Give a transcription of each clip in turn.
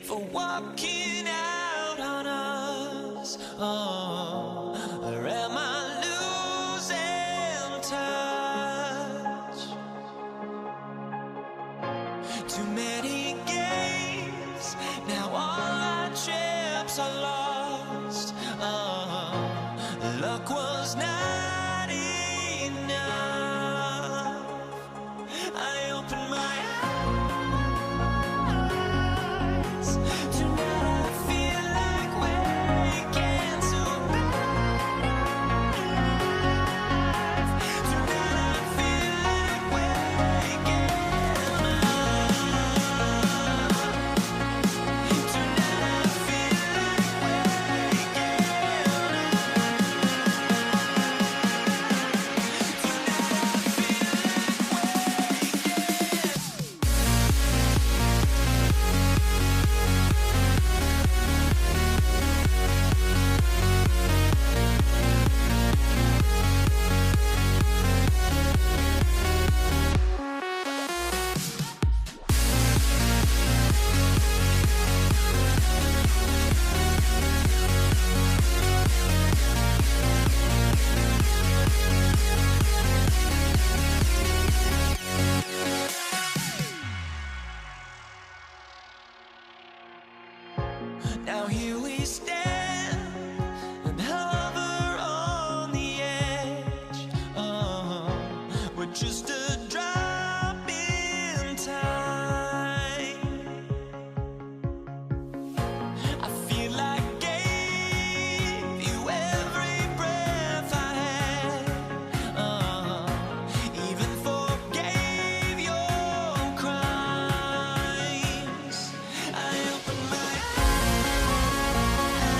for walking out on us? Oh, or am I losing touch? Too many games, now all our chips are lost. Oh, luck was not enough. I opened my eyes. Tonight I feel like waking to life. Tonight I feel like waking up. Tonight I feel like waking now here we stand and hover on the edge. Oh, we're just a drop in time. I feel like gave you every breath I had. Even forgave your crimes. I opened my eyes.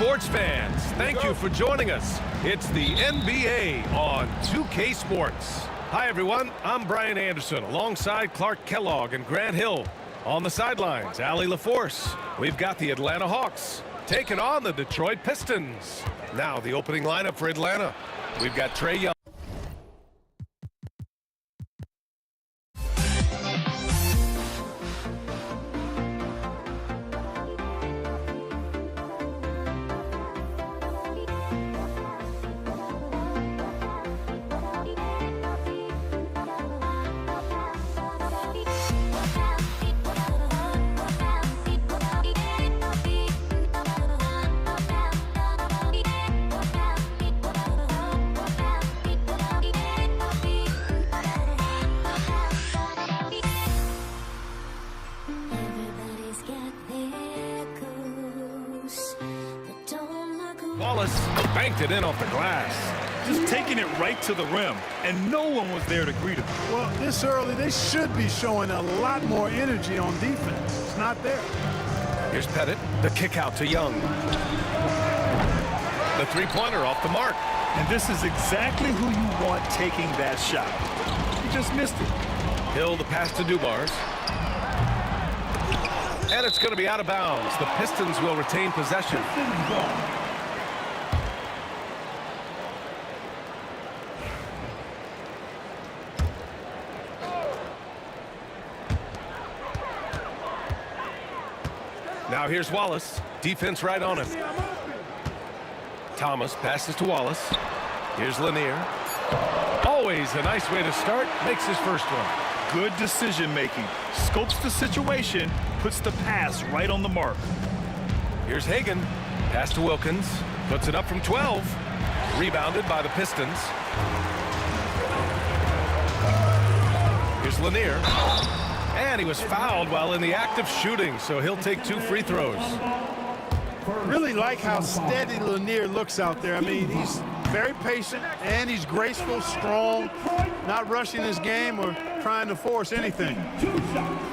sports fans, thank you for joining us. It's the NBA on 2K Sports. Hi, everyone. I'm Brian Anderson, alongside Clark Kellogg and Grant Hill. On the sidelines, Allie LaForce. We've got the Atlanta Hawks taking on the Detroit Pistons. Now, the opening lineup for Atlanta. We've got Trae Young. Wallace banked it in off the glass. Just taking it right to the rim, and no one was there to greet him. Well, this early, they should be showing a lot more energy on defense. It's not there. Here's Pettit, the kick out to Young. The three-pointer off the mark. And this is exactly who you want taking that shot. He just missed it. Hill, the pass to Dumars. And it's going to be out of bounds. The Pistons will retain possession. Now here's Wallace. Defense right on him. Thomas passes to Wallace. Here's Lanier. Always a nice way to start. Makes his first one. Good decision-making. Scopes the situation, puts the pass right on the mark. Here's Hagan. Pass to Wilkins. Puts it up from 12. Rebounded by the Pistons. Here's Lanier. And he was fouled while in the act of shooting, so he'll take 2 free throws. Really like how steady Lanier looks out there. I mean, he's very patient, and he's graceful, strong, not rushing his game or trying to force anything.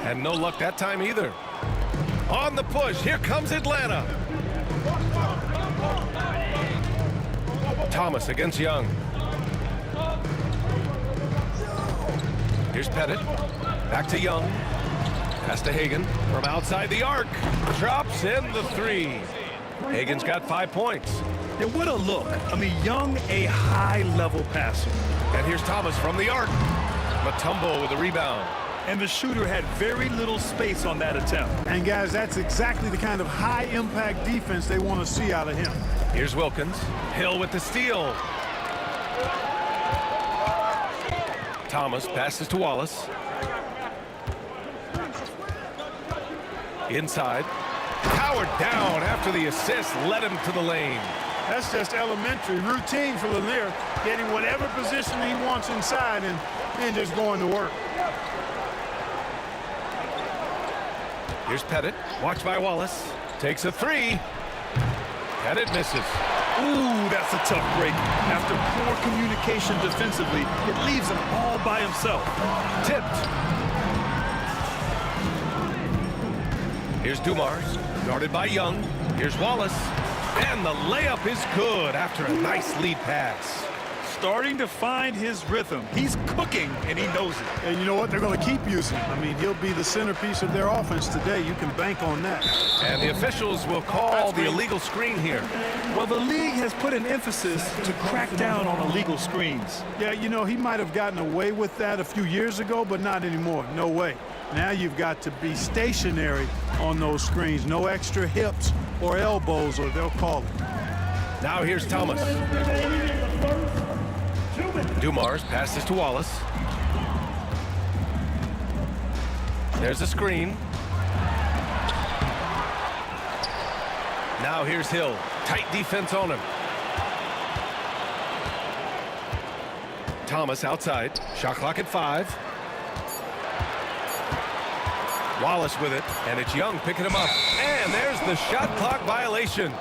And no luck that time either. On the push, here comes Atlanta. Thomas against Young. Here's Pettit. Back to Young. Pass to Hagan from outside the arc. Drops in the 3. Hagan's got 5 points. And what a look. I mean, Young, a high-level passer. And here's Thomas from the arc. Mutombo with the rebound. And the shooter had very little space on that attempt. And, guys, that's exactly the kind of high-impact defense they want to see out of him. Here's Wilkins. Hill with the steal. Thomas passes to Wallace. Inside. Powered down after the assist led him to the lane. That's just elementary routine for Lanier, getting whatever position he wants inside and then just going to work. Here's Pettit. Watched by Wallace. Takes a 3. Pettit misses. Ooh, that's a tough break. After poor communication defensively, it leaves him all by himself. Tipped. Here's Dumars, guarded by Young. Here's Wallace. And the layup is good after a nice lead pass. Starting to find his rhythm. He's cooking, and he knows it. And you know what? They're going to keep using him. I mean, he'll be the centerpiece of their offense today. You can bank on that. And the officials will call the illegal screen here. Well, the league has put an emphasis to crack down on illegal screens. Yeah, you know, he might have gotten away with that a few years ago, but not anymore. No way. Now you've got to be stationary on those screens. No extra hips or elbows, or they'll call it. Now here's Thomas. Dumars passes to Wallace. There's a screen. Now here's Hill. Tight defense on him. Thomas outside. Shot clock at 5. Wallace with it, and it's Young picking him up. And there's the shot clock violation.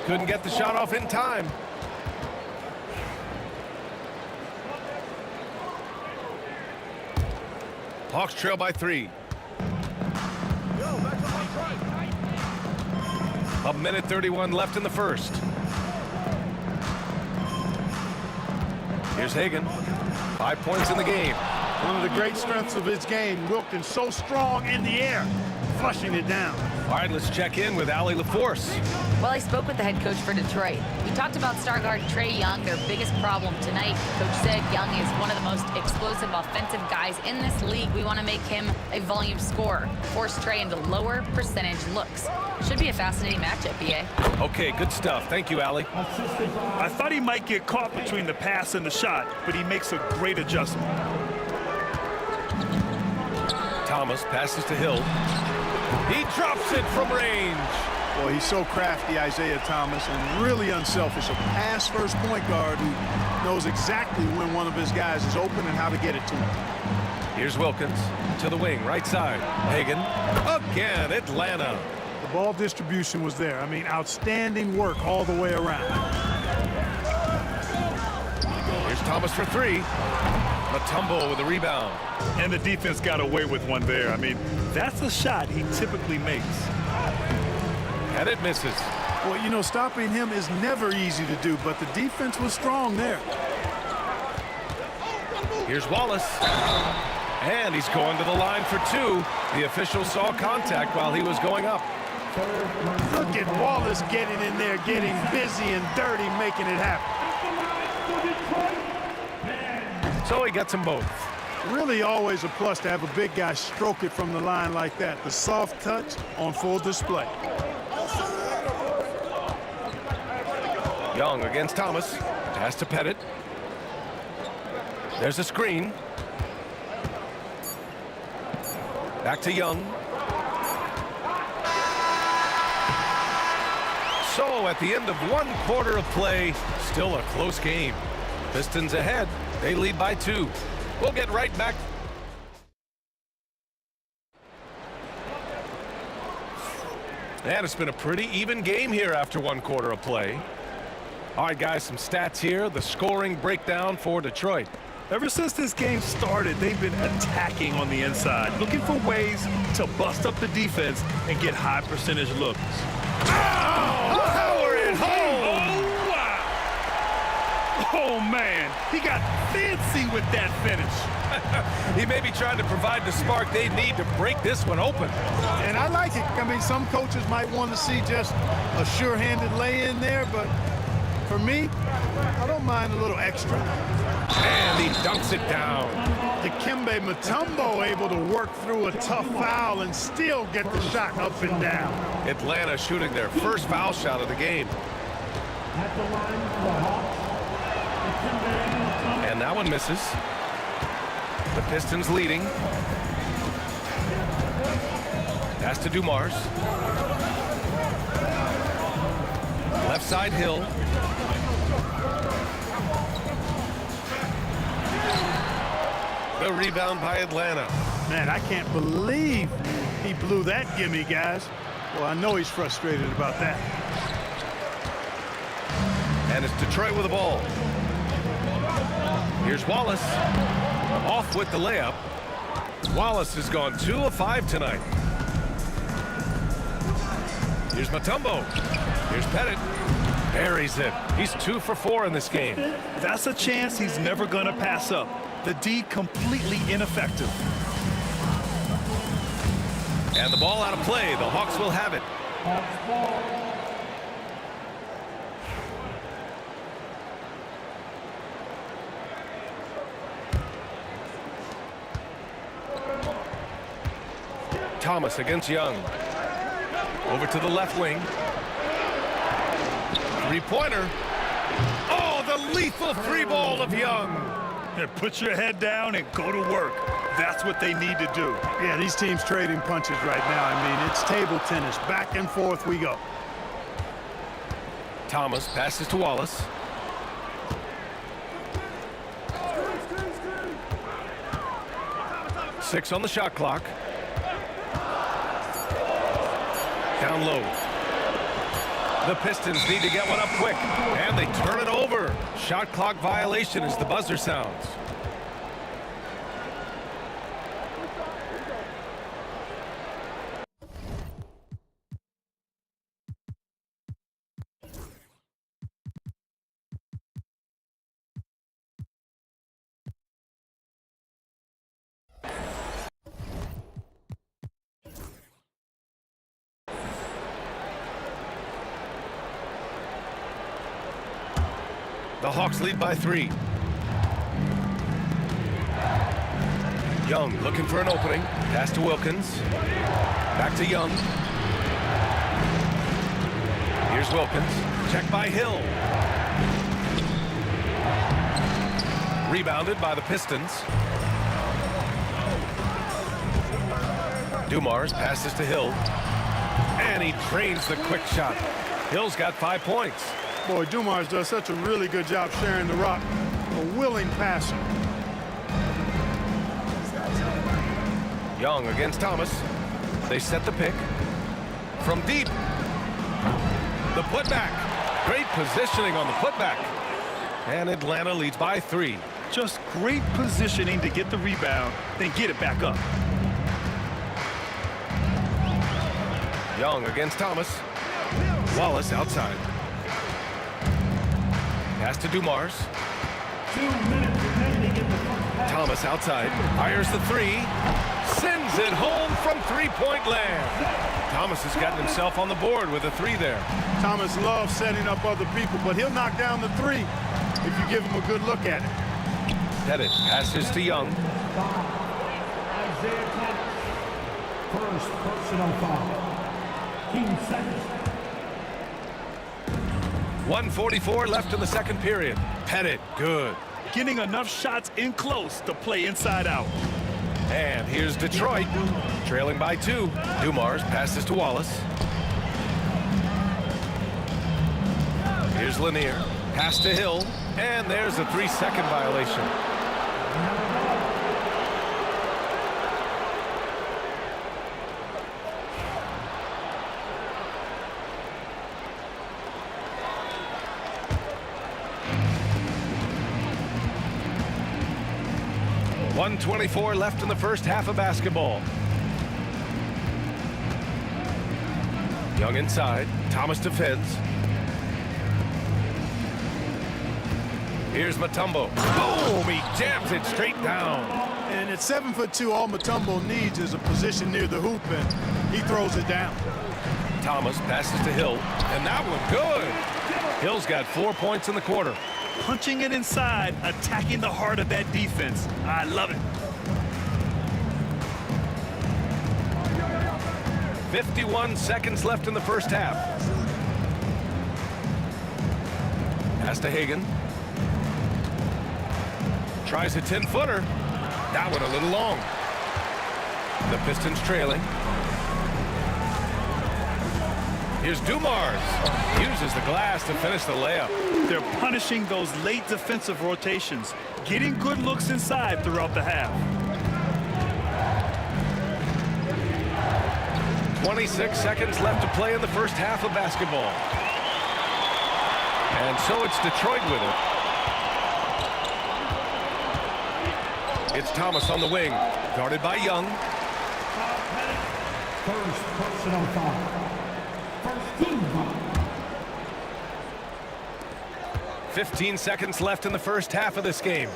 Couldn't get the shot off in time. Hawks trail by 3. A minute 31 left in the first. Here's Hagan. 5 points in the game. One of the great strengths of his game, Wilkins so strong in the air, flushing it down. All right, let's check in with Allie LaForce. Well, I spoke with the head coach for Detroit. He talked about star guard Trae Young, their biggest problem tonight. Coach said Young is one of the most explosive offensive guys in this league. We want to make him a volume scorer, force Trae into lower percentage looks. Should be a fascinating matchup, BA. Okay, good stuff. Thank you, Allie. I thought he might get caught between the pass and the shot, but he makes a great adjustment. Thomas passes to Hill. He drops it from range. Boy, he's so crafty, Isaiah Thomas, and really unselfish. A pass-first point guard who knows exactly when one of his guys is open and how to get it to him. Here's Wilkins to the wing, right side. Hagan again, Atlanta. The ball distribution was there. I mean, outstanding work all the way around. Here's Thomas for three. Mutombo with a rebound. And the defense got away with one there. I mean, that's a shot he typically makes. And it misses. Well, you know, stopping him is never easy to do, but the defense was strong there. Here's Wallace. And he's going to the line for two. The official saw contact while he was going up. Look at Wallace getting in there, getting busy and dirty, making it happen. So he gets them both. Really always a plus to have a big guy stroke it from the line like that. The soft touch on full display. Young against Thomas. Pass to Pettit. There's a screen. Back to Young. So at the end of 1 quarter of play, still a close game. Pistons ahead. They lead by 2. We'll get right back. And it's been a pretty even game here after 1 quarter of play. All right, guys, some stats here. The scoring breakdown for Detroit. Ever since this game started, they've been attacking on the inside, looking for ways to bust up the defense and get high percentage looks. Power it home! Oh, wow! Oh, man, he got fancy with that finish. He may be trying to provide the spark they need to break this one open. And I like it. I mean, some coaches might want to see just a sure-handed lay-in there, but for me, I don't mind a little extra. And he dunks it down. Dikembe Mutombo able to work through a tough foul and still get the shot up and down. Atlanta shooting their first foul shot of the game. And that one misses. The Pistons leading. Pass to Dumars. Left side Hill. The rebound by Atlanta. Man, I can't believe he blew that gimme, guys. Well, I know he's frustrated about that. And it's Detroit with the ball. Here's Wallace. Off with the layup. Wallace has gone 2 of 5 tonight. Here's Mutombo. Here's Pettit. Buries it. He's 2 for 4 in this game. That's a chance he's never going to pass up. The D completely ineffective. And the ball out of play. The Hawks will have it. Thomas against Young. Over to the left wing. Three-pointer. Oh, the lethal free ball of Young. Put your head down and go to work. That's what they need to do. Yeah, these teams trading punches right now. I mean, it's table tennis. Back and forth we go. Thomas passes to Wallace. Six on the shot clock. Down low. The Pistons need to get one up quick, and they turn it over. Shot clock violation as the buzzer sounds. The Hawks lead by 3. Young looking for an opening. Pass to Wilkins. Back to Young. Here's Wilkins. Check by Hill. Rebounded by the Pistons. Dumars passes to Hill. And he drains the quick shot. Hill's got 5 points. Boy, Dumars does such a really good job sharing the rock. A willing passer. Young against Thomas. They set the pick. From deep. The putback. Great positioning on the putback. And Atlanta leads by 3. Just great positioning to get the rebound, then get it back up. Young against Thomas. Wallace outside. Pass to Dumars. Thomas outside. Fires the 3. Sends it home from three-point land. Thomas has gotten himself on the board with a 3 there. Thomas loves setting up other people, but he'll knock down the 3 if you give him a good look at it. Pettit passes to Young. First personal foul. 15 seconds. 1:44 left in the second period. Pettit, good. Getting enough shots in close to play inside out. And here's Detroit, trailing by 2. Dumars passes to Wallace. Here's Lanier. Pass to Hill. And there's a 3-second violation. .124 left in the first half of basketball. Young inside. Thomas defends. Here's Mutombo. Boom! He jams it straight down. And at 7'2", all Mutombo needs is a position near the hoop, and he throws it down. Thomas passes to Hill. And that one good. Hill's got 4 points in the quarter. Punching it inside, attacking the heart of that defense. I love it. 51 seconds left in the first half. Pass to Hagan. Tries a 10-footer. That one a little long. The Pistons trailing. Here's Dumars. Uses the glass to finish the layup. They're punishing those late defensive rotations, getting good looks inside throughout the half. 26 seconds left to play in the first half of basketball. And so it's Detroit with it. It's Thomas on the wing, guarded by Young. First personal foul. First team foul. 15 seconds left in the first half of this game.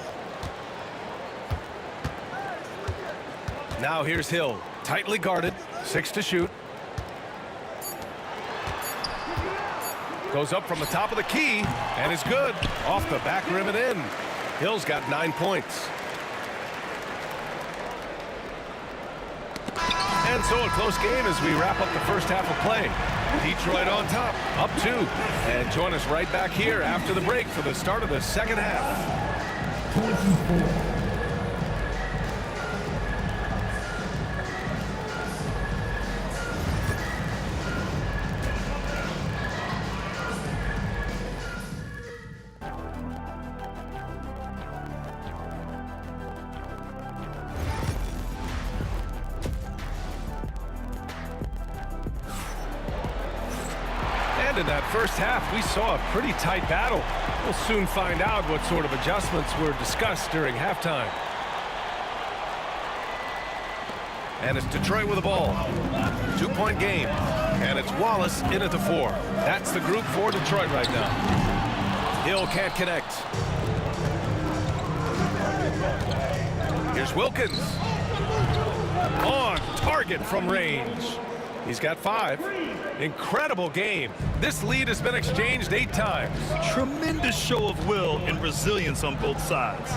Now here's Hill, tightly guarded, 6 to shoot. Goes up from the top of the key, and is good. Off the back rim and in. Hill's got 9 points. And so a close game as we wrap up the first half of play. Detroit on top, up 2. And join us right back here after the break for the start of the second half. 24. And in that first half, we saw a pretty tight battle. We'll soon find out what sort of adjustments were discussed during halftime. And it's Detroit with the ball. 2-point game. And it's Wallace in at the 4. That's the group for Detroit right now. Hill can't connect. Here's Wilkins. On target from range. He's got 5. Incredible game. This lead has been exchanged 8 times. Tremendous show of will and resilience on both sides.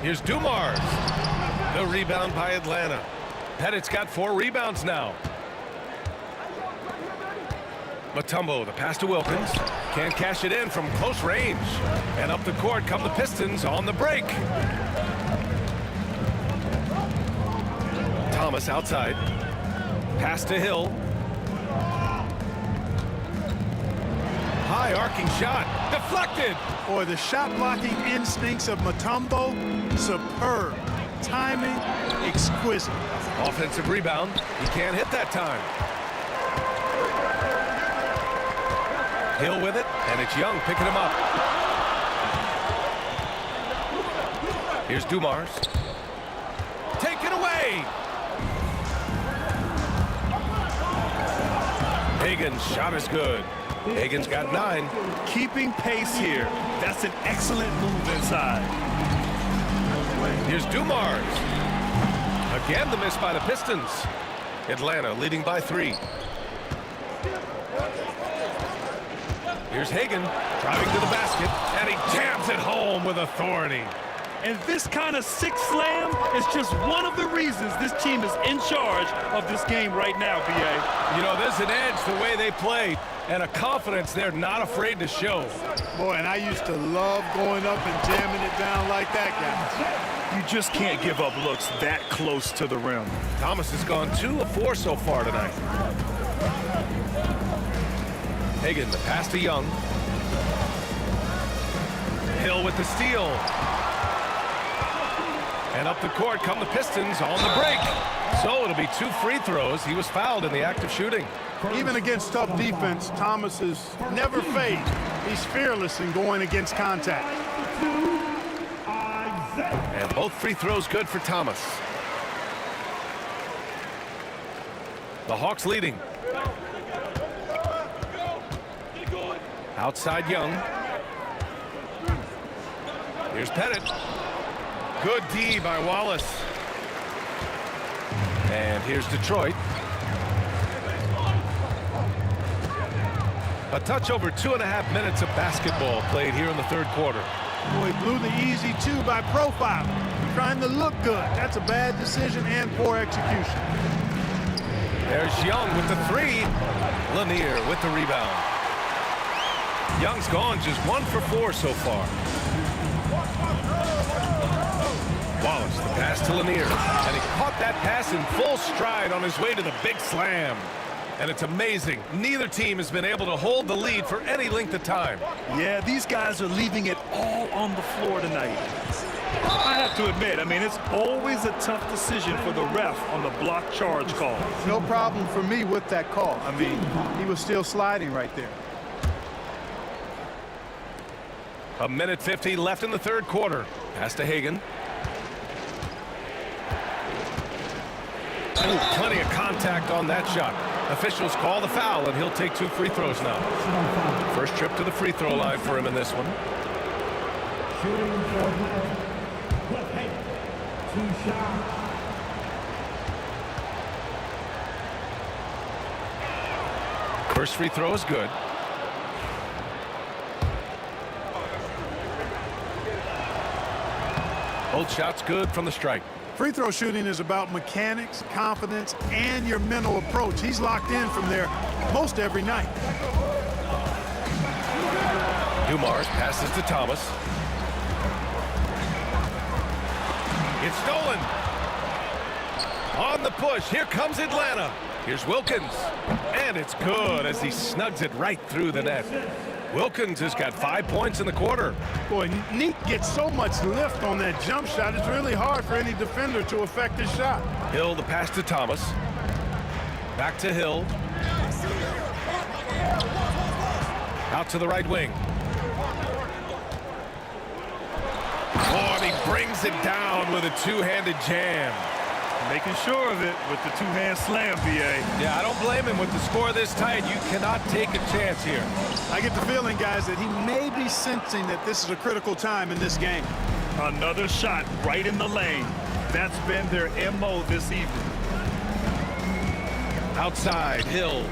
Here's Dumars. The rebound by Atlanta. Pettit's got 4 rebounds now. Mutombo, the pass to Wilkins. Can't cash it in from close range. And up the court come the Pistons on the break. Thomas outside. Pass to Hill. High arcing shot. Deflected. Boy, the shot blocking instincts of Mutombo, superb. Timing, exquisite. Offensive rebound. He can't hit that time. Hill with it, and it's Young picking him up. Here's Dumars. Taken away. Hagan's shot is good. Hagan's got 9. Keeping pace here. That's an excellent move inside. Here's Dumars. Again, the miss by the Pistons. Atlanta leading by 3. Here's Hagan driving to the basket, and he jams it home with authority. And this kind of six slam is just one of the reasons this team is in charge of this game right now, B.A. You know, there's an edge the way they play, and a confidence they're not afraid to show. Boy, and I used to love going up and jamming it down like that, guys. You just can't give up looks that close to the rim. Thomas has gone 2 of 4 so far tonight. Hagan, the pass to Young. Hill with the steal. And up the court come the Pistons on the break. So it'll be 2 free throws. He was fouled in the act of shooting. Even against tough defense, Thomas is never fazed. He's fearless in going against contact. And both free throws good for Thomas. The Hawks leading. Outside Young. Here's Pettit. Good D by Wallace. And here's Detroit. A touch over 2.5 minutes of basketball played here in the third quarter. Boy, blew the easy 2 by profile. Trying to look good. That's a bad decision and poor execution. There's Young with the 3. Lanier with the rebound. Young's gone just 1 for 4 so far. Wallace, the pass to Lanier. And he caught that pass in full stride on his way to the big slam. And it's amazing. Neither team has been able to hold the lead for any length of time. Yeah, these guys are leaving it all on the floor tonight. I have to admit, I mean, it's always a tough decision for the ref on the block charge call. No problem for me with that call. I mean, he was still sliding right there. 1:50 left in the third quarter. Pass to Hagan. Ooh, plenty of contact on that shot. Officials call the foul, and he'll take 2 free throws now. First trip to the free throw line for him in this one. First free throw is good. Both shots good from the strike. Free throw shooting is about mechanics, confidence, and your mental approach. He's locked in from there most every night. Dumars passes to Thomas. It's stolen. On the push, here comes Atlanta. Here's Wilkins. And it's good as he snugs it right through the net. Wilkins has got 5 points in the quarter. Boy, Neek gets so much lift on that jump shot. It's really hard for any defender to affect his shot. Hill, the pass to Thomas. Back to Hill. Out to the right wing. Oh, and he brings it down with a 2-handed jam. Making sure of it with the 2-hand slam, B.A. Yeah, I don't blame him with the score this tight. You cannot take a chance here. I get the feeling, guys, that he may be sensing that this is a critical time in this game. Another shot right in the lane. That's been their M.O. this evening. Outside, Hill.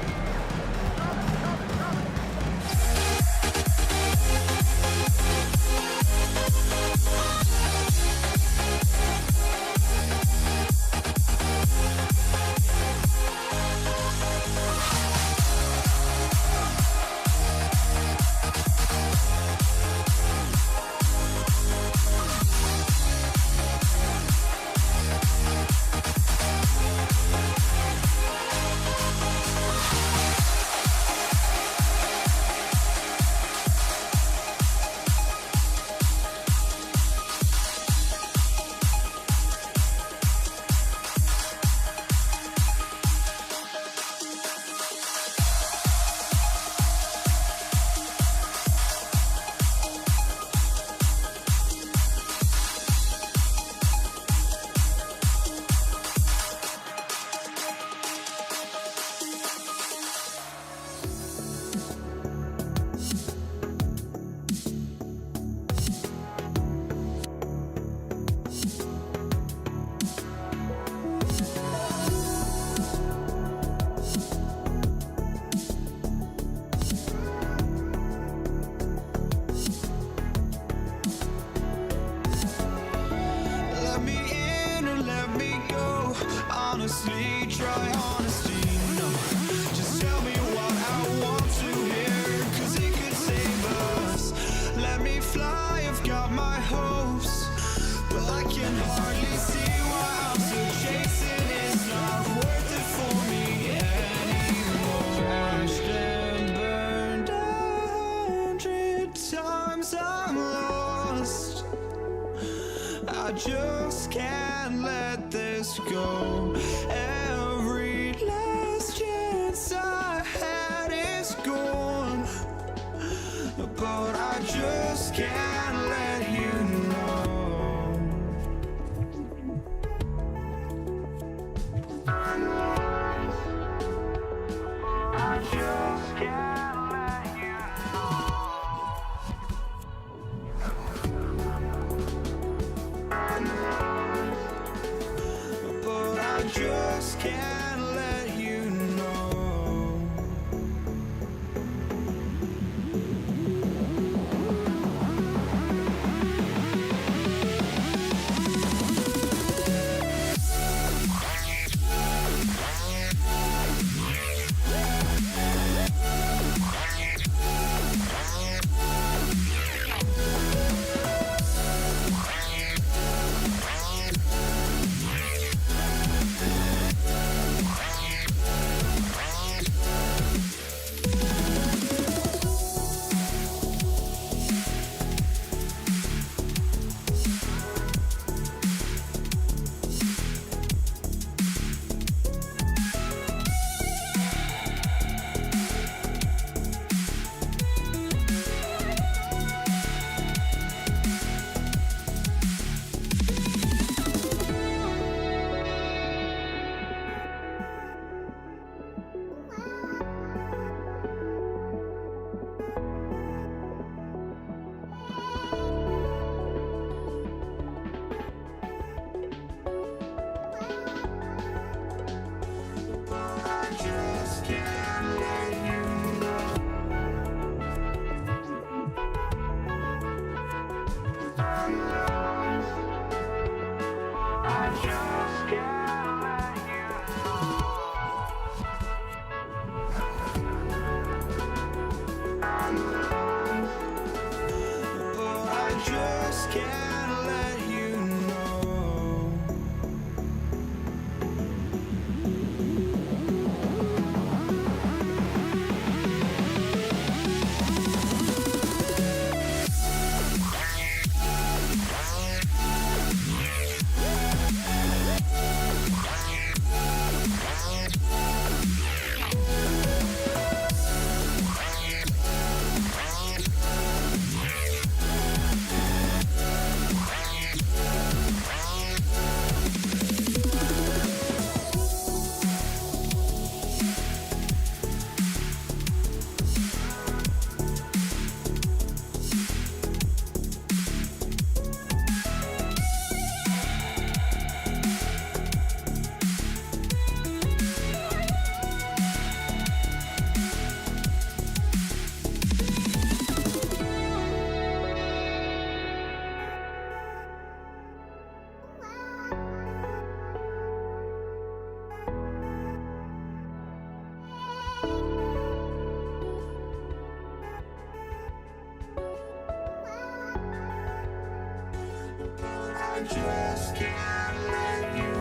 Let me in or let me go. Honestly, try honesty. No, just tell me what I want to hear, 'cause it could save us. Let me fly, I've got my hopes, but I can hardly see why I'm still chasing. It's not worth it for me anymore. Crashed and burned 100 times, I'm lost. I just can't let this go. Every last chance I had is gone, but I just can't let you know. I just can't let you know. But I just can't let you know. I just can't let you.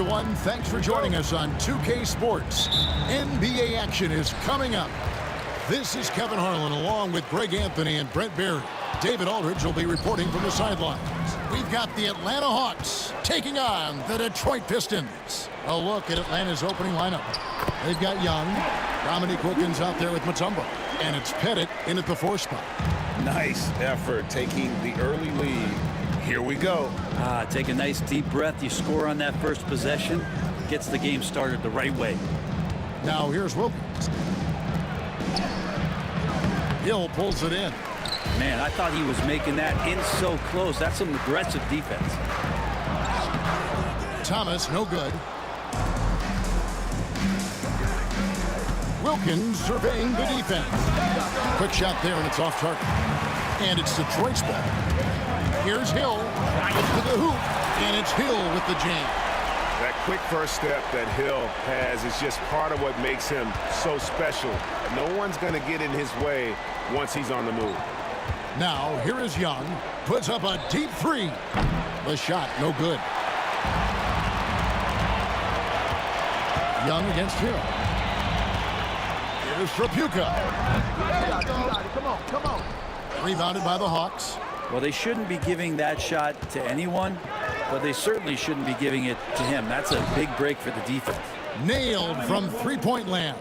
everyone. Thanks for joining us on 2K Sports. NBA action is coming up. This is Kevin Harlan along with Greg Anthony and Brent Berry. David Aldridge will be reporting from the sidelines. We've got the Atlanta Hawks taking on the Detroit Pistons. A look at Atlanta's opening lineup. They've got Young, Dominique Wilkins out there with Mutombo, and it's Pettit in at the 4 spot. Nice effort taking the early lead. Here we go. Take a nice deep breath. You score on that first possession. Gets the game started the right way. Now here's Wilkins. Hill pulls it in. Man, I thought he was making that in so close. That's some aggressive defense. Thomas, no good. Wilkins surveying the defense. Quick shot there, and it's off target. And it's Detroit's ball. Here's Hill, right to the hoop, and it's Hill with the jam. That quick first step that Hill has is just part of what makes him so special. No one's going to get in his way once he's on the move. Now, here is Young. Puts up a deep 3. The shot, no good. Young against Hill. Here's Trapuka. Come on. Rebounded by the Hawks. Well, they shouldn't be giving that shot to anyone, but they certainly shouldn't be giving it to him. That's a big break for the defense. Nailed from three-point land.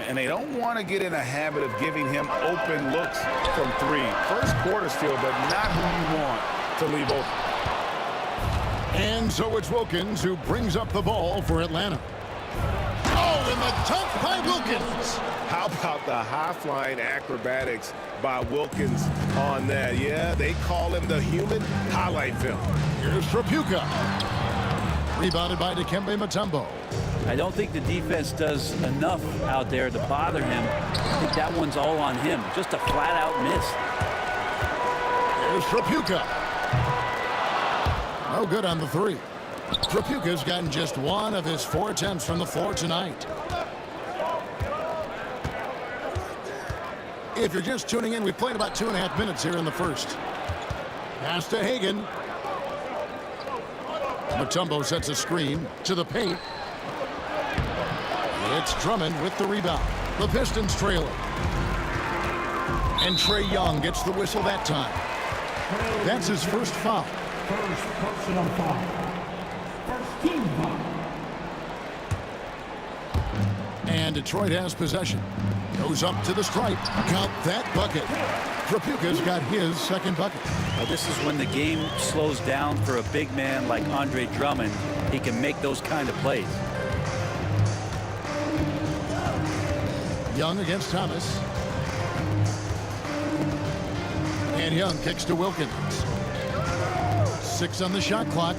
And they don't want to get in a habit of giving him open looks from 3. First quarter still, but not who you want to leave open. And so it's Wilkins who brings up the ball for Atlanta. Oh, and the dunk by Wilkins. How about the high-flying acrobatics by Wilkins on that? Yeah, they call him the human highlight film. Here's Trapuka. Rebounded by Dikembe Mutombo. I don't think the defense does enough out there to bother him. I think that one's all on him. Just a flat-out miss. Here's Trapuka. No good on the 3. Trapuka's gotten just 1 of his 4 attempts from the floor tonight. If you're just tuning in, we've played about 2.5 minutes here in the first. Pass to Hagan. Mutombo sets a screen to the paint. It's Drummond with the rebound. The Pistons trailing. And Trae Young gets the whistle that time. That's his first foul. First personal foul. First team foul. And Detroit has possession. Goes up to the stripe. Count that bucket. Trapuka's got his second bucket. Well, this is when the game slows down for a big man like Andre Drummond. He can make those kind of plays. Young against Thomas. And Young kicks to Wilkins. 6 on the shot clock.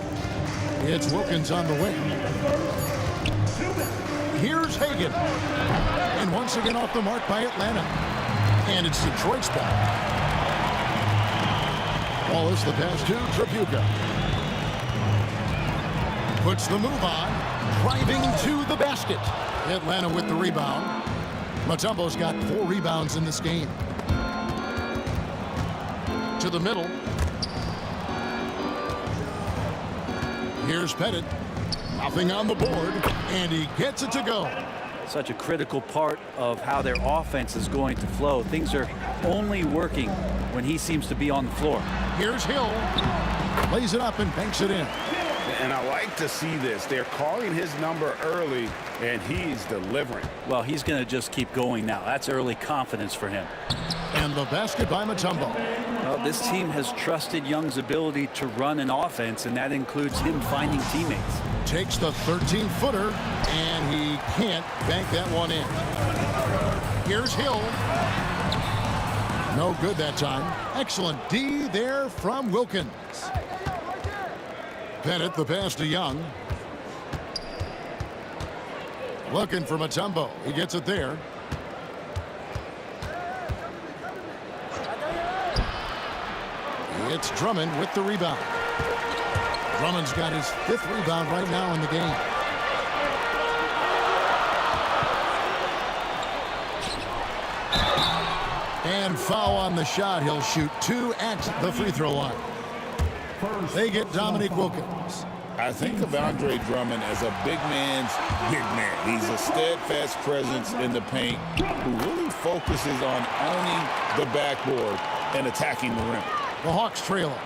It's Wilkins on the wing. Here's Hagan. And once again off the mark by Atlanta. And it's Detroit's ball. Wallace the pass to Trapuka. Puts the move on. Driving to the basket. Atlanta with the rebound. Mutombo's got 4 rebounds in this game. To the middle. Here's Pettit. Nothing on the board. And he gets it to go. Such a critical part of how their offense is going to flow. Things are only working when he seems to be on the floor. Here's Hill. Lays it up and banks it in. And I like to see this. They're calling his number early, and he's delivering. Well, he's going to just keep going now. That's early confidence for him. And the basket by Mutombo. Well, this team has trusted Young's ability to run an offense, and that includes him finding teammates. Takes the 13-footer, and he can't bank that one in. Here's Hill. No good that time. Excellent D there from Wilkins. Pettit, the pass to Young. Looking for Mutombo. He gets it there. It's Drummond with the rebound. Drummond's got his 5th rebound right now in the game. And foul on the shot. He'll shoot 2 at the free throw line. They get Dominique Wilkins. I think of Andre Drummond as a big man's big man. He's a steadfast presence in the paint who really focuses on owning the backboard and attacking the rim. The Hawks trail it.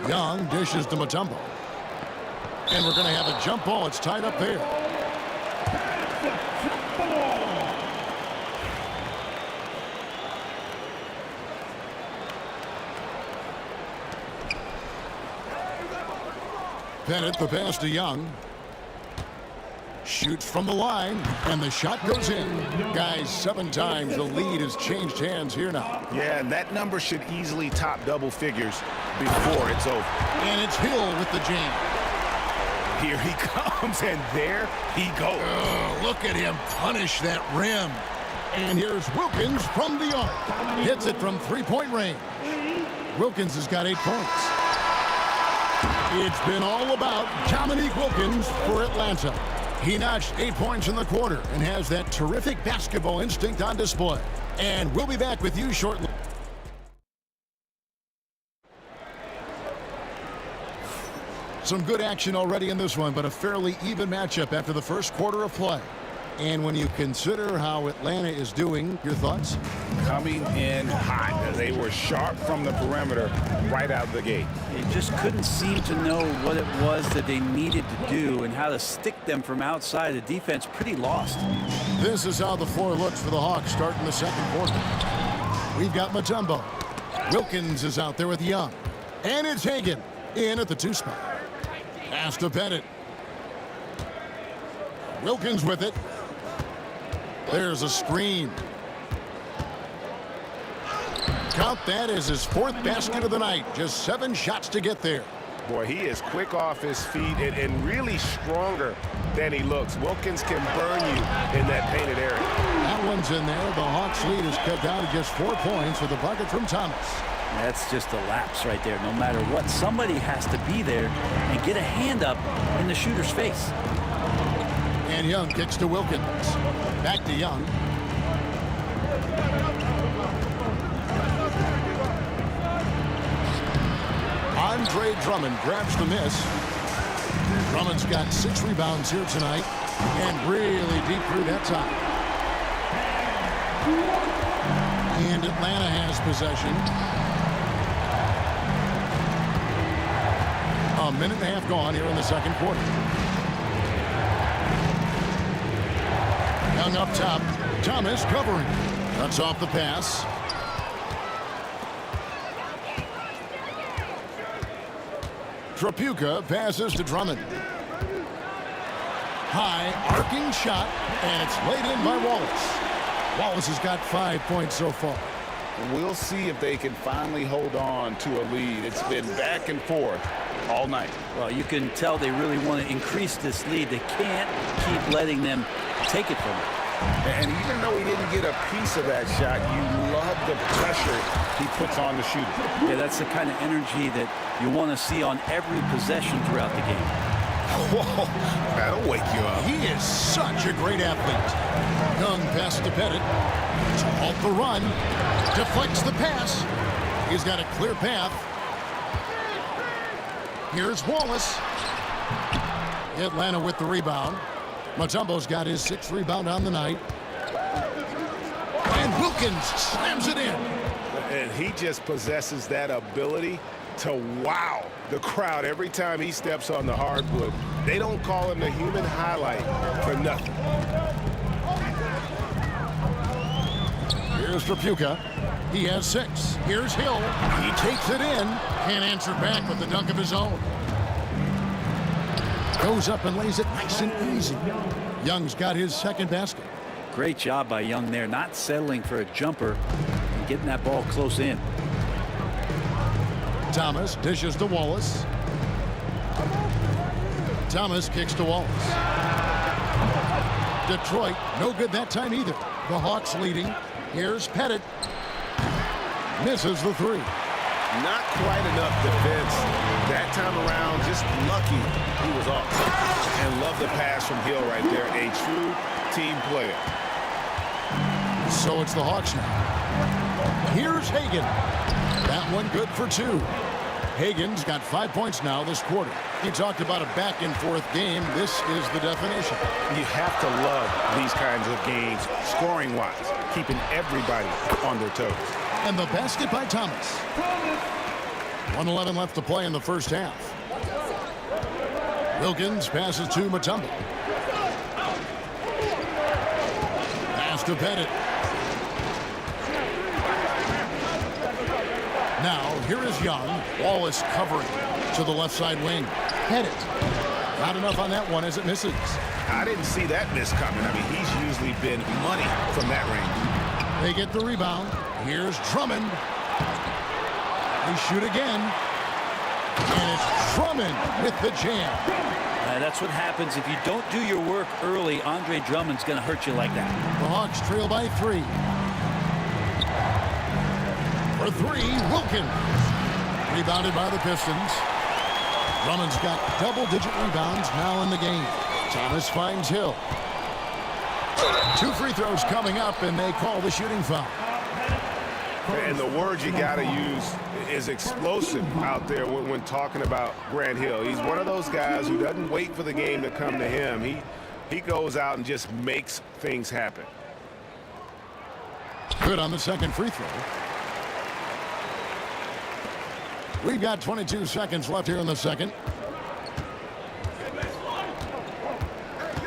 Young dishes to Mutombo. And we're going to have a jump ball. It's tied up there. Bennett, the pass to Young. Shoots from the line, and the shot goes in. Guys, 7 times the lead has changed hands here now. Yeah, and that number should easily top double figures before it's over. And it's Hill with the jam. Here he comes, and there he goes. Oh, look at him punish that rim. And here's Wilkins from the arc. Hits it from three-point range. Wilkins has got 8 points. It's been all about Dominique Wilkins for Atlanta. He notched 8 points in the quarter and has that terrific basketball instinct on display. And we'll be back with you shortly. Some good action already in this one, but a fairly even matchup after the first quarter of play. And when you consider how Atlanta is doing, your thoughts? Coming in hot. They were sharp from the perimeter right out of the gate. They just couldn't seem to know what it was that they needed to do and how to stick them from outside. The defense pretty lost. This is how the floor looks for the Hawks starting the second quarter. We've got Mutombo. Wilkins is out there with Young. And it's Hagan in at the 2 spot. Pass to Bennett. Wilkins with it. There's a screen. Count that as his 4th basket of the night. Just 7 shots to get there. Boy, he is quick off his feet and really stronger than he looks. Wilkins can burn you in that painted area. That one's in there. The Hawks lead is cut down to just 4 points with a bucket from Thomas. That's just a lapse right there. No matter what, somebody has to be there and get a hand up in the shooter's face. And Young kicks to Wilkins. Back to Young. Andre Drummond grabs the miss. Drummond's got 6 rebounds here tonight and really deep through that time. And Atlanta has possession. A minute and a half gone here in the second quarter. Young up top. Thomas covering. Cuts off the pass. Trapuka passes to Drummond. High arcing shot, and it's laid in by Wallace. Wallace has got 5 points so far. We'll see if they can finally hold on to a lead. It's been back and forth all night. Well, you can tell they really want to increase this lead. They can't keep letting them take it from them. And even though he didn't get a piece of that shot, you love the pressure he puts on the shooter. Yeah, that's the kind of energy that you want to see on every possession throughout the game. Whoa, that'll wake you up. He is such a great athlete. Young pass to Bennett. To halt the run. Deflects the pass. He's got a clear path. Here's Wallace. Atlanta with the rebound. Mutombo's got his 6th rebound on the night. And Wilkins slams it in. And he just possesses that ability to wow the crowd every time he steps on the hardwood. They don't call him the human highlight for nothing. Here's Trapuka. He has 6. Here's Hill. He takes it in. Can't answer back with the dunk of his own. Goes up and lays it nice and easy. Young's got his 2nd basket. Great job by Young there, not settling for a jumper and getting that ball close in. Thomas dishes to Wallace. Thomas kicks to Wallace. Detroit, no good that time either. The Hawks leading. Here's Pettit. Misses the 3. Not quite enough defense that time around. Just lucky he was off. And love the pass from Hill right there. A true team player. So it's the Hawks now. Here's Hagan. That one good for 2. Hagen's got 5 points now this quarter. He talked about a back-and-forth game. This is the definition. You have to love these kinds of games, scoring-wise, keeping everybody on their toes. And the basket by Thomas. 1:11 left to play in the first half. Wilkins passes to Mutombo. Pass to Pettit. Now, here is Young. Wallace covering to the left side wing. Pettit. Not enough on that one as it misses. I didn't see that miss coming. I mean, he's usually been money from that range. They get the rebound. Here's Drummond. They shoot again. And it's Drummond with the jam. That's what happens if you don't do your work early. Andre Drummond's going to hurt you like that. The Hawks trail by 3. For 3, Wilkins. Rebounded by the Pistons. Drummond's got double-digit rebounds now in the game. Thomas finds Hill. 2 free throws coming up, and they call the shooting foul. And the word you got to use is explosive out there when talking about Grant Hill. He's one of those guys who doesn't wait for the game to come to him. He goes out and just makes things happen. Good on the second free throw. We've got 22 seconds left here in the second.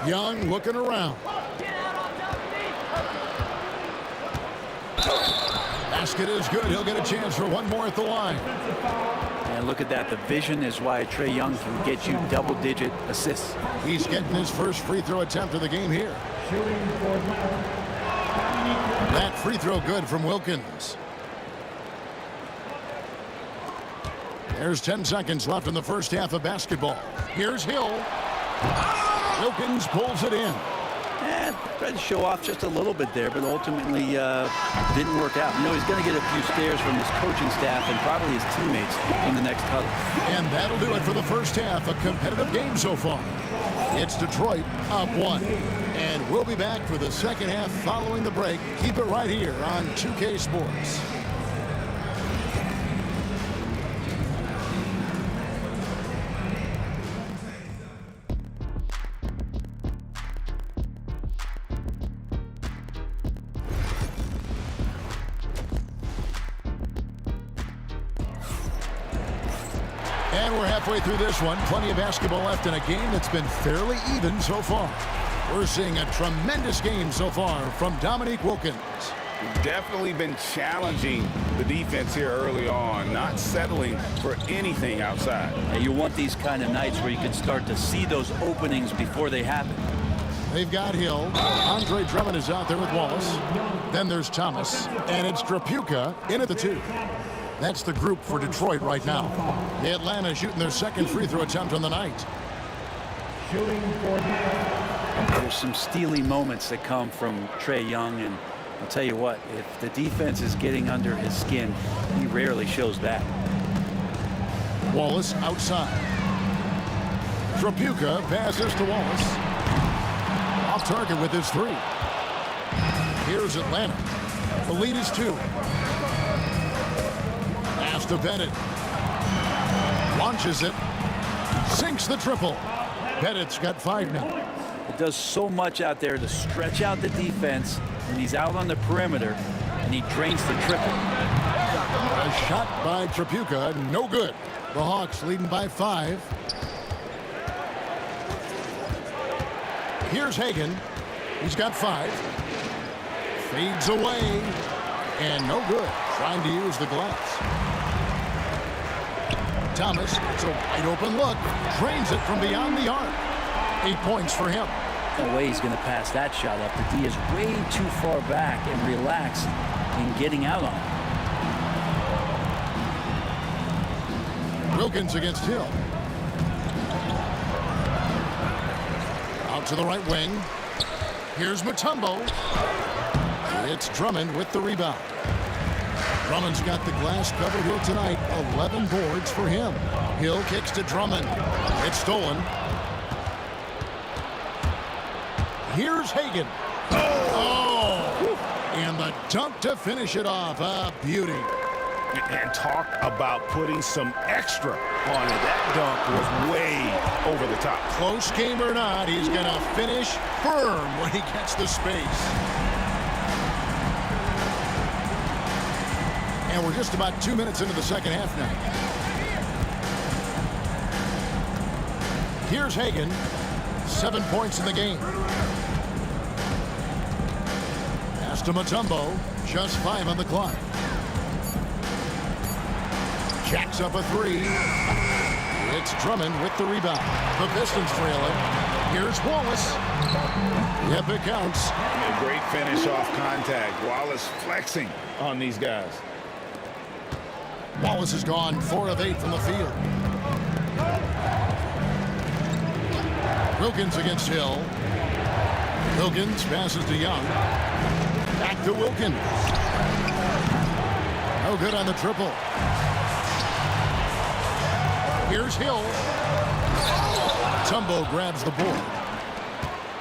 Young looking around. Basket is good. He'll get a chance for one more at the line. And look at that. The vision is why Trae Young can get you double-digit assists. He's getting his first free throw attempt of the game here. That free throw good from Wilkins. There's 10 seconds left in the first half of basketball. Here's Hill. Wilkins pulls it in. And tried to show off just a little bit there, but ultimately didn't work out. You know, he's going to get a few stares from his coaching staff and probably his teammates in the next huddle. And that'll do it for the first half. A competitive game so far. It's Detroit up 1. And we'll be back for the second half following the break. Keep it right here on 2K Sports. And we're halfway through this one. Plenty of basketball left in a game that's been fairly even so far. We're seeing a tremendous game so far from Dominique Wilkins. Definitely been challenging the defense here early on, not settling for anything outside. And you want these kind of nights where you can start to see those openings before they happen. They've got Hill. Andre Drummond is out there with Wallace. Then there's Thomas. And it's Trapuka in at the 2. That's the group for Detroit right now. The Atlanta shooting their second free throw attempt on the night. There's some steely moments that come from Trae Young, and I'll tell you what, if the defense is getting under his skin, he rarely shows that. Wallace outside. Trapuka passes to Wallace. Off target with his 3. Here's Atlanta. The lead is 2. Pass to Pettit. Launches it. Sinks the triple. Pettit's got 5 now. It does so much out there to stretch out the defense when he's out on the perimeter, and he drains the triple. A shot by Trapuka, no good. The Hawks leading by 5. Here's Hagen. He's got 5. Fades away. And no good. Trying to use the glass. Thomas, it's a wide open look. Drains it from beyond the arc. 8 points for him. No way he's going to pass that shot up. The D is way too far back and relaxed in getting out on it. Wilkins against Hill. Out to the right wing. Here's Mutombo. It's Drummond with the rebound. Drummond's got the glass covered here tonight. 11 boards for him. Hill kicks to Drummond. It's stolen. Here's Hagen. Oh! And the dunk to finish it off. A beauty. And talk about putting some extra on it. That dunk was way over the top. Close game or not, he's going to finish firm when he gets the space. And we're just about 2 minutes into the second half now. Here's Hagan. 7 points in the game. Pass to Mutombo. Just 5 on the clock. Jacks up a 3. It's Drummond with the rebound. The Pistons trailing. Here's Wallace. Yep, it counts. A great finish off contact. Wallace flexing on these guys. Wallace has gone 4 of 8 from the field. Wilkins against Hill. Wilkins passes to Young. Back to Wilkins. No good on the triple. Here's Hill. Mutombo grabs the board.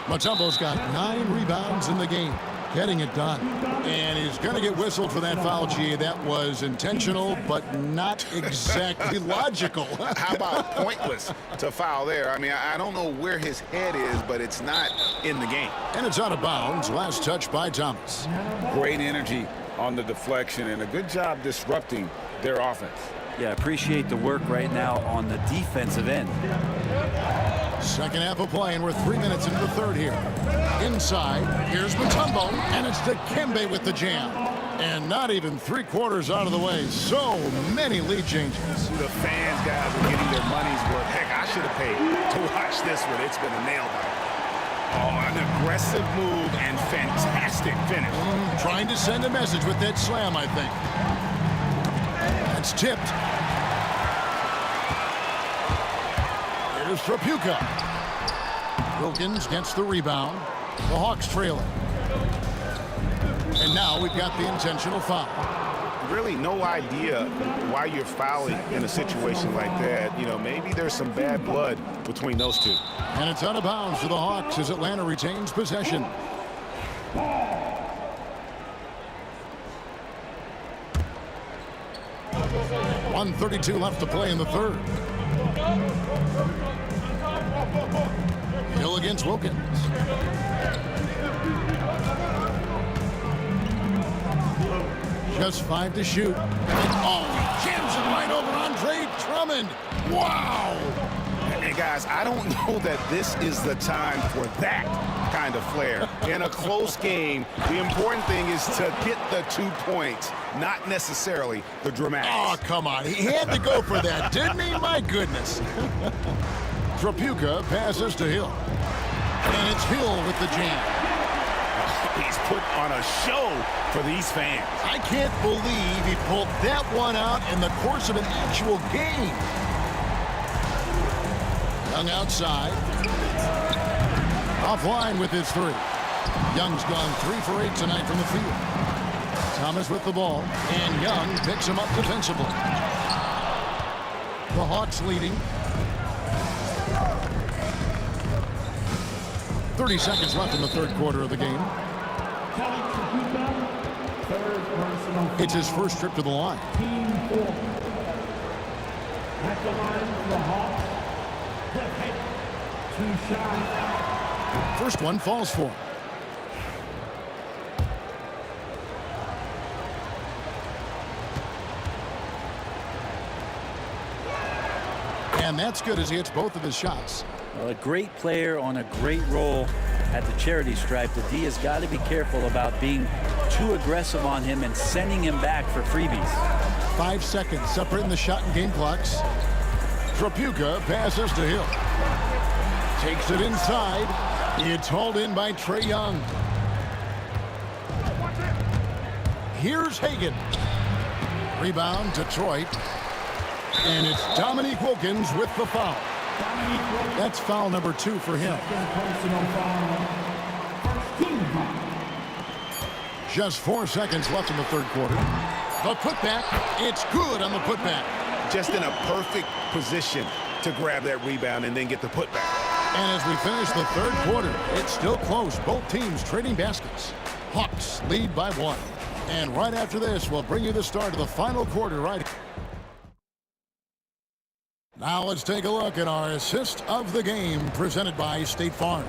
Mutombo's got 9 rebounds in the game. Getting it done. And he's going to get whistled for that foul, G. That was intentional, but not exactly logical. How about pointless to foul there? I mean, I don't know where his head is, but it's not in the game. And it's out of bounds. Last touch by Thomas. Great energy on the deflection and a good job disrupting their offense. Yeah, appreciate the work right now on the defensive end. Second half of play, and we're 3 minutes into the third here. Inside, here's Mutombo, and it's Dikembe with the jam. And not even 3/4 out of the way. So many lead changes. The fans, guys, are getting their money's worth. Heck, I should have paid to watch this one. It's been a nail biter. Oh, an aggressive move and fantastic finish. Trying to send a message with that slam, I think. It's tipped. Here's Trapuka. Wilkins gets the rebound. The Hawks trailing. And now we've got the intentional foul. Really no idea why you're fouling in a situation like that. You know, maybe there's some bad blood between those two. And it's out of bounds for the Hawks as Atlanta retains possession. 1:32 left to play in the third. Hill against Wilkins. Just 5 to shoot. Oh, he jams it right over Andre Drummond. Wow. And guys, I don't know that this is the time for that kind of flair. In a close game, the important thing is to get the 2 points, not necessarily the dramatics. Oh, come on. He had to go for that, didn't he? My goodness. Trapuka passes to Hill. And it's Hill with the jam. He's put on a show for these fans. I can't believe he pulled that one out in the course of an actual game. Young outside. Offline with his 3. Young's gone 3 for 8 tonight from the field. Thomas with the ball, and Young picks him up defensively. The Hawks leading. 30 seconds left in the third quarter of the game. It's his first trip to the line. Team 4. At the line for the Hawks. 2 shots. First one falls for him. And that's good as he hits both of his shots. Well, a great player on a great role at the charity stripe. The D has got to be careful about being too aggressive on him and sending him back for freebies. 5 seconds separating the shot and game clocks. Trapuka passes to Hill. Takes it inside. It's hauled in by Trae Young. Here's Hagan. Rebound, Detroit. And it's Dominique Wilkins with the foul. That's foul number 2 for him. Just 4 seconds left in the third quarter. The putback, it's good on the putback. Just in a perfect position to grab that rebound and then get the putback. And as we finish the third quarter, it's still close. Both teams trading baskets. Hawks lead by 1. And right after this, we'll bring you the start of the final quarter right. Now let's take a look at our assist of the game presented by State Farm.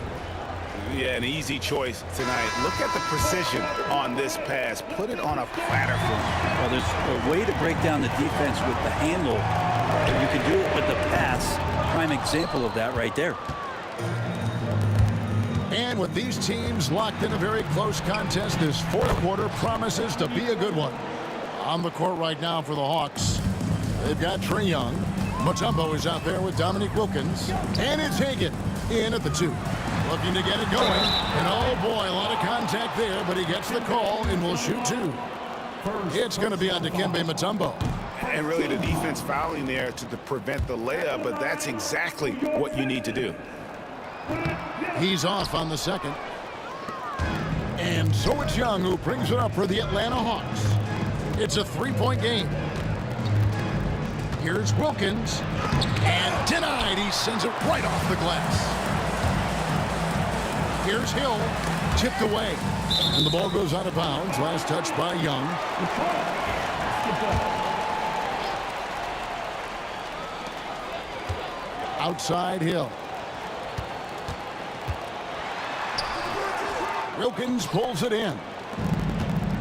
Yeah, an easy choice tonight. Look at the precision on this pass. Put it on a platter for him. Well, there's a way to break down the defense with the handle. You can do it with the pass. Prime example of that right there. And with these teams locked in a very close contest, this fourth quarter promises to be a good one. On the court right now for the Hawks, they've got Trae Young. Mutombo is out there with Dominique Wilkins. And it's Hagan in at the 2. Looking to get it going. And oh boy, a lot of contact there, but he gets the call and will shoot 2. It's going to be on Dikembe Mutombo. And really the defense fouling there to prevent the layup, but that's exactly what you need to do. He's off on the second. And so it's Young who brings it up for the Atlanta Hawks. It's a 3-point game. Here's Wilkins. And denied. He sends it right off the glass. Here's Hill. Tipped away. And the ball goes out of bounds. Last touch by Young. Outside Hill. Wilkins pulls it in.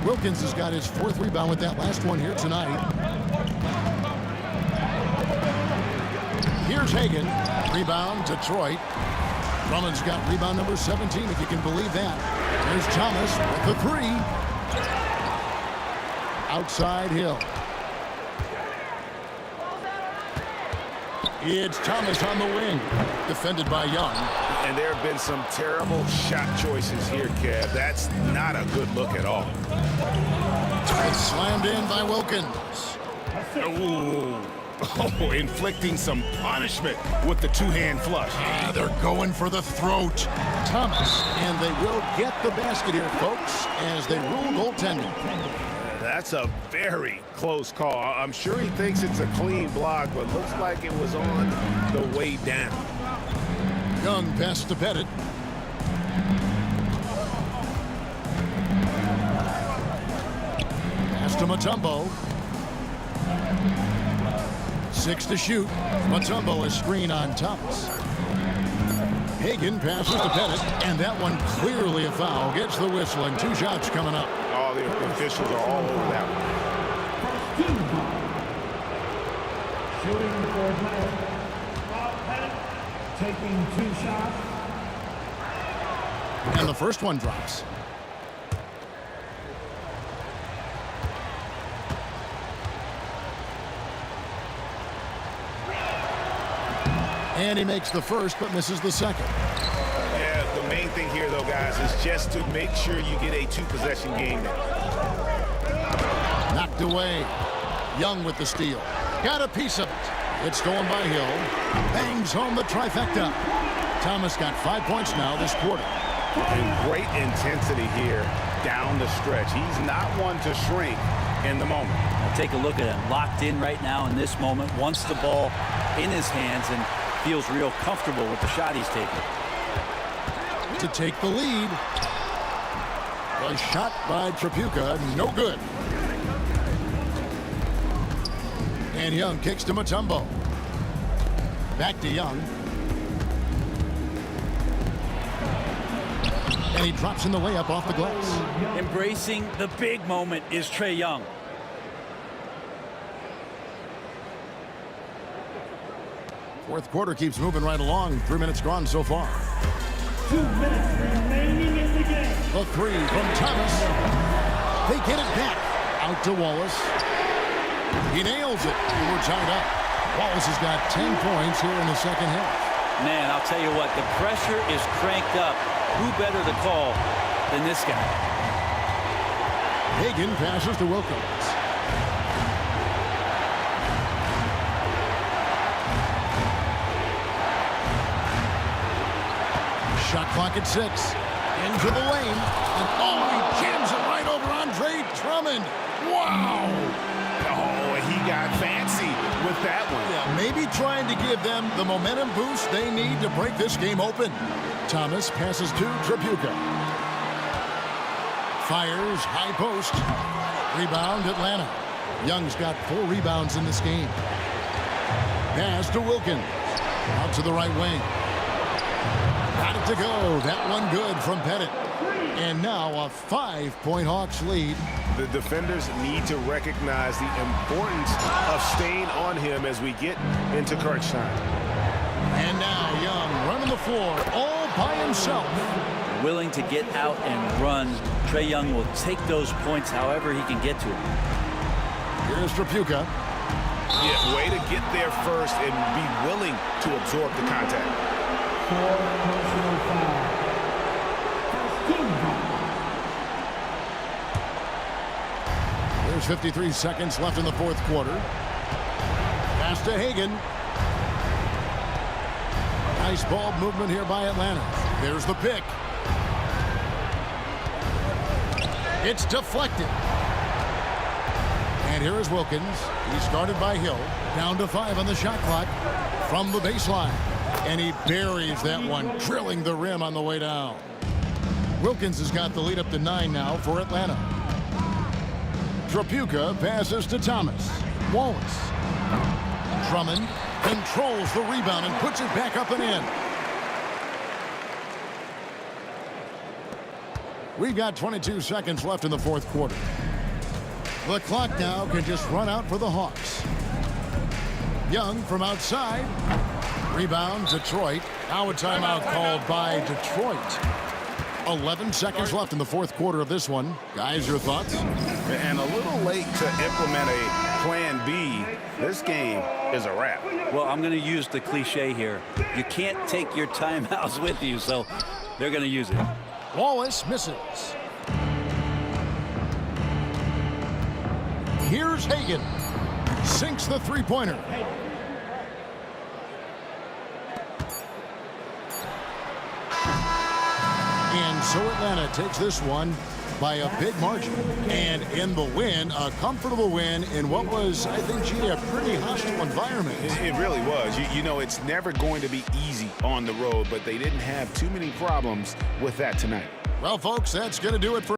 Wilkins has got his 4th rebound with that last one here tonight. Here's Hagan. Rebound, Detroit. Drummond's got rebound number 17, if you can believe that. There's Thomas with the 3. Outside Hill. It's Thomas on the wing. Defended by Young. And there have been some terrible shot choices here, Kev. That's not a good look at all. It's slammed in by Wilkins. Ooh. Oh, inflicting some punishment with the 2-hand flush. They're going for the throat. Thomas. And they will get the basket here, folks, as they rule goaltending. That's a very close call. I'm sure he thinks it's a clean block, but looks like it was on the way down. Young pass to Pettit. Pass to Mutombo. 6 to shoot. Mutombo is screen on Thomas. Hagan passes to Pettit, and that one clearly a foul. Gets the whistle, and 2 shots coming up. All the officials are all over that one. Shooting for Atlanta. Pettit taking 2 shots. And the first one drops. And he makes the first, but misses the second. Yeah, the main thing here, though, guys, is just to make sure you get a 2-possession game there. Knocked away. Young with the steal. Got a piece of it. It's stolen by Hill. Bangs home the trifecta. Thomas got 5 points now this quarter. And great intensity here down the stretch. He's not one to shrink in the moment. Now take a look at him. Locked in right now in this moment. Wants the ball in his hands and feels real comfortable with the shot he's taking. To take the lead. A shot by Tripucka. No good. And Young kicks to Mutombo. Back to Young. And he drops in the layup off the glass. Embracing the big moment is Trae Young. Fourth quarter keeps moving right along. 3 minutes gone so far. 2 minutes remaining in the game. The 3 from Thomas. They get it back. Out to Wallace. He nails it. We're tied up. Wallace has got 10 points here in the second half. Man, I'll tell you what, the pressure is cranked up. Who better to call than this guy? Hagan passes to Wilkins. Shot clock at 6. Into the lane. And oh, he jams it right over Andre Drummond. Wow. Oh, he got fancy with that one. Yeah, maybe trying to give them the momentum boost they need to break this game open. Thomas passes to Tripucka. Fires, high post. Rebound, Atlanta. Young's got 4 rebounds in this game. Pass to Wilkins. Out to the right wing. Got it to go. That one good from Pettit. And now a 5-point Hawks lead. The defenders need to recognize the importance of staying on him as we get into crunch time. And now Young running the floor all by himself. Willing to get out and run. Trae Young will take those points however he can get to them. Here's Trapuka. Yeah, way to get there first and be willing to absorb the contact. 4 personal fouls. First team foul. There's 53 seconds left in the fourth quarter. Pass to Hagan. Nice ball movement here by Atlanta. There's the pick. It's deflected. And here is Wilkins. He's guarded by Hill. Down to 5 on the shot clock from the baseline. And he buries that one, drilling the rim on the way down. Wilkins has got the lead up to 9 now for Atlanta. Trapuka passes to Thomas. Wallace. Drummond controls the rebound and puts it back up and in. We've got 22 seconds left in the fourth quarter. The clock now can just run out for the Hawks. Young from outside. Rebound, Detroit. Now a timeout called by Detroit. 11 seconds left in the fourth quarter of this one. Guys, your thoughts? And a little late to implement a plan B. This game is a wrap. Well, I'm going to use the cliche here. You can't take your timeouts with you, so they're going to use it. Wallace misses. Here's Hagan. Sinks the three-pointer. And so Atlanta takes this one by a big margin. And in the win, a comfortable win in what was, I think, Gee, a pretty hostile environment. It really was. You know, it's never going to be easy on the road, but they didn't have too many problems with that tonight. Well, folks, that's going to do it for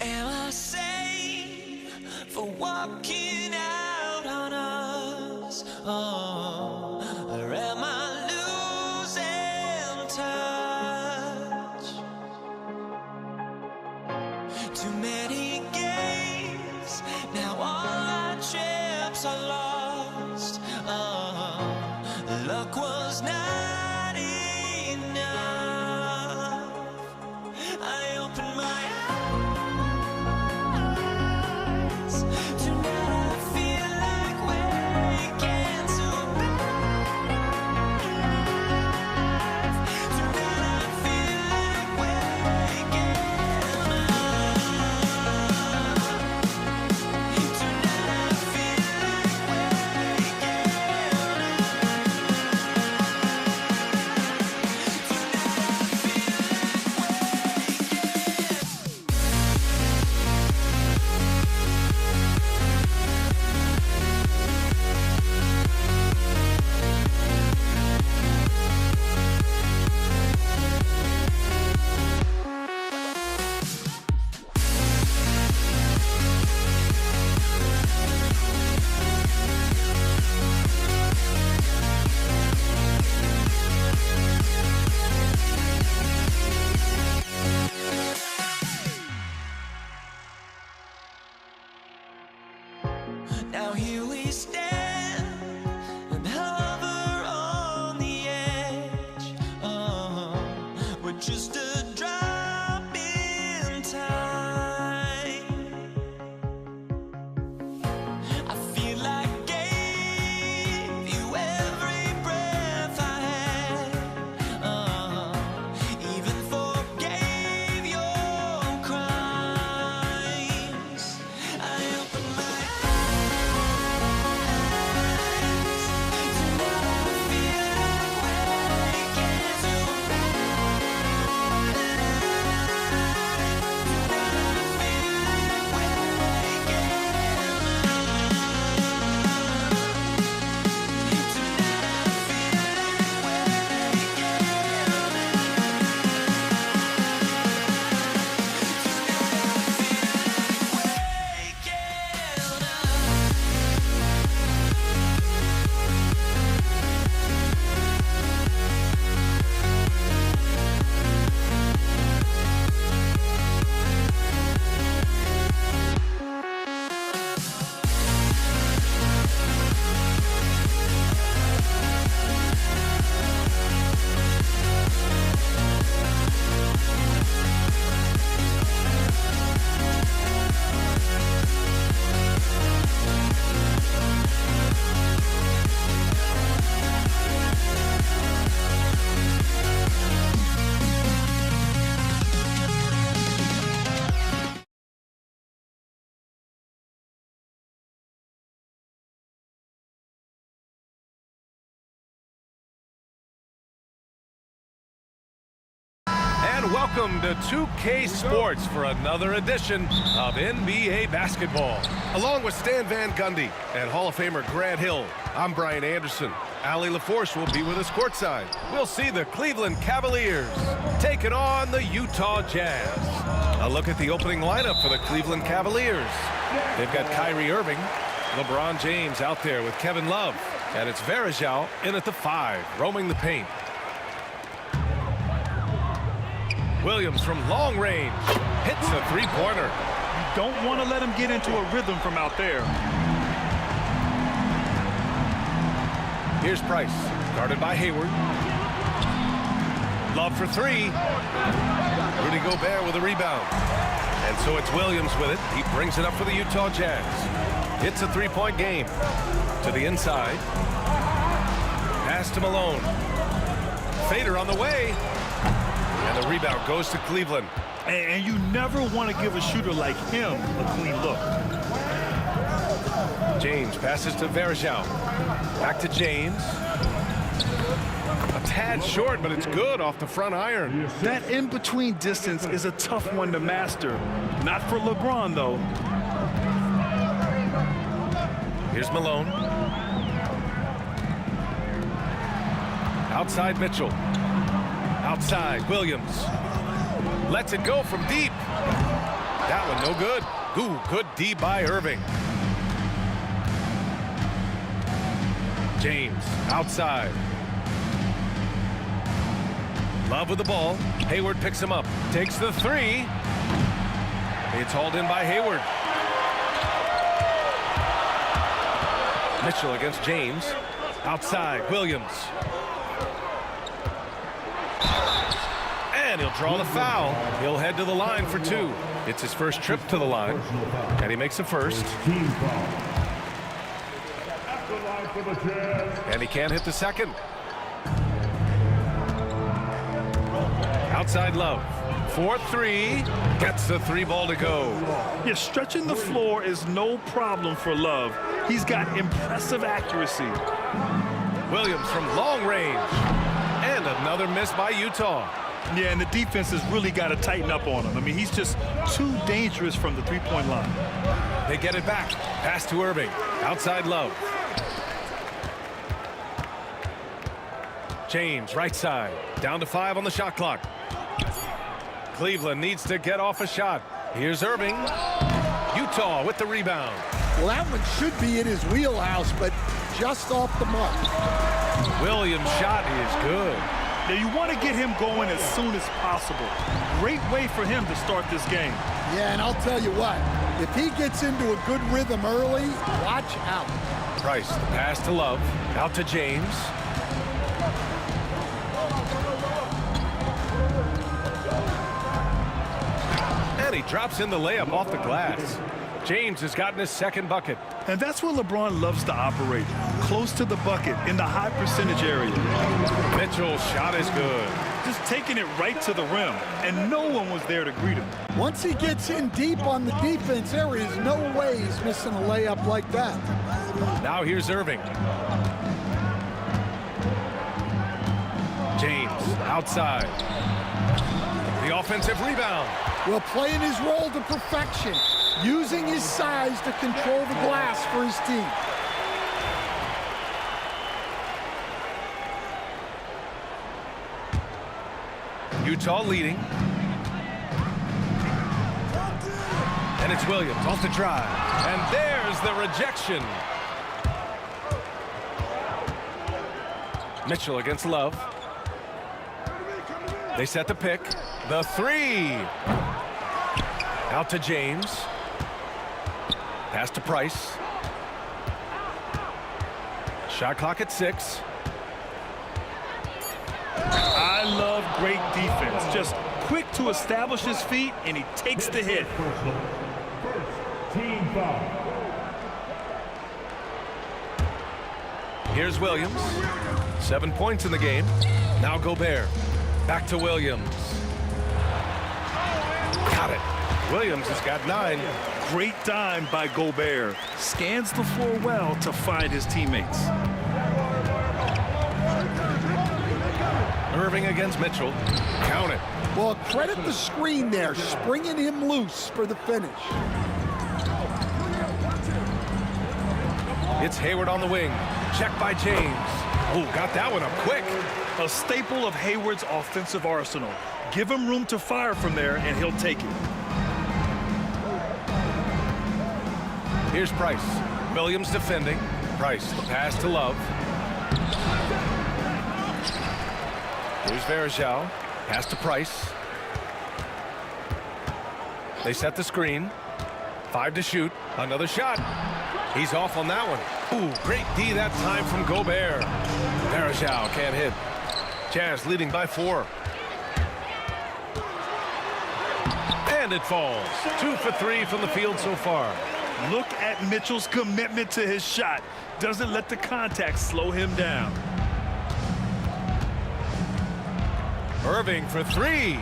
Am I safe for walking out on us? Oh, or am I losing touch? Too many games, now all our chips are lost. Oh, luck was not enough. I opened my eyes. Tonight I feel like waking to welcome to 2K Sports for another edition of NBA basketball. Along with Stan Van Gundy and Hall of Famer Grant Hill, I'm Brian Anderson. Allie LaForce will be with us courtside. We'll see the Cleveland Cavaliers taking on the Utah Jazz. A look at the opening lineup for the Cleveland Cavaliers. They've got Kyrie Irving, LeBron James out there with Kevin Love, and it's Varejao in at the 5, roaming the paint. Williams from long range hits a three-pointer. You don't want to let him get into a rhythm from out there. Here's Price, guarded by Hayward. Love for 3. Rudy Gobert with a rebound. And so it's Williams with it. He brings it up for the Utah Jazz. It's a three-point game. To the inside. Pass to Malone. Fader on the way. And the rebound goes to Cleveland. And you never want to give a shooter like him a clean look. James passes to Varejao. Back to James. A tad short, but it's good off the front iron. That in-between distance is a tough one to master. Not for LeBron, though. Here's Malone. Outside Mitchell. Outside Williams. Lets it go from deep. That one no good. Ooh, good D by Irving. James outside. Love with the ball. Hayward picks him up. Takes the 3. It's hauled in by Hayward. Mitchell against James. Outside Williams. And he'll draw the foul. He'll head to the line for 2. It's his first trip to the line. And he makes a first. And he can't hit the second. Outside Love. 4-3. Gets the 3 ball to go. Yeah, stretching the floor is no problem for Love. He's got impressive accuracy. Williams from long range. And another miss by Utah. Yeah, and the defense has really got to tighten up on him. I mean, he's just too dangerous from the three-point line. They get it back. Pass to Irving. Outside Love. James, right side. Down to 5 on the shot clock. Cleveland needs to get off a shot. Here's Irving. Utah with the rebound. Well, that one should be in his wheelhouse, but just off the mark. Williams' shot is good. Now, you want to get him going as soon as possible. Great way for him to start this game. Yeah, and I'll tell you what, if he gets into a good rhythm early, watch out. Price, the pass to Love. Out to James. And he drops in the layup off the glass. James has gotten his second bucket. And that's where LeBron loves to operate, close to the bucket in the high percentage area. Mitchell's shot is good. Just taking it right to the rim, and no one was there to greet him. Once he gets in deep on the defense, there is no way he's missing a layup like that. Now here's Irving. James outside. The offensive rebound. Well, playing his role to perfection, using his size to control the glass for his team. Utah leading. And it's Williams off the drive. And there's the rejection. Mitchell against Love. They set the pick. The 3. Out to James. Pass to Price. Shot clock at 6. I love great defense. Just quick to establish his feet, and he takes the hit. Team foul. Here's Williams. 7 points in the game. Now Gobert. Back to Williams. Got it. Williams has got 9. Great dime by Gobert. Scans the floor well to find his teammates. Irving against Mitchell. Count it. Well, credit the screen there, springing him loose for the finish. It's Hayward on the wing. Check by James. Oh, got that one up quick. A staple of Hayward's offensive arsenal. Give him room to fire from there, and he'll take it. Here's Price. Williams defending. Price, the pass to Love. Here's Varejao. Pass to Price. They set the screen. 5 to shoot. Another shot. He's off on that one. Ooh, great D that time from Gobert. Varejao can't hit. Jazz leading by 4. And it falls. 2 for 3 from the field so far. Look at Mitchell's commitment to his shot. Doesn't let the contact slow him down. Irving for 3.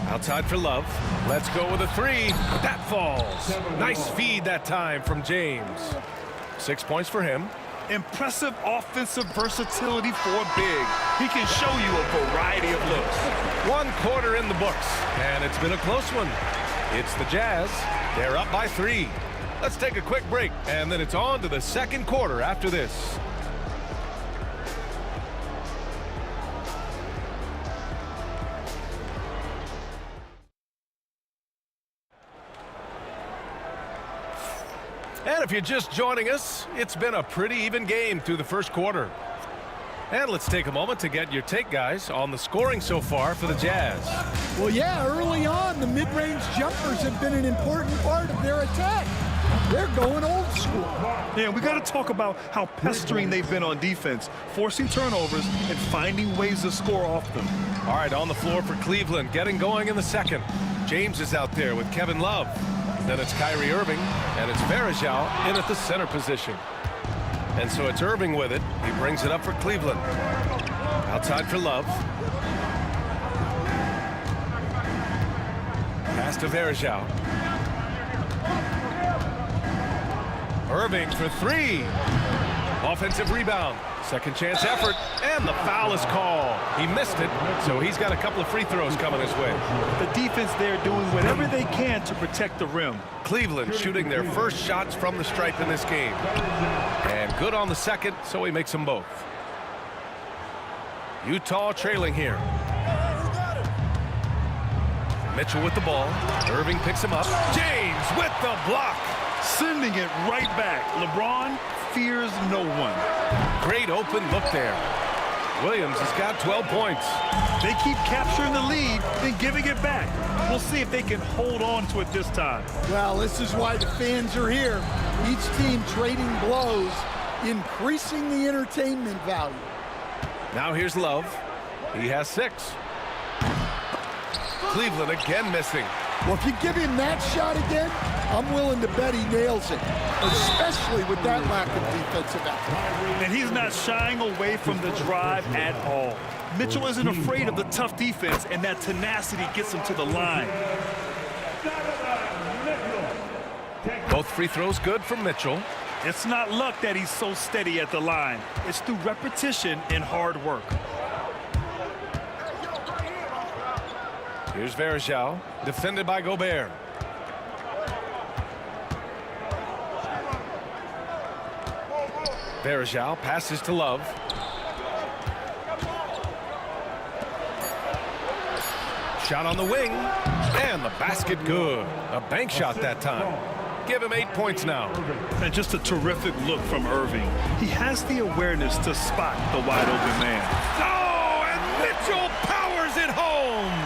Outside for Love. Let's go with a 3. That falls. Nice feed that time from James. 6 points for him. Impressive offensive versatility for a big. He can show you a variety of looks. 1 quarter in the books, and it's been a close one. It's the Jazz. They're up by 3. Let's take a quick break, and then it's on to the second quarter after this. And if you're just joining us, it's been a pretty even game through the first quarter. And let's take a moment to get your take, guys, on the scoring so far for the Jazz. Well, yeah, early on, the mid-range jumpers have been an important part of their attack. They're going old school. Yeah, we got to talk about how pestering they've been on defense, forcing turnovers and finding ways to score off them. All right, on the floor for Cleveland, getting going in the second. James is out there with Kevin Love. Then it's Kyrie Irving, and it's Varejao in at the center position. And so it's Irving with it. He brings it up for Cleveland. Outside for Love. Pass to Varejao. Irving for 3. Offensive rebound. Second chance effort, and the foul is called. He missed it, so he's got a couple of free throws coming his way. The defense there doing whatever they can to protect the rim. Cleveland shooting their first shots from the stripe in this game. And good on the second, so he makes them both. Utah trailing here. Mitchell with the ball. Irving picks him up. James with the block. Sending it right back. LeBron fears no one. Great open look there. Williams has got 12 points. They keep capturing the lead and giving it back. We'll see if they can hold on to it this time. Well, this is why the fans are here. Each team trading blows, increasing the entertainment value. Now here's Love. He has 6. Cleveland again missing. Well, if you give him that shot again, I'm willing to bet he nails it, especially with that lack of defensive effort. And he's not shying away from the drive at all. Mitchell isn't afraid of the tough defense, and that tenacity gets him to the line. Both free throws good from Mitchell. It's not luck that he's so steady at the line. It's through repetition and hard work. Here's Varejao, defended by Gobert. Varejao passes to Love. Shot on the wing, and the basket good. A bank shot that time. Give him 8 points now. And just a terrific look from Irving. He has the awareness to spot the wide open man. Oh, and Mitchell powers it home.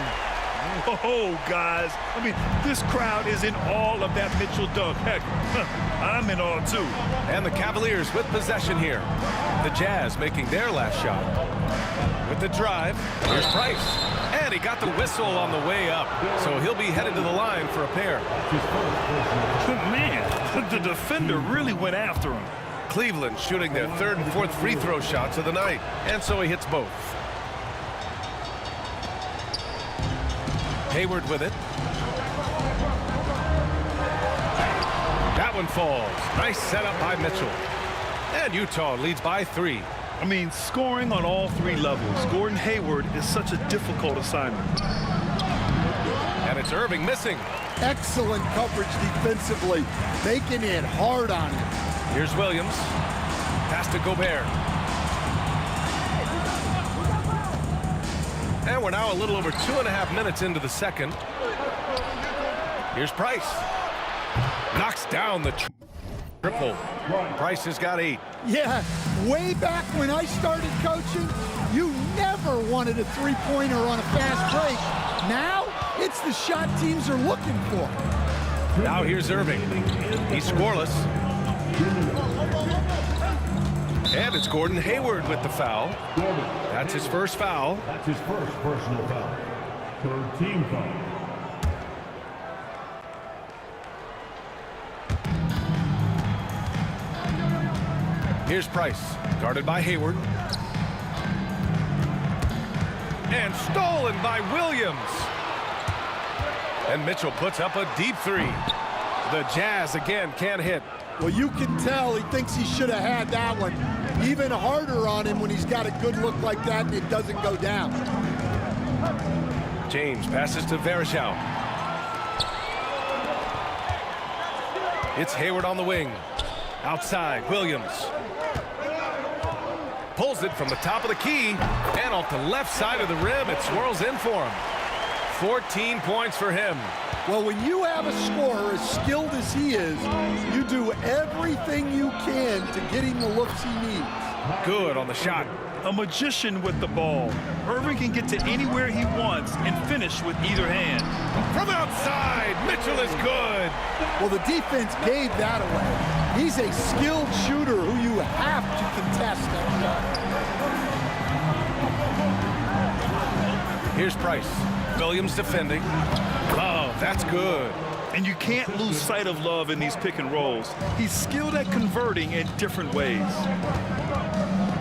Oh, guys, I mean, this crowd is in awe of that Mitchell dunk. Heck, I'm in awe, too. And the Cavaliers with possession here. The Jazz making their last shot. With the drive, here's Price. And he got the whistle on the way up, so he'll be headed to the line for a pair. Man, the defender really went after him. Cleveland shooting their 3rd and 4th free throw shots of the night, and so he hits both. Hayward with it. That one falls. Nice setup by Mitchell. And Utah leads by 3. I mean, scoring on all three levels. Gordon Hayward is such a difficult assignment. And it's Irving missing. Excellent coverage defensively, making it hard on him. Here's Williams. Pass to Gobert. And we're now a little over 2.5 minutes into the second. Here's Price. Knocks down the triple. Price has got 8. Yeah, way back when I started coaching, you never wanted a three-pointer on a fast break. Now, it's the shot teams are looking for. Now here's Irving. He's scoreless. And it's Gordon Hayward with the foul. That's his first foul. That's his first personal foul. Third team foul. Here's Price, guarded by Hayward. And stolen by Williams. And Mitchell puts up a deep 3. The Jazz again can't hit. Well, you can tell he thinks he should have had that one. Even harder on him when he's got a good look like that and it doesn't go down. James passes to Varejao. It's Hayward on the wing. Outside, Williams. Pulls it from the top of the key and off the left side of the rim. It swirls in for him. 14 points for him. Well, when you have a scorer as skilled as he is, you do everything you can to get him the looks he needs. Good on the shot. A magician with the ball. Irving can get to anywhere he wants and finish with either hand. From outside, Mitchell is good. Well, the defense gave that away. He's a skilled shooter who you have to contest that shot. Here's Price. Williams defending. Oh, that's good. And you can't lose sight of Love in these pick and rolls. He's skilled at converting in different ways.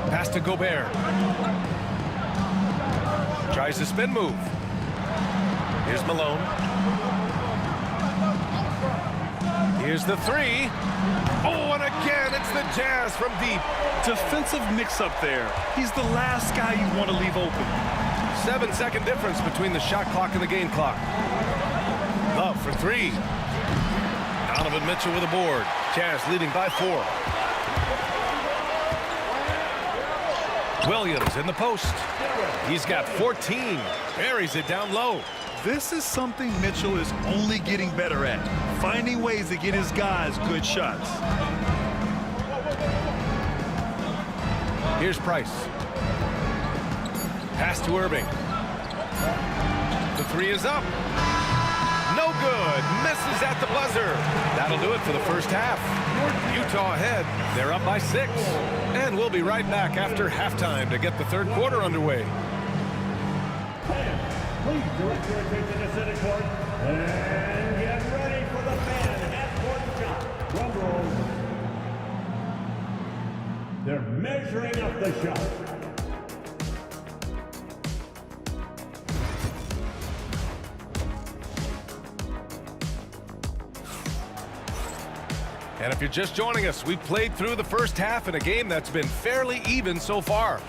Pass to Gobert. Tries the spin move. Here's Malone. Here's the 3. Oh, and again, it's the Jazz from deep. Defensive mix-up there. He's the last guy you want to leave open. 7-second difference between the shot clock and the game clock. Love for 3. Donovan Mitchell with a board. Jazz leading by 4. Williams in the post. He's got 14. Buries it down low. This is something Mitchell is only getting better at. Finding ways to get his guys good shots. Here's Price. Pass to Irving. The 3 is up. No good. Misses at the buzzer. That'll do it for the first half. Utah ahead. They're up by 6. And we'll be right back after halftime to get the third quarter underway. Please direct your attention to center court and get ready for the fan half-court shot. Drum roll. They're measuring up the shot. And if you're just joining us, we've played through the first half in a game that's been fairly even so far.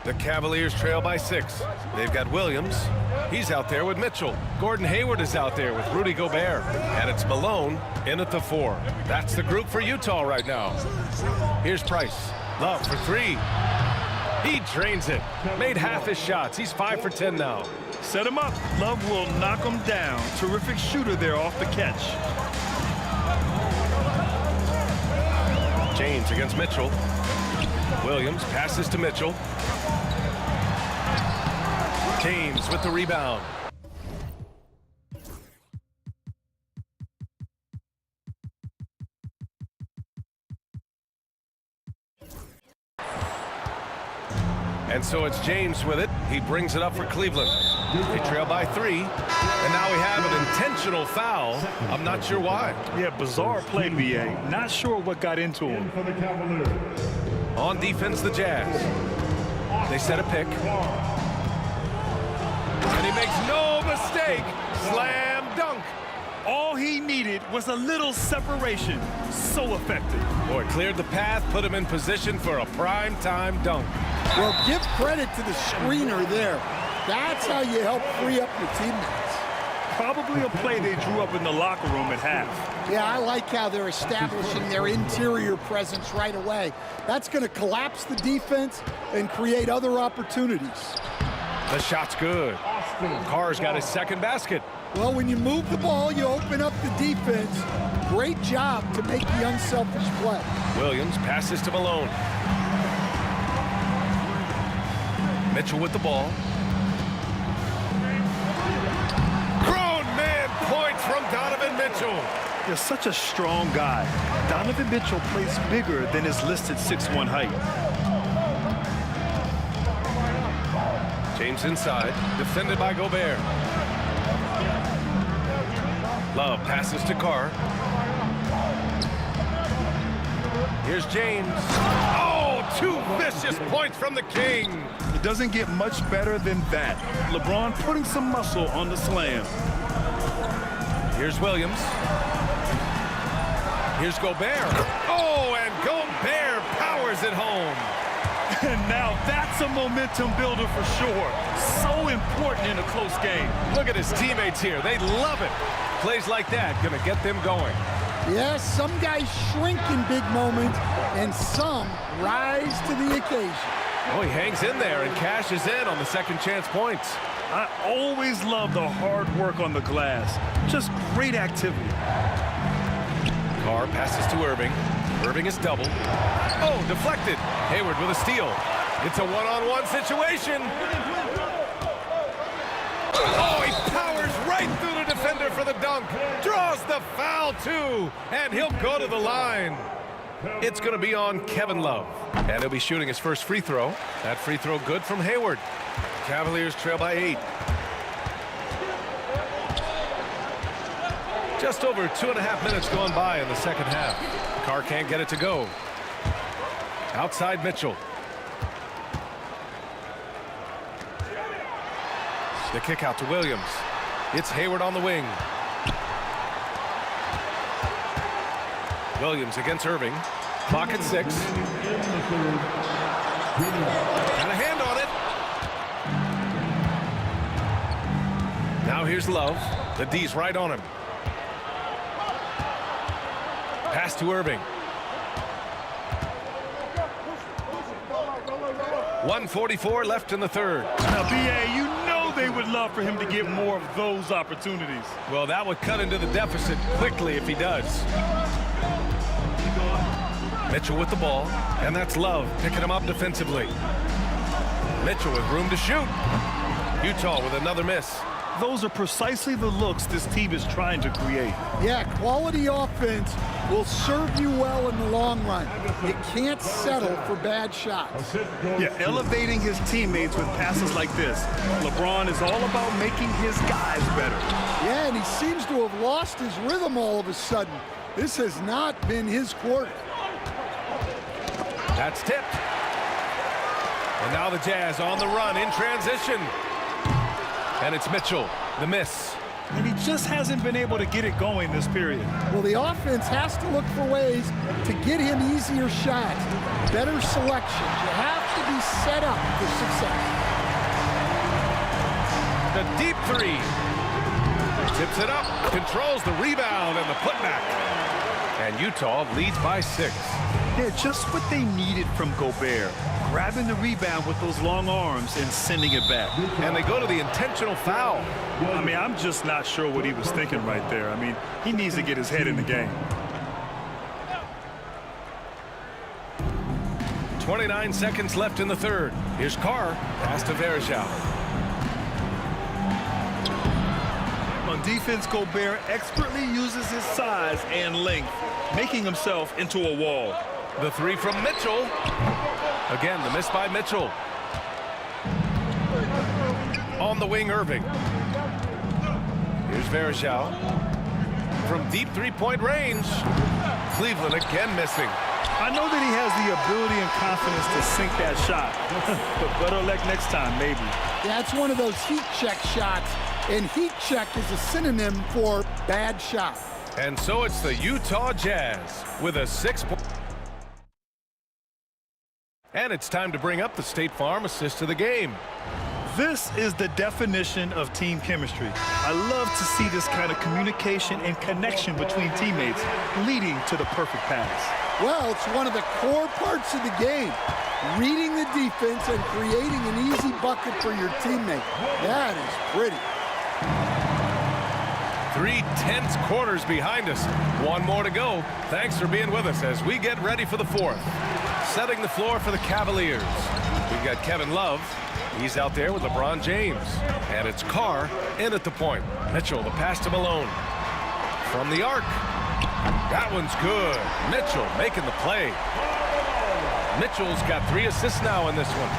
The Cavaliers trail by 6. They've got Williams. He's out there with Mitchell. Gordon Hayward is out there with Rudy Gobert. And it's Malone in at the 4. That's the group for Utah right now. Here's Price. Love for 3. He drains it. Made half his shots. He's 5 for 10 now. Set him up. Love will knock him down. Terrific shooter there off the catch. James against Mitchell. Williams passes to Mitchell. James with the rebound. And so it's James with it. He brings it up for Cleveland. They trail by 3. And now we have an intentional foul. I'm not sure why. Yeah, bizarre play, BA. Not sure what got into him. On defense, the Jazz. They set a pick. And he makes no mistake. Slam dunk. All he needed was a little separation. So effective. Boy, cleared the path, put him in position for a prime-time dunk. Well, give credit to the screener there. That's how you help free up your teammates. Probably a play they drew up in the locker room at half. Yeah, I like how they're establishing their interior presence right away. That's going to collapse the defense and create other opportunities. The shot's good. Carr's got his second basket. Well, when you move the ball, you open up the defense. Great job to make the unselfish play. Williams passes to Malone. Mitchell with the ball. Grown man points from Donovan Mitchell. You're such a strong guy. Donovan Mitchell plays bigger than his listed 6'1" height. James inside, defended by Gobert. Love passes to Carr. Here's James. Oh, 2 vicious points from the King. It doesn't get much better than that. LeBron putting some muscle on the slam. Here's Williams. Here's Gobert. Oh, and Gobert powers it home. And now that's a momentum builder for sure. So important in a close game. Look at his teammates here. They love it. Plays like that gonna get them going. Yes, some guys shrink in big moments, and some rise to the occasion. Oh, he hangs in there and cashes in on the second chance points. I always love the hard work on the glass. Just great activity. Carr passes to Irving. Irving is doubled. Oh, deflected. Hayward with a steal. It's a one-on-one situation. Oh, he powers right through the defender for the dunk. Draws the foul, too. And he'll go to the line. It's going to be on Kevin Love. And he'll be shooting his first free throw. That free throw good from Hayward. Cavaliers trail by 8. Just over 2.5 minutes going by in the second half. Carr can't get it to go. Outside Mitchell. The kick out to Williams. It's Hayward on the wing. Williams against Irving. Clock at 6. Got a hand on it. Now here's Love. The D's right on him. Pass to Irving. 1:44 left in the third. Now, B.A., you know they would love for him to get more of those opportunities. Well, that would cut into the deficit quickly if he does. Mitchell with the ball, and that's Love picking him up defensively. Mitchell with room to shoot. Utah with another miss. Those are precisely the looks this team is trying to create. Yeah, quality offense will serve you well in the long run. You can't settle for bad shots. Yeah, elevating his teammates with passes like this. LeBron is all about making his guys better. Yeah, and he seems to have lost his rhythm all of a sudden. This has not been his quarter. That's tipped. And now the Jazz on the run in transition. And it's Mitchell, the miss. And he just hasn't been able to get it going this period. Well, the offense has to look for ways to get him easier shots, better selection. You have to be set up for success. The deep three. Tips it up, controls the rebound and the putback. And Utah leads by 6. Yeah, just what they needed from Gobert. Grabbing the rebound with those long arms and sending it back. And they go to the intentional foul. I mean, I'm just not sure what he was thinking right there. I mean, he needs to get his head in the game. 29 seconds left in the third. Here's Carr, pass to Verjao. On defense, Gobert expertly uses his size and length, making himself into a wall. The three from Mitchell. Again, the miss by Mitchell. On the wing, Irving. Here's Verjao. From deep three-point range. Cleveland again missing. I know that he has the ability and confidence to sink that shot. But better luck next time, maybe. That's one of those heat check shots and heat check is a synonym for bad shot. And so it's the Utah Jazz with a 6-point. And it's time to bring up the State Farm assist of the game. This is the definition of team chemistry. I love to see this kind of communication and connection between teammates leading to the perfect pass. Well, it's one of the core parts of the game. Reading the defense and creating an easy bucket for your teammate. That is pretty. 3 tense quarters behind us. One more to go. Thanks for being with us as we get ready for the fourth. Setting the floor for the Cavaliers. We've got Kevin Love. He's out there with LeBron James. And it's Carr in at the point. Mitchell, the pass to Malone. From the arc. That one's good. Mitchell making the play. Mitchell's got 3 assists now in this one.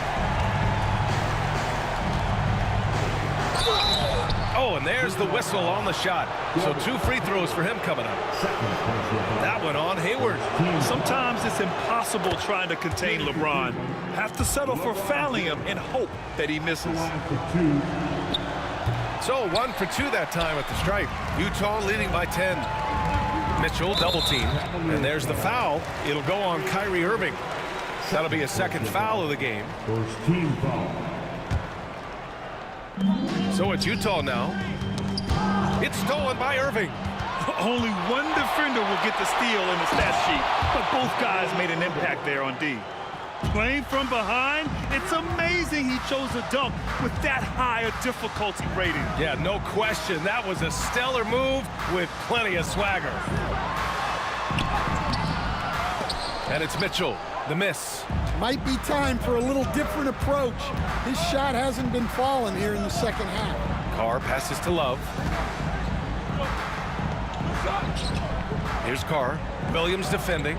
Oh, and there's the whistle on the shot. So 2 free throws for him coming up. That one on Hayward. Sometimes it's impossible trying to contain LeBron. Have to settle for fouling him and hope that he misses. So 1 for 2 that time at the stripe. Utah leading by 10. Mitchell double team. And there's the foul. It'll go on Kyrie Irving. That'll be a second foul of the game. First team foul. So it's Utah now. It's stolen by Irving. Only one defender will get the steal in the stat sheet, but both guys made an impact there on D. Playing from behind, it's amazing he chose a dunk with that high a difficulty rating. Yeah, no question. That was a stellar move with plenty of swagger. And it's Mitchell, the miss. Might be time for a little different approach. His shot hasn't been falling here in the second half. Carr passes to Love. Here's Carr. Williams defending.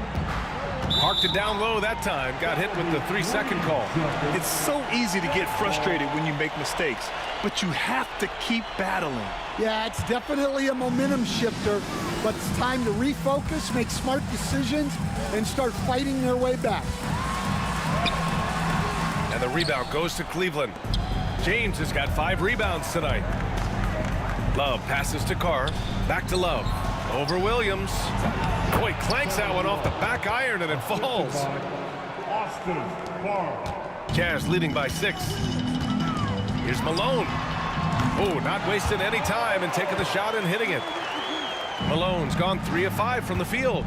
Parked it down low that time. Got hit with the 3-second call. It's so easy to get frustrated when you make mistakes, but you have to keep battling. Yeah, it's definitely a momentum shifter, but it's time to refocus, make smart decisions, and start fighting their way back. And the rebound goes to Cleveland. James has got 5 rebounds tonight. Love passes to Carr. Back to Love. Over Williams. Boy, clanks that one off the back iron and it falls. Austin Carr. Jazz leading by 6. Here's Malone. Oh, not wasting any time and taking the shot and hitting it. Malone's gone 3 of 5 from the field.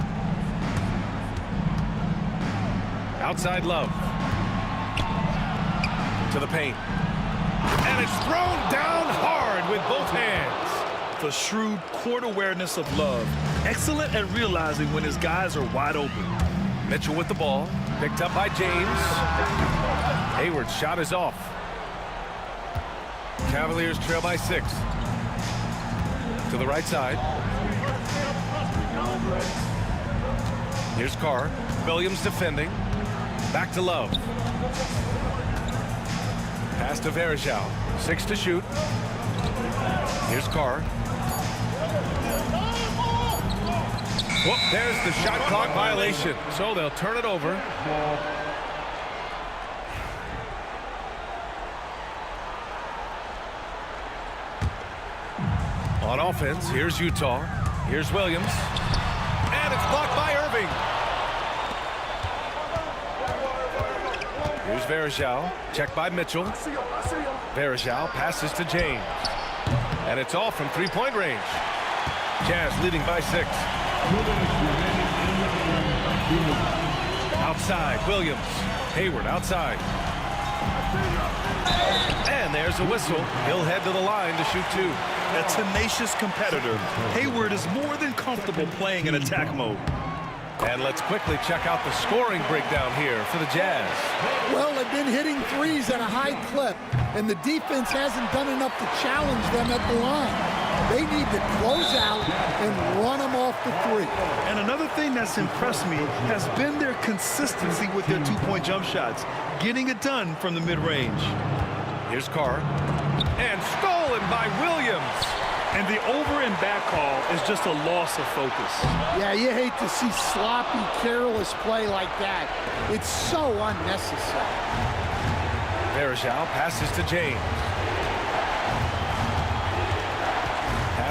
Outside Love. To the paint. And it's thrown down hard with both hands. The shrewd court awareness of Love. Excellent at realizing when his guys are wide open. Mitchell with the ball. Picked up by James. Hayward's shot is off. Cavaliers trail by 6. To the right side. Here's Carr. Williams defending. Back to Love. Pass to Verjao. 6 to shoot. Here's Carr. Whoop, there's the shot clock violation. So they'll turn it over. On offense, here's Utah. Here's Williams. And it's blocked by Irving. Here's Verjao. Checked by Mitchell. Verjao passes to James. And it's off from 3-point range. Jazz leading by 6. Outside, Williams. Hayward outside. And there's a whistle. He'll head to the line to shoot 2. A tenacious competitor, Hayward is more than comfortable playing in attack mode. And let's quickly check out the scoring breakdown here for the Jazz. Well, they've been hitting threes at a high clip, and the defense hasn't done enough to challenge them at the line. They need to close out and run them off the 3. And another thing that's impressed me has been their consistency with their 2-point jump shots, getting it done from the mid-range. Here's Carr. And stolen by Williams. And the over and back call is just a loss of focus. Yeah, you hate to see sloppy, careless play like that. It's so unnecessary. Verjao passes to James.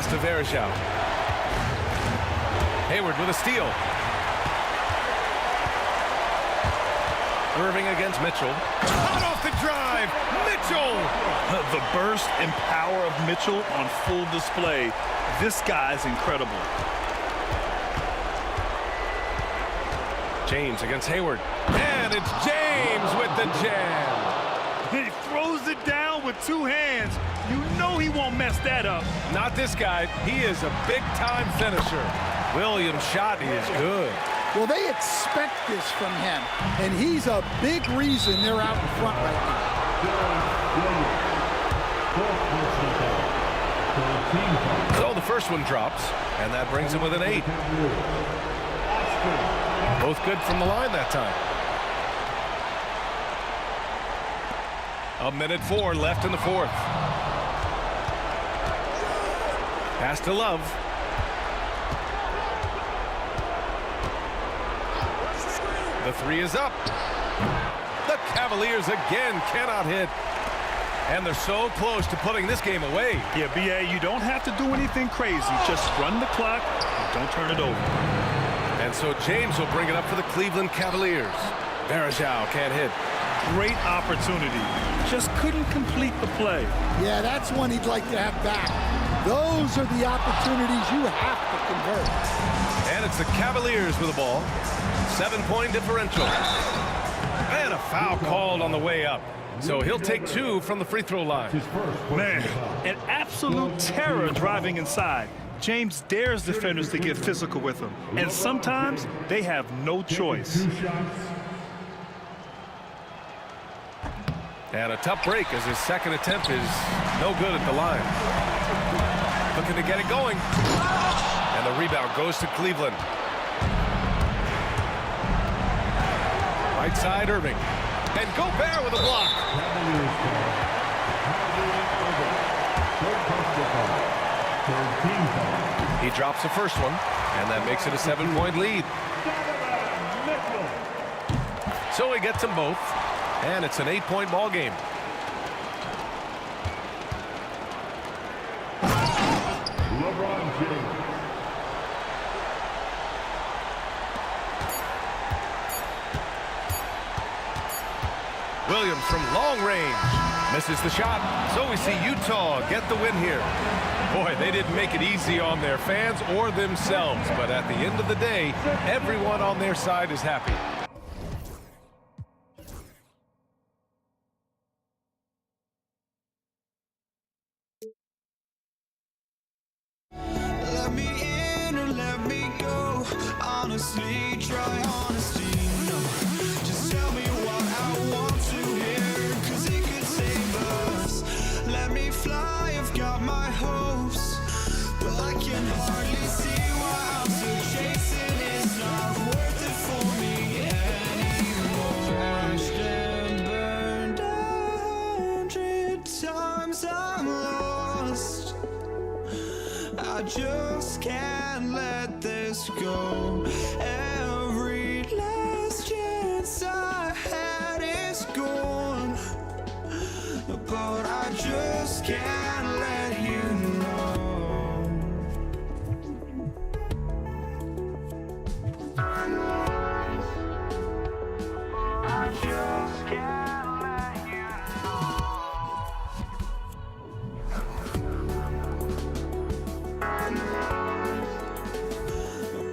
Pass to Varejao. Hayward with a steal. Irving against Mitchell. Out off the drive. Mitchell! The burst and power of Mitchell on full display. This guy's incredible. James against Hayward. And it's James with the jam. He throws it down with two hands. You know he won't mess that up. Not this guy. He is a big-time finisher. Williams' shot is good. Well, they expect this from him, and he's a big reason they're out in front right now. So the first one drops, and that brings him with an 8. Both good from the line that time. 1:04 left in the fourth. Pass to Love. The 3 is up. The Cavaliers again cannot hit. And they're so close to putting this game away. Yeah, B.A., you don't have to do anything crazy. Just run the clock and don't turn it over. And so James will bring it up for the Cleveland Cavaliers. Varejao can't hit. Great opportunity. Just couldn't complete the play. Yeah, that's one he'd like to have back. Those are the opportunities you have to convert. And it's the Cavaliers with the ball. 7-point differential. And a foul called on the way up. So he'll take 2 from the free throw line. Man, an absolute terror driving inside. James dares defenders to get physical with him. And sometimes they have no choice. And a tough break as his second attempt is no good at the line. Looking to get it going. And the rebound goes to Cleveland. Right side, Irving. And Gobert with a block. He drops the first one, and that makes it a 7-point lead. So he gets them both, and it's an 8-point ball game. LeBron James. Williams from long range misses the shot. So we see Utah get the win here. Boy, they didn't make it easy on their fans or themselves, but at the end of the day, everyone on their side is happy. Let me in or let me go. Honestly, try honesty. No, just tell me what I want to hear, 'cause it could save us. Let me fly, I've got my hopes, but I can hardly see why I'm still chasing. It's not worth it for me anymore. Crashed and burned 100 times, I'm lost. I just can't let this go. Every last chance I had is gone, but I just can't let you know. I just can't let you know.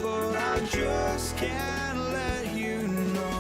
But I just can't let you know.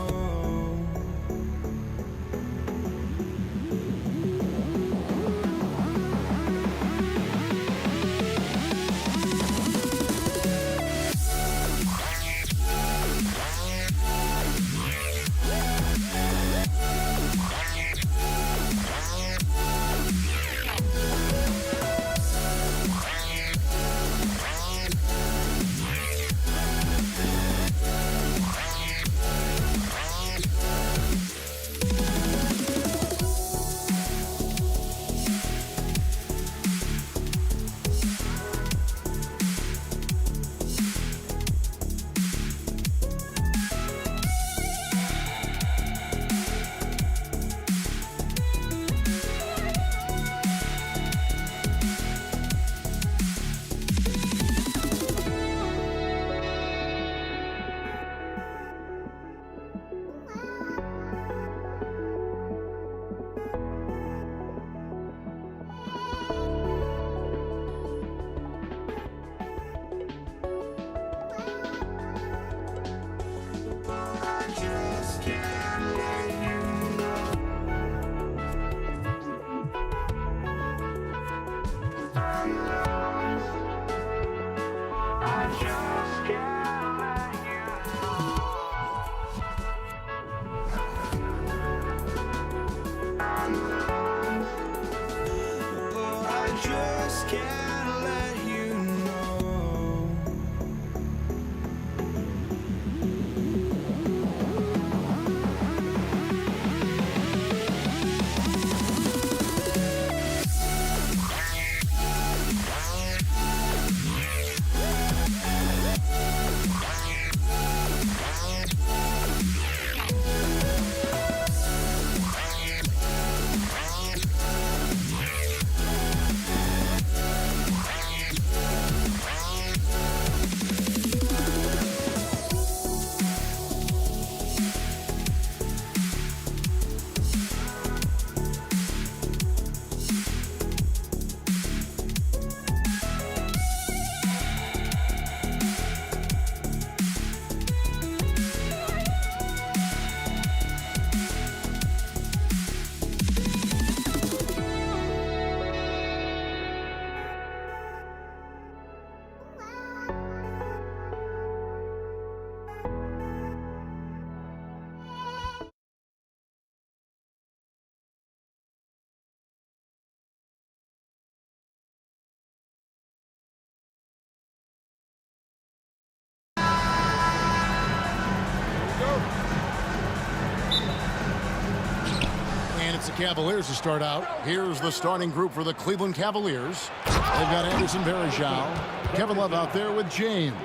Cavaliers to start out. Here's the starting group for the Cleveland Cavaliers. They've got Anderson, Varejao, Kevin Love out there with James.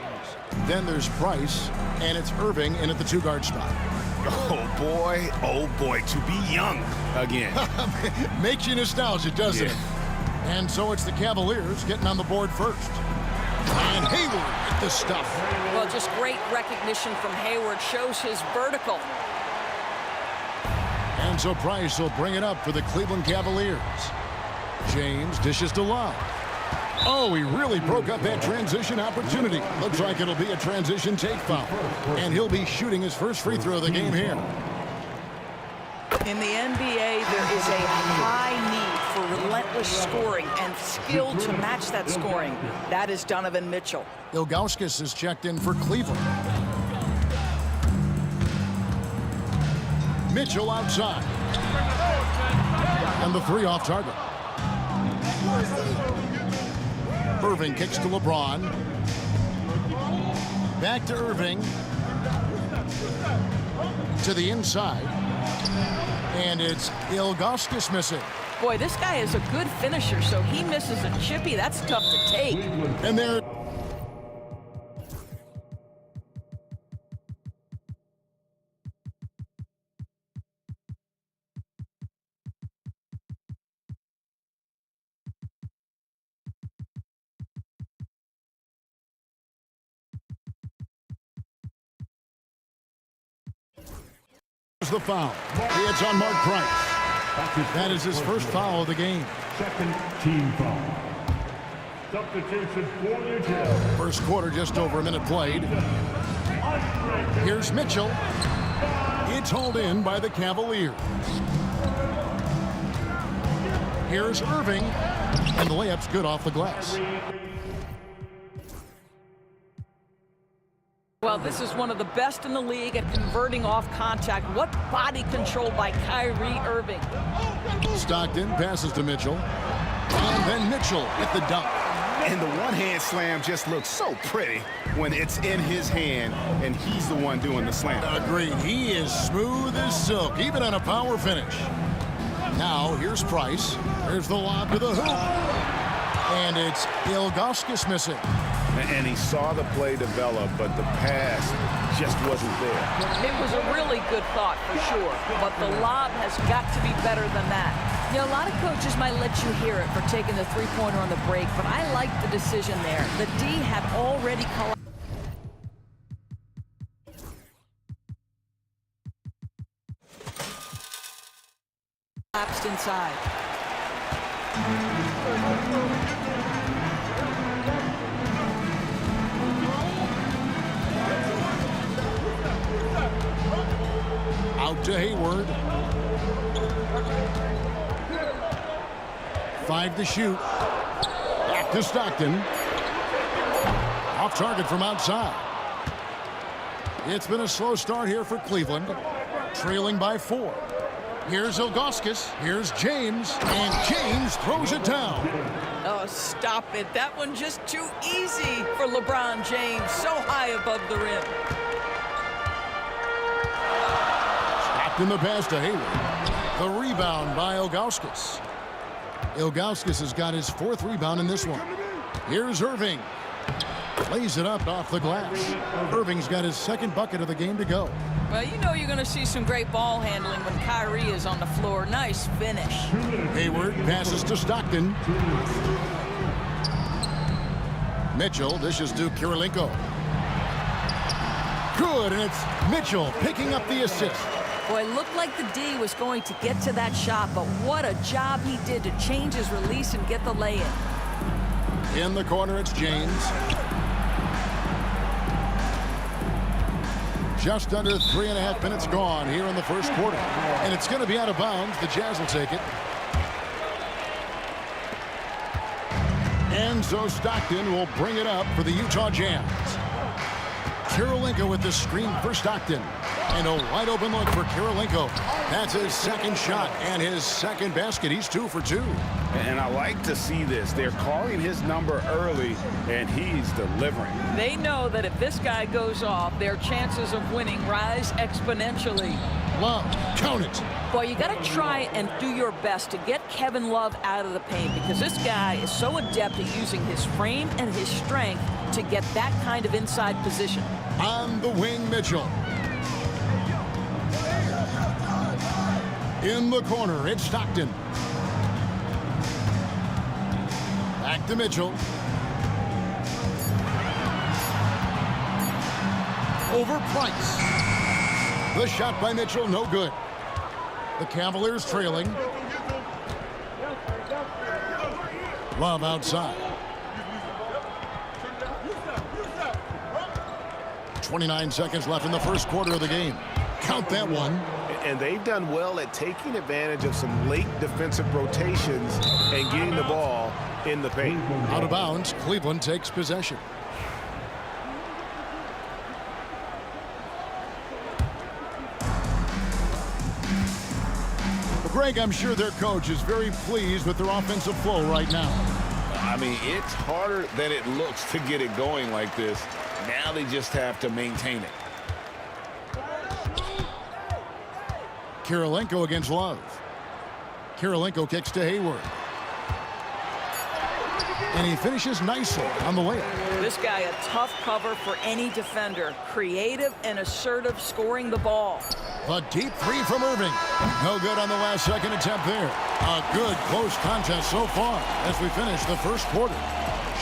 Then there's Price, and it's Irving in at the 2-guard spot. Oh boy, to be young again. Makes you nostalgic, doesn't it? And so it's the Cavaliers getting on the board first. And Hayward with the stuff. Well, just great recognition from Hayward. Shows his vertical. And so Price will bring it up for the Cleveland Cavaliers. James dishes to Love. Oh, he really broke up that transition opportunity. Looks like it'll be a transition take foul. And he'll be shooting his first free throw of the game here. In the NBA, there is a high need for relentless scoring and skill to match that scoring. That is Donovan Mitchell. Ilgauskas is checked in for Cleveland. Mitchell outside. And the 3 off target. Irving kicks to LeBron. Back to Irving. To the inside. And it's Ilgauskas missing. Boy, this guy is a good finisher, so he misses a chippy. That's tough to take. And there. The foul. It's on Mark Price. That is his first foul of the game. Second team foul. Substitution for New Jersey. First quarter, just over a minute played. Here's Mitchell. It's hauled in by the Cavaliers. Here's Irving. And the layup's good off the glass. Well, this is one of the best in the league at converting off contact. What body control by Kyrie Irving. Stockton passes to Mitchell. And then Mitchell with the dunk. And the one-hand slam just looks so pretty when it's in his hand and he's the one doing the slam. Agreed. He is smooth as silk, even on a power finish. Now, here's Price. There's the lob to the hoop. And it's Ilgauskas missing. And he saw the play develop, but the pass just wasn't there. It was a really good thought, for sure. But the lob has got to be better than that. You know, a lot of coaches might let you hear it for taking the three-pointer on the break, but I like the decision there. The D had already collapsed inside. Out to Hayward. 5 to shoot. Back to Stockton. Off target from outside. It's been a slow start here for Cleveland. Trailing by 4. Here's Ilgauskas. Here's James. And James throws it down. Oh, stop it. That one just too easy for LeBron James. So high above the rim. In the pass to Hayward. The rebound by Ilgauskas. Ilgauskas has got his 4th rebound in this one. Here's Irving. Lays it up off the glass. Irving's got his 2nd bucket of the game to go. Well, you know you're going to see some great ball handling when Kyrie is on the floor. Nice finish. Hayward passes to Stockton. Mitchell dishes to Kirilenko. Good, and it's Mitchell picking up the assist. Boy, it looked like the D was going to get to that shot, but what a job he did to change his release and get the lay-in. In the corner, it's James. Just under 3.5 minutes gone here in the first quarter. And it's going to be out of bounds. The Jazz will take it. And so Stockton will bring it up for the Utah Jazz. Kirilenko with the screen for Stockton. And a wide open look for Kirilenko. That's his second shot and his second basket. He's 2 for 2. And I like to see this. They're calling his number early, and he's delivering. They know that if this guy goes off, their chances of winning rise exponentially. Love, count it. Boy, you got to try and do your best to get Kevin Love out of the paint because this guy is so adept at using his frame and his strength to get that kind of inside position. On the wing, Mitchell. In the corner, it's Stockton. Back to Mitchell. Over Price. The shot by Mitchell, no good. The Cavaliers trailing. Love outside. 29 seconds left in the first quarter of the game. Count that one. And they've done well at taking advantage of some late defensive rotations and getting the ball in the paint. Out of bounds, Cleveland takes possession. Greg, I'm sure their coach is very pleased with their offensive flow right now. I mean, it's harder than it looks to get it going like this. Now they just have to maintain it. Kirilenko against Love. Kirilenko kicks to Hayward. And he finishes nicely on the layup. This guy a tough cover for any defender. Creative and assertive scoring the ball. A deep three from Irving. No good on the last second attempt there. A good close contest so far as we finish the first quarter.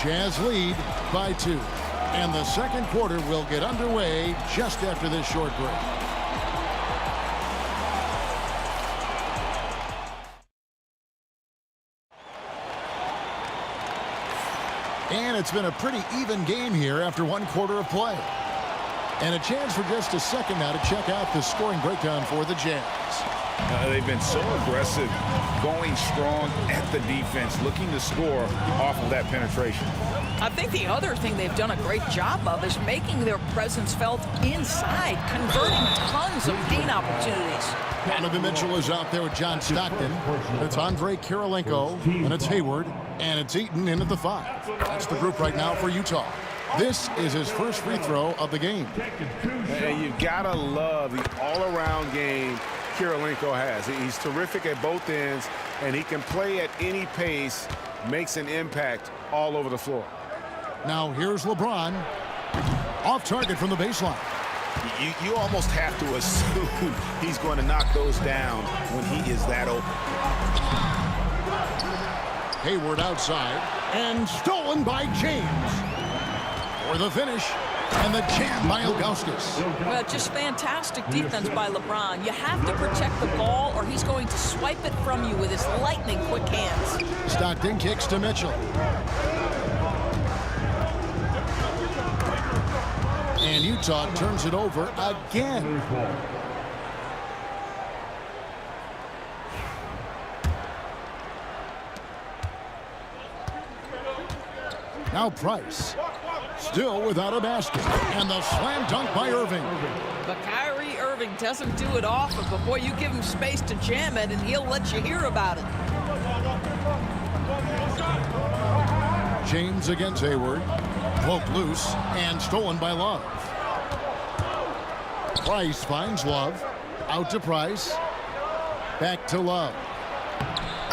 Jazz lead by 2. And the second quarter will get underway just after this short break. And it's been a pretty even game here after 1 quarter of play. And a chance for just a second now to check out the scoring breakdown for the Jazz. They've been so aggressive, going strong at the defense, looking to score off of that penetration. I think the other thing they've done a great job of is making their presence felt inside, converting tons of paint opportunities. Donovan Mitchell is out there with John Stockton. It's Andre Kirilenko, and it's Hayward, and it's Eaton in at the 5. That's the group right now for Utah. This is his first free throw of the game. And you've got to love the all-around game Kirilenko has. He's terrific at both ends, and he can play at any pace, makes an impact all over the floor. Now here's LeBron. Off target from the baseline. You almost have to assume he's going to knock those down when he is that open. Hayward outside, and stolen by James. For the finish, and the jam by Ilgauskas. Well, just fantastic defense by LeBron. You have to protect the ball or he's going to swipe it from you with his lightning quick hands. Stockton kicks to Mitchell. And Utah turns it over again. Now Price. Still without a basket. And the slam dunk by Irving. But Kyrie Irving doesn't do it often, but boy, you give him space to jam it and he'll let you hear about it. James against Hayward. Poked loose and stolen by Love. Price finds Love. Out to Price. Back to Love.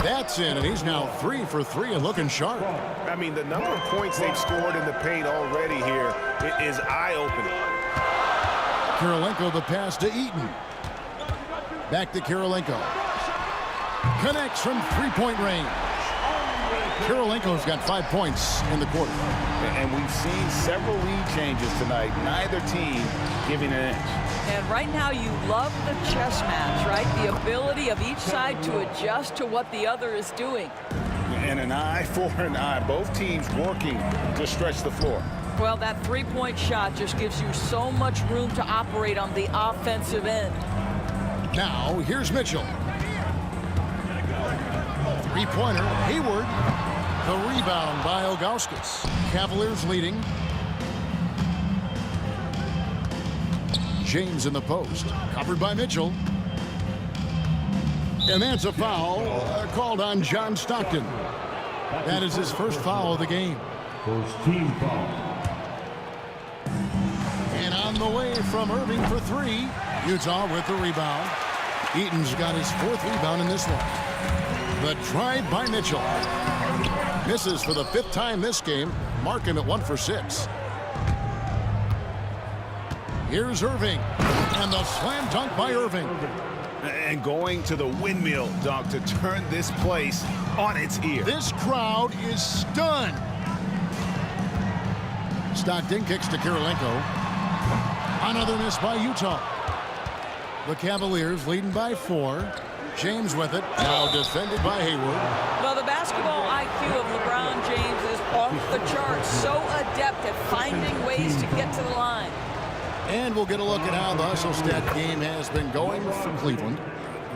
That's in, and he's now 3 for 3 and looking sharp. I mean, the number of points they've scored in the paint already here is eye-opening. Kirilenko the pass to Eaton. Back to Kirilenko. Connects from three-point range. Kirilenko's got 5 points in the quarter. And we've seen several lead changes tonight. Neither team giving an inch. And right now you love the chess match, right? The ability of each side to adjust to what the other is doing. And an eye for an eye. Both teams working to stretch the floor. Well, that three-point shot just gives you so much room to operate on the offensive end. Now, here's Mitchell. Three-pointer, Hayward. The rebound by Ilgauskas. Cavaliers leading. James in the post. Covered by Mitchell. And that's a foul called on John Stockton. That is his first foul of the game. First team foul. And on the way from Irving for three. Utah with the rebound. Eaton's got his fourth rebound in this one. The drive by Mitchell. Misses for the fifth time this game. Marking at 1 for 6. Here's Irving. And the slam dunk by Irving. And going to the windmill dunk to turn this place on its ear. This crowd is stunned. Stockton kicks to Kirilenko. Another miss by Utah. The Cavaliers leading by 4. James with it. Now defended by Hayward. Well, the basketball IQ of LeBron James is off the charts. So adept at finding ways to get to the line. And we'll get a look at how the hustle stat game has been going for Cleveland.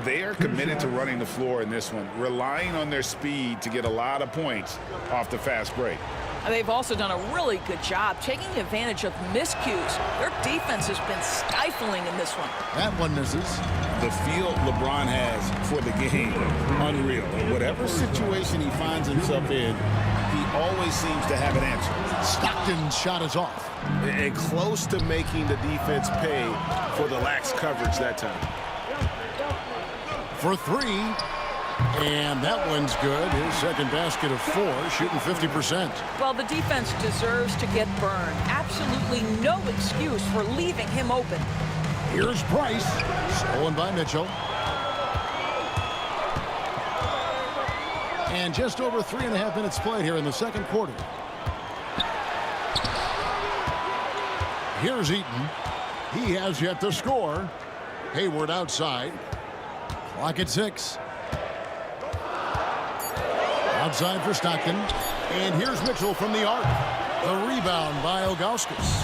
They are committed to running the floor in this one, relying on their speed to get a lot of points off the fast break. They've also done a really good job taking advantage of miscues. Their defense has been stifling in this one. That one misses. The feel LeBron has for the game, unreal. Whatever situation he finds himself in, he always seems to have an answer. Stockton's shot is off. And close to making the defense pay for the lax coverage that time. For 3. And that one's good. His second basket of 4, shooting 50%. Well, the defense deserves to get burned. Absolutely no excuse for leaving him open. Here's Price. Stolen by Mitchell. And just over 3.5 minutes played here in the second quarter. Here's Eaton. He has yet to score. Hayward outside. Clock at 6. Outside for Stockton. And here's Mitchell from the arc. The rebound by Ilgauskas.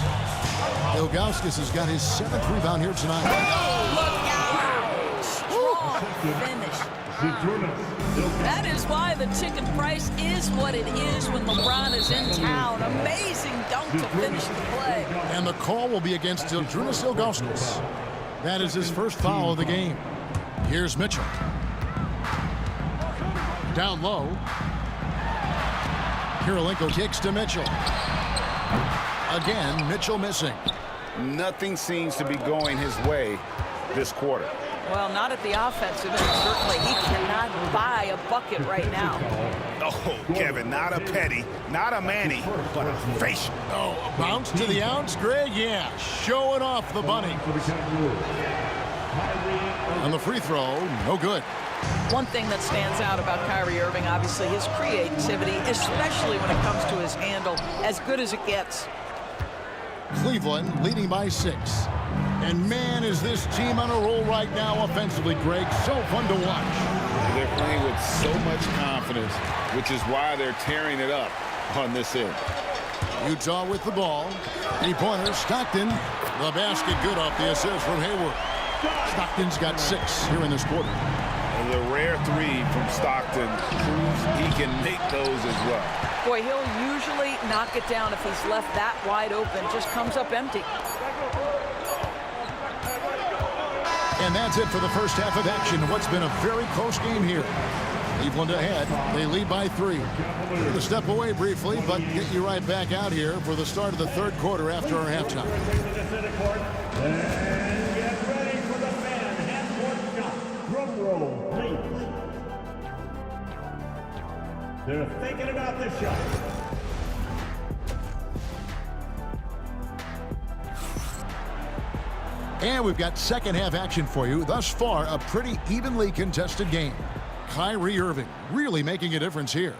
Ilgauskas has got his 7th rebound here tonight. Strong finish. That is why the ticket price is what it is when LeBron is in town. Amazing dunk to finish the play. And the call will be against Zydrunas Ilgauskas. That is his first foul of the game. Here's Mitchell. Down low. Kirilenko kicks to Mitchell. Again, Mitchell missing. Nothing seems to be going his way this quarter. Well, not at the offensive end, certainly. He cannot buy a bucket right now. Oh, Kevin, not a petty, not a Manny, but a facial. Oh, a bounce to the ounce, Greg? Yeah, showing off the bunny. On the free throw, no good. One thing that stands out about Kyrie Irving, obviously, his creativity, especially when it comes to his handle, as good as it gets. Cleveland leading by 6. And man, is this team on a roll right now offensively, Greg. So fun to watch. They're playing with so much confidence, which is why they're tearing it up on this end. Utah with the ball. 3-pointer, Stockton. The basket good off the assist from Hayward. Stockton's got 6 here in this quarter. The rare 3 from Stockton proves he can make those as well. Boy, he'll usually knock it down if he's left that wide open. Just comes up empty. And that's it for the first half of action. What's been a very close game here. Cleveland ahead. They lead by 3. We're going to step away briefly, but get you right back out here for the start of the third quarter after our halftime. And get ready for the fan half-court shot. Drum roll, please. They're thinking about this shot. And we've got second half action for you. Thus far, a pretty evenly contested game. Kyrie Irving really making a difference here.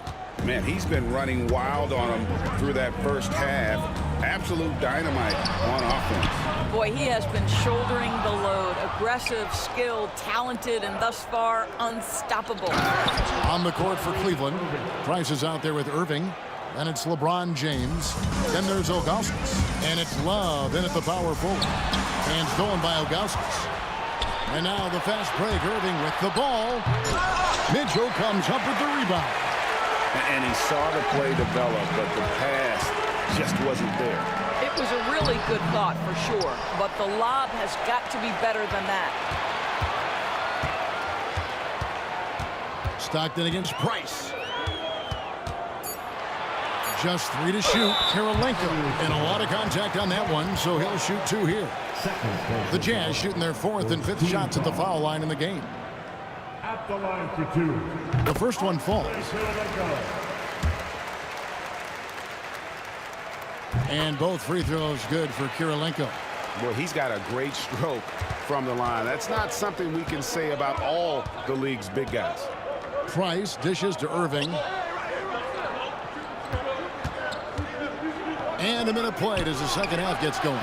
Man, he's been running wild on him through that first half. Absolute dynamite on offense. Boy, he has been shouldering the load. Aggressive, skilled, talented, and thus far unstoppable. On the court for Cleveland. Price is out there with Irving. Then it's LeBron James. Then there's Ilgauskas. And it's Love in at the power forward. And stolen by Ilgauskas. And now the fast break. Irving with the ball. Mitchell comes up with the rebound. And he saw the play develop, but the pass just wasn't there. It It was a really good thought for sure, but the lob has got to be better than that. Stockton against Price. Just 3 to shoot. Kirilenko. And a lot of contact on that one, so he'll shoot 2 here. The Jazz shooting their 4th and 5th shots at the foul line in the game. At the line for 2. The first one falls. And both free throws good for Kirilenko. Well, he's got a great stroke from the line. That's not something we can say about all the league's big guys. Price dishes to Irving. And a minute played as the second half gets going.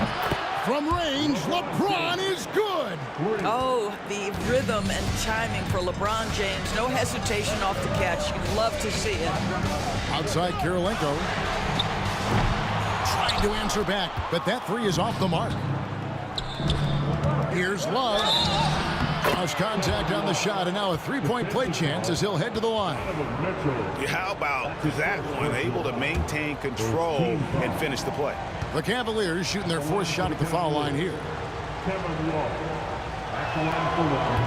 From range, LeBron is good. Oh, the rhythm and timing for LeBron James. No hesitation off the catch. You'd love to see it. Outside Kirilenko. Trying to answer back, but that 3 is off the mark. Here's Love. Lost contact on the shot, and now a 3-point play chance as he'll head to the line. How about that one? Able to maintain control and finish the play. The Cavaliers shooting their 4th shot at the foul line here.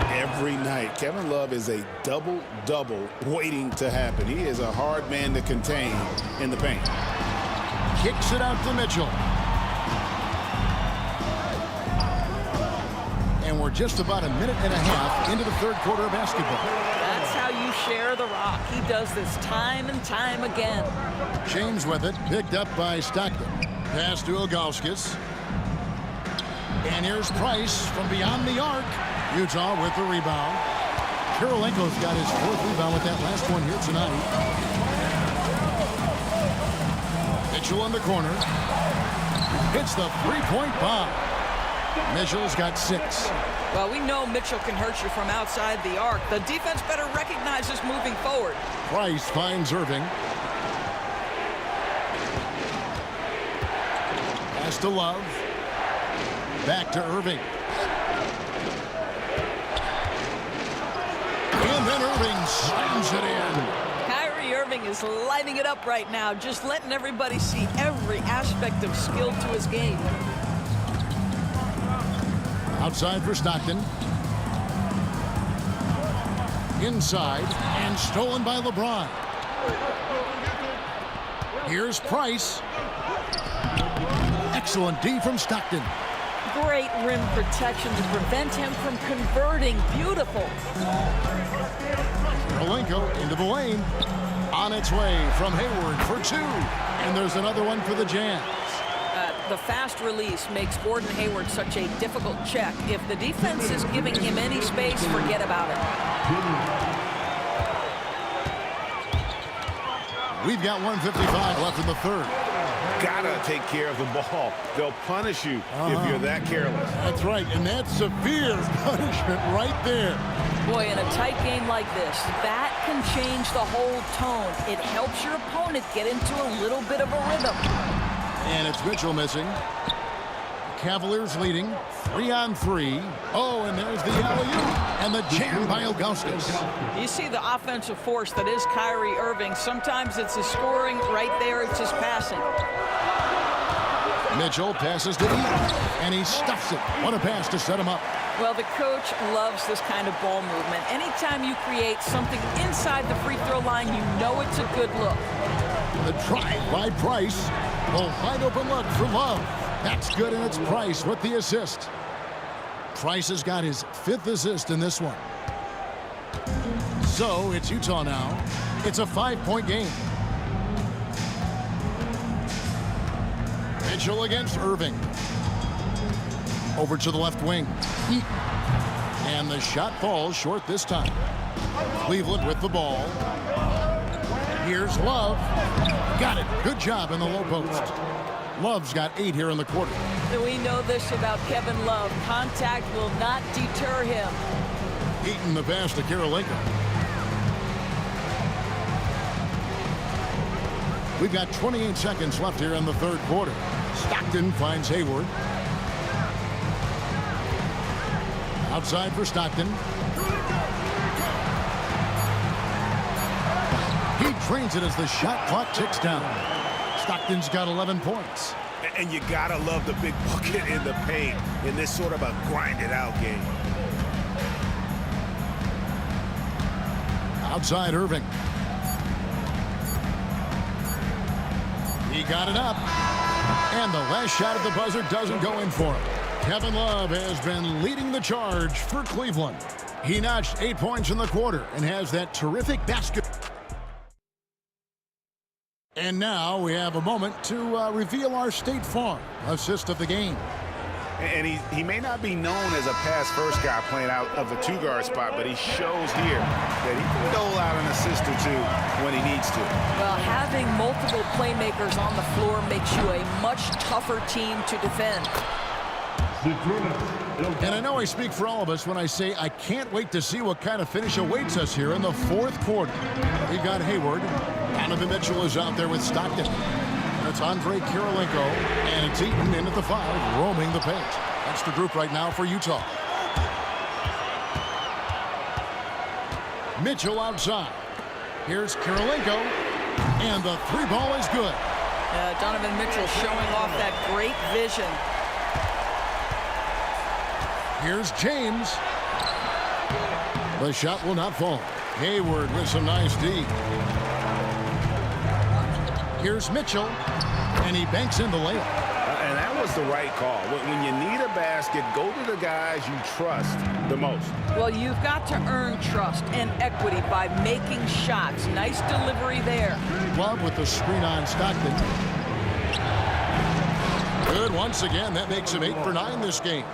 Every night, Kevin Love is a double-double waiting to happen. He is a hard man to contain in the paint. Kicks it out to Mitchell. And we're just about a minute and a half into the 3rd quarter of basketball. That's how you share the rock. He does this time and time again. James with it, picked up by Stockton. Pass to Ilgauskas. And here's Price from beyond the arc. Utah with the rebound. Kirilenko's got his 4th rebound with that last one here tonight. Mitchell in the corner. Hits the 3-point bomb. Mitchell's got 6. Well, we know Mitchell can hurt you from outside the arc. The defense better recognize this moving forward. Price finds Irving. Pass to Love. Back to Irving. And then Irving slams it in. Kyrie Irving is lighting it up right now, just letting everybody see every aspect of skill to his game. Outside for Stockton. Inside and stolen by LeBron. Here's Price. Excellent D from Stockton. Great rim protection to prevent him from converting. Beautiful. Kirilenko into the lane. On its way from Hayward for 2. And there's another one for the Jazz. The fast release makes Gordon Hayward such a difficult check. If the defense is giving him any space, forget about it. We've got 1:55 left in the 3rd. Gotta take care of the ball. They'll punish you if you're that careless. That's right, and that's severe punishment right there. Boy, in a tight game like this, that can change the whole tone. It helps your opponent get into a little bit of a rhythm. And it's Mitchell missing. Cavaliers leading 3-on-3. Oh, and there's the alley-oop. And the jam by Ilgauskas. You see the offensive force that is Kyrie Irving. Sometimes it's his scoring. Right there, it's his passing. Mitchell passes to Eaton, and he stuffs it. What a pass to set him up. Well, the coach loves this kind of ball movement. Anytime you create something inside the free throw line, you know it's a good look. The drive by Price. A wide open look for Love. That's good, and it's Price with the assist. Price has got his 5th assist in this one. So it's Utah now. It's a 5-point game. Mitchell against Irving. Over to the left wing. And the shot falls short this time. Cleveland with the ball. Here's Love. Got it. Good job in the low post. Love's got 8 here in the quarter. We know this about Kevin Love. Contact will not deter him. Eaton the pass to Kirilenko. We've got 28 seconds left here in the 3rd quarter. Stockton finds Hayward. Outside for Stockton. He trains it as the shot clock ticks down. Stockton's got 11 points. And you gotta love the big bucket in the paint in this sort of a grind-it-out game. Outside Irving. He got it up. And the last shot at the buzzer doesn't go in for him. Kevin Love has been leading the charge for Cleveland. He notched 8 points in the quarter and has that terrific basket. And now we have a moment to reveal our State Farm assist of the game. And he may not be known as a pass-first guy playing out of the two-guard spot, but he shows here that he can dole out an assist or two when he needs to. Well, having multiple playmakers on the floor makes you a much tougher team to defend. And I know I speak for all of us when I say I can't wait to see what kind of finish awaits us here in the fourth quarter. We got Hayward. Donovan Mitchell is out there with Stockton. It's Andre Kirilenko, and it's Eaton in at the 5, roaming the paint. That's the group right now for Utah. Mitchell outside. Here's Kirilenko, and the 3 ball is good. Donovan Mitchell showing off that great vision. Here's James. The shot will not fall. Hayward with some nice D. Here's Mitchell, and he banks in the layup. And that was the right call. When you need a basket, go to the guys you trust the most. Well, you've got to earn trust and equity by making shots. Nice delivery there. Love with the screen on Stockton. Good once again. That makes him 8 for 9 this game.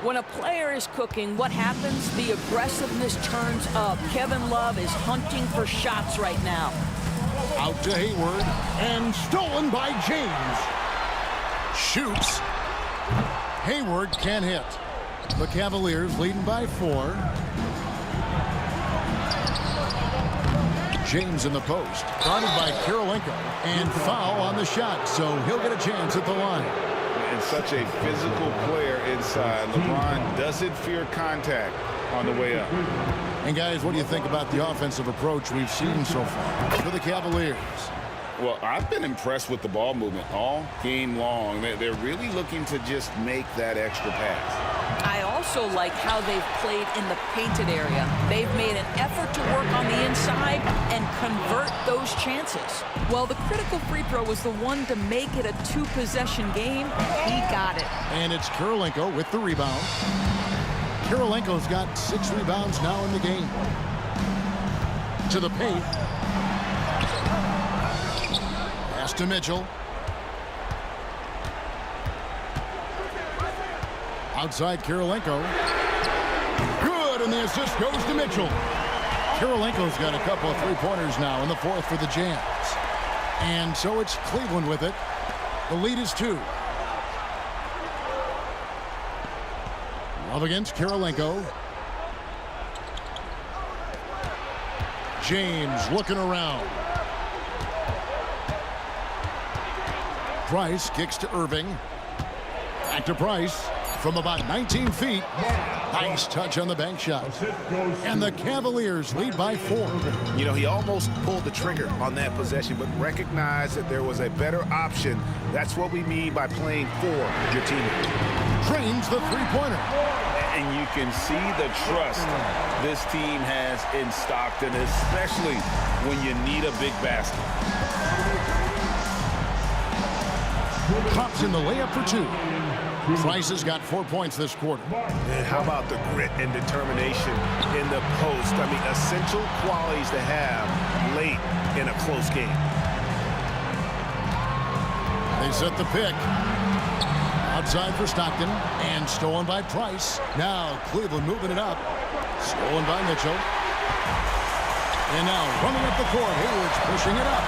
When a player is cooking, what happens? The aggressiveness turns up. Kevin Love is hunting for shots right now. Out to Hayward, and stolen by James. Shoots. Hayward can't hit. The Cavaliers leading by 4. James in the post, guarded by Kirilenko, and foul on the shot, so he'll get a chance at the line. And such a physical player inside. LeBron doesn't fear contact on the way up. And guys, what do you think about the offensive approach we've seen so far for the Cavaliers? Well, I've been impressed with the ball movement all game long. They're really looking to just make that extra pass. I also like how they've played in the painted area. They've made an effort to work on the inside and convert those chances. Well, the critical free throw was the one to make it a 2-possession game. He got it. And it's Kirilenko with the rebound. Kirilenko's got 6 rebounds now in the game. To the paint. Pass to Mitchell. Outside Kirilenko. Good, and the assist goes to Mitchell. Kirilenko's got a couple of 3-pointers now in the 4th for the Jazz. And so it's Cleveland with it. The lead is 2. Love against Kirilenko. James looking around. Price kicks to Irving. Back to Price from about 19 feet. Nice touch on the bank shot. And the Cavaliers lead by 4. You know, he almost pulled the trigger on that possession, but recognized that there was a better option. That's what we mean by playing for your team. Drains the 3-pointer. And you can see the trust this team has in Stockton, especially when you need a big basket. Drops in the layup for 2. Price has got 4 points this quarter. And how about the grit and determination in the post? I mean, essential qualities to have late in a close game. They set the pick. Outside for Stockton, and stolen by Price. Now Cleveland moving it up. Stolen by Mitchell. And now running up the court, Hayward's pushing it up.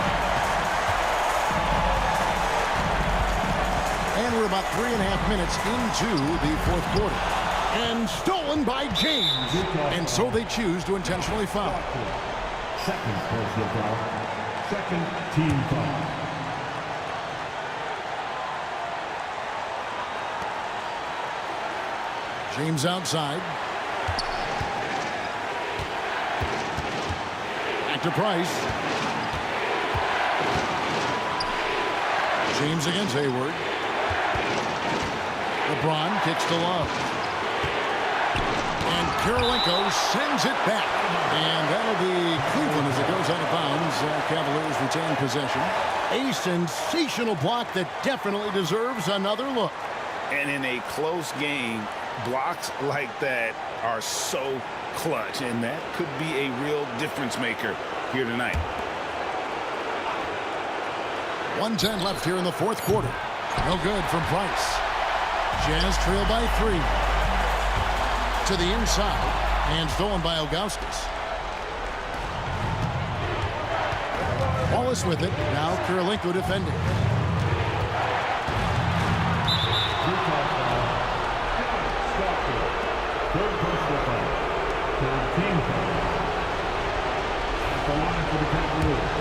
And we're about 3.5 minutes into the 4th quarter. And stolen by James. And so they choose to intentionally foul. Second personal foul. Second team foul. James outside. Back to Price. James against Hayward. LeBron kicks to Love. And Kirilenko sends it back. And that'll be Cleveland as it goes out of bounds. Cavaliers retain possession. A sensational block that definitely deserves another look. And in a close game, blocks like that are so clutch, and that could be a real difference maker here tonight. 1:10 left here in the fourth quarter. No good from Price. Jazz trail by 3. To the inside, and stolen by Augustus. Wallace with it. Now Kirilenko defending. Third personal foul. Third team foul. At the line for the Cavaliers.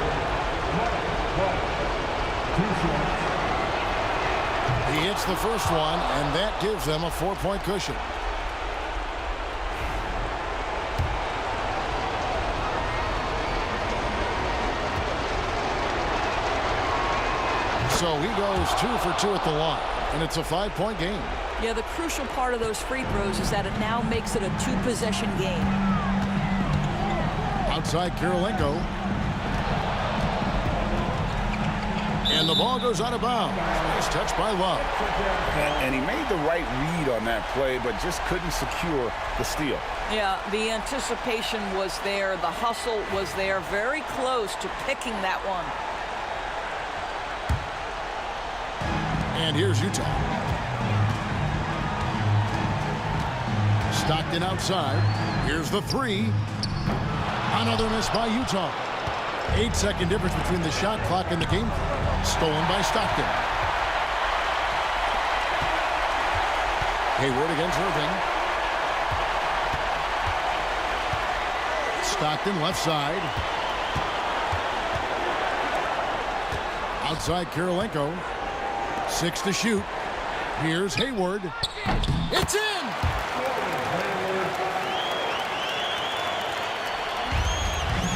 2 shots. He hits the first one, and that gives them a 4-point cushion. So he goes 2 for 2 at the line, and it's a 5-point game. Yeah, the crucial part of those free throws is that it now makes it a 2-possession game. Outside Kirilenko. And the ball goes out of bounds. Nice touch by Love. And he made the right read on that play, but just couldn't secure the steal. Yeah, the anticipation was there. The hustle was there. Very close to picking that one. And here's Utah. Stockton outside. Here's the 3. Another miss by Utah. 8-second difference between the shot clock and the game clock. Stolen by Stockton. Hayward against Irving. Stockton left side. Outside Kirilenko. 6 to shoot. Here's Hayward. It's in!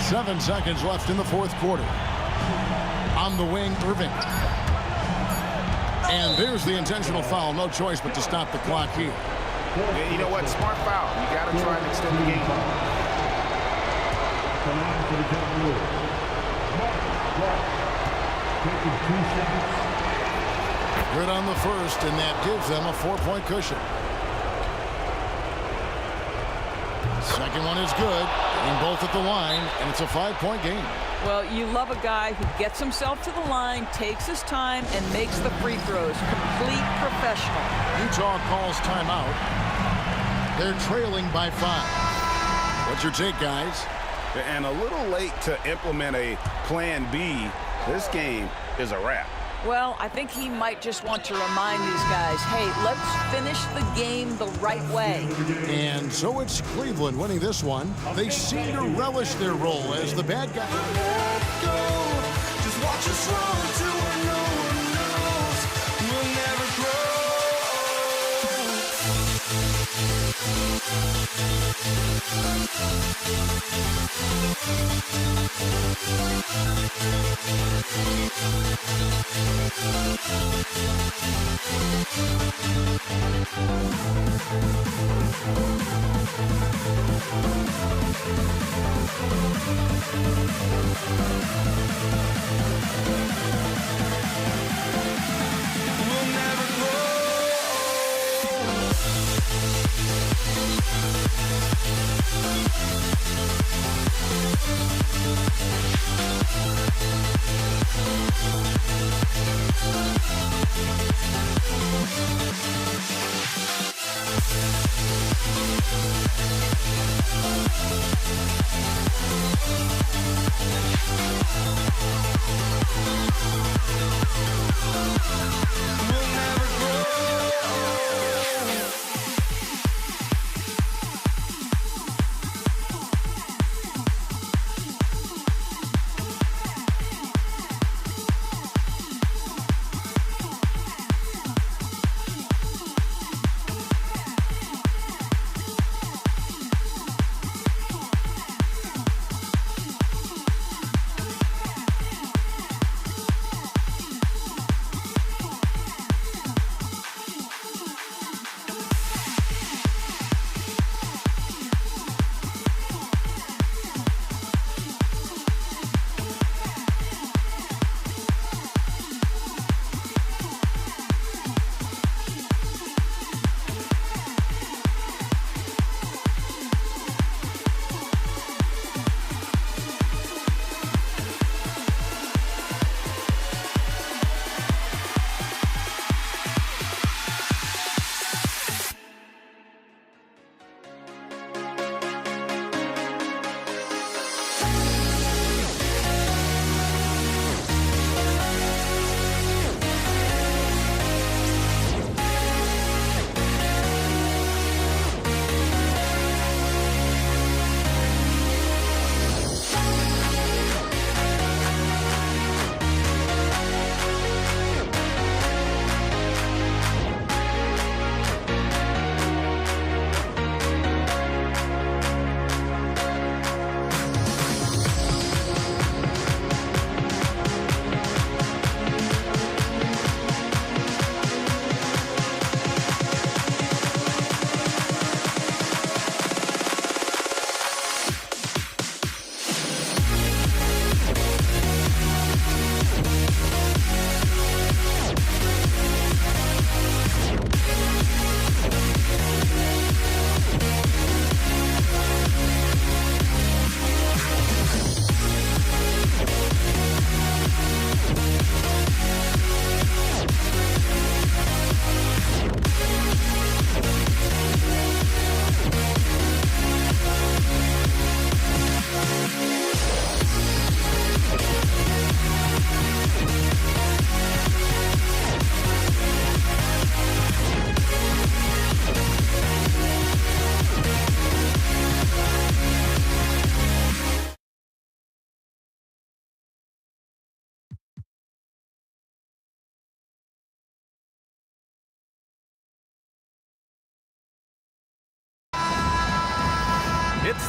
Seven seconds left in the fourth quarter. On the wing, Irving. And there's the intentional foul. No choice but to stop the clock here. Yeah, you know what? Smart foul. You got to try and extend the game. Good on the first, and that gives them a 4-point cushion. Second one is good. Getting both at the line, and it's a 5-point game. Well, you love a guy who gets himself to the line, takes his time, and makes the free throws. Complete professional. Utah calls timeout. They're trailing by 5. What's your take, guys? And a little late to implement a plan B. This game is a wrap. Well, I think he might just want to remind these guys, hey, let's finish the game the right way. And so it's Cleveland winning this one. They seem to relish their role as the bad guy. Let go. Just watch us run to where no one knows. We'll never grow.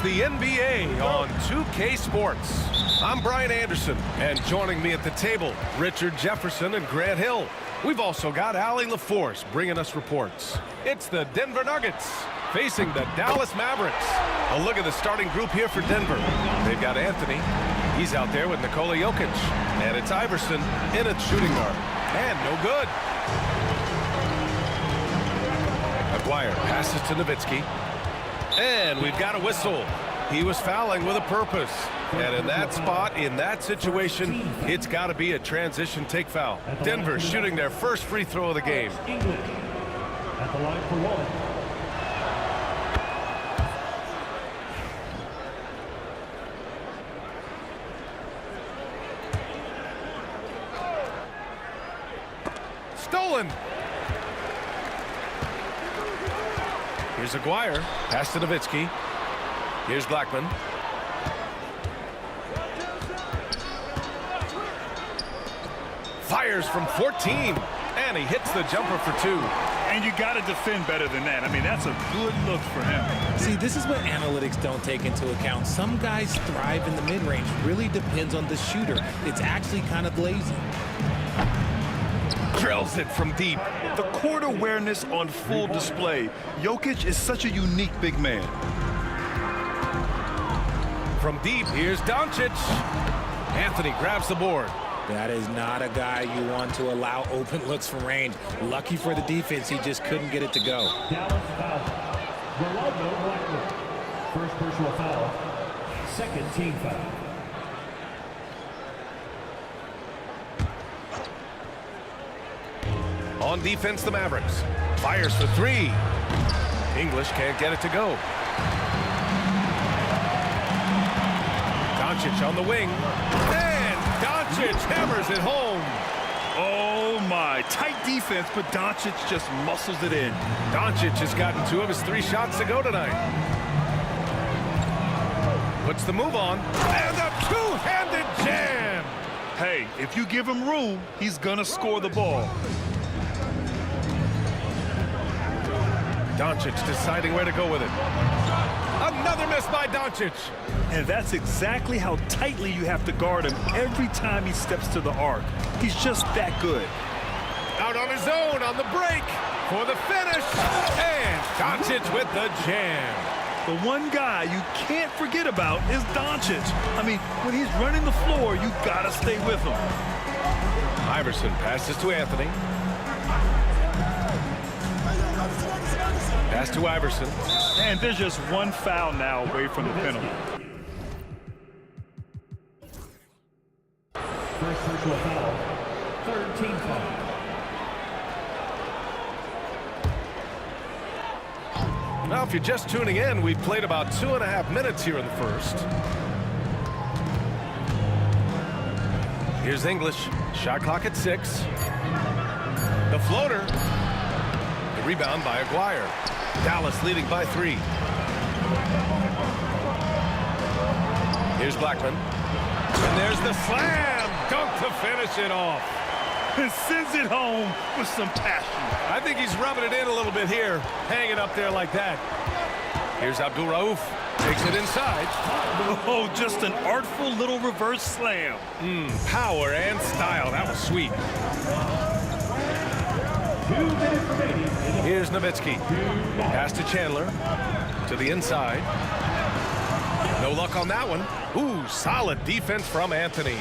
the NBA on 2K Sports. I'm Brian Anderson, and joining me at the table, Richard Jefferson and Grant Hill. We've also got Allie LaForce bringing us reports. It's the Denver Nuggets facing the Dallas Mavericks. A look at the starting group here for Denver. They've got Anthony. He's out there with Nikola Jokic. And it's Iverson in at shooting guard. And no good. Maguire passes to Nowitzki. And we've got a whistle. He was fouling with a purpose. And in that spot, in that situation, it's got to be a transition take foul. Denver shooting their first free throw of the game. English at the line for one. Stolen. Here's Aguirre. Pass to Nowitzki. Here's Blackman. Fires from 14. And he hits the jumper for two. And you got to defend better than that. I mean, that's a good look for him. See, this is what analytics don't take into account. Some guys thrive in the mid-range. Really depends on the shooter. It's actually kind of lazy. Drills it from deep. The court awareness on full display. Jokic is such a unique big man. From deep, here's Doncic. Anthony grabs the board. That is not a guy you want to allow open looks from range. Lucky for the defense, he just couldn't get it to go. Dallas foul. Ronaldo Blackman. First personal foul. Second team foul. On defense, the Mavericks. Fires for three. English can't get it to go. Doncic on the wing. And Doncic hammers it home. Oh, my. Tight defense, but Doncic just muscles it in. Doncic has gotten 2 of his 3 shots to go tonight. Puts the move on. And a two-handed jam. Hey, if you give him room, he's going to score the ball. Doncic deciding where to go with it. Another miss by Doncic. And that's exactly how tightly you have to guard him every time he steps to the arc. He's just that good. Out on his own on the break for the finish. And Doncic with the jam. The one guy you can't forget about is Doncic. I mean, when he's running the floor, you got to stay with him. Iverson passes to Anthony. Pass to Iverson. And there's just one foul now away from the penalty. First personal foul. Third team foul. Now, if you're just tuning in, we've played about 2.5 minutes here in the first. Here's English. Shot clock at 6. The floater. The rebound by Aguirre. Dallas leading by 3. Here's Blackman. And there's the slam dunk to finish it off. And sends it home with some passion. I think he's rubbing it in a little bit here, hanging up there like that. Here's Abdul Rauf. Takes it inside. Oh, just an artful little reverse slam. Power and style. That was sweet. 2 minutes remaining. Here's Nowitzki. Pass to Chandler. To the inside. No luck on that one. Ooh, solid defense from Anthony.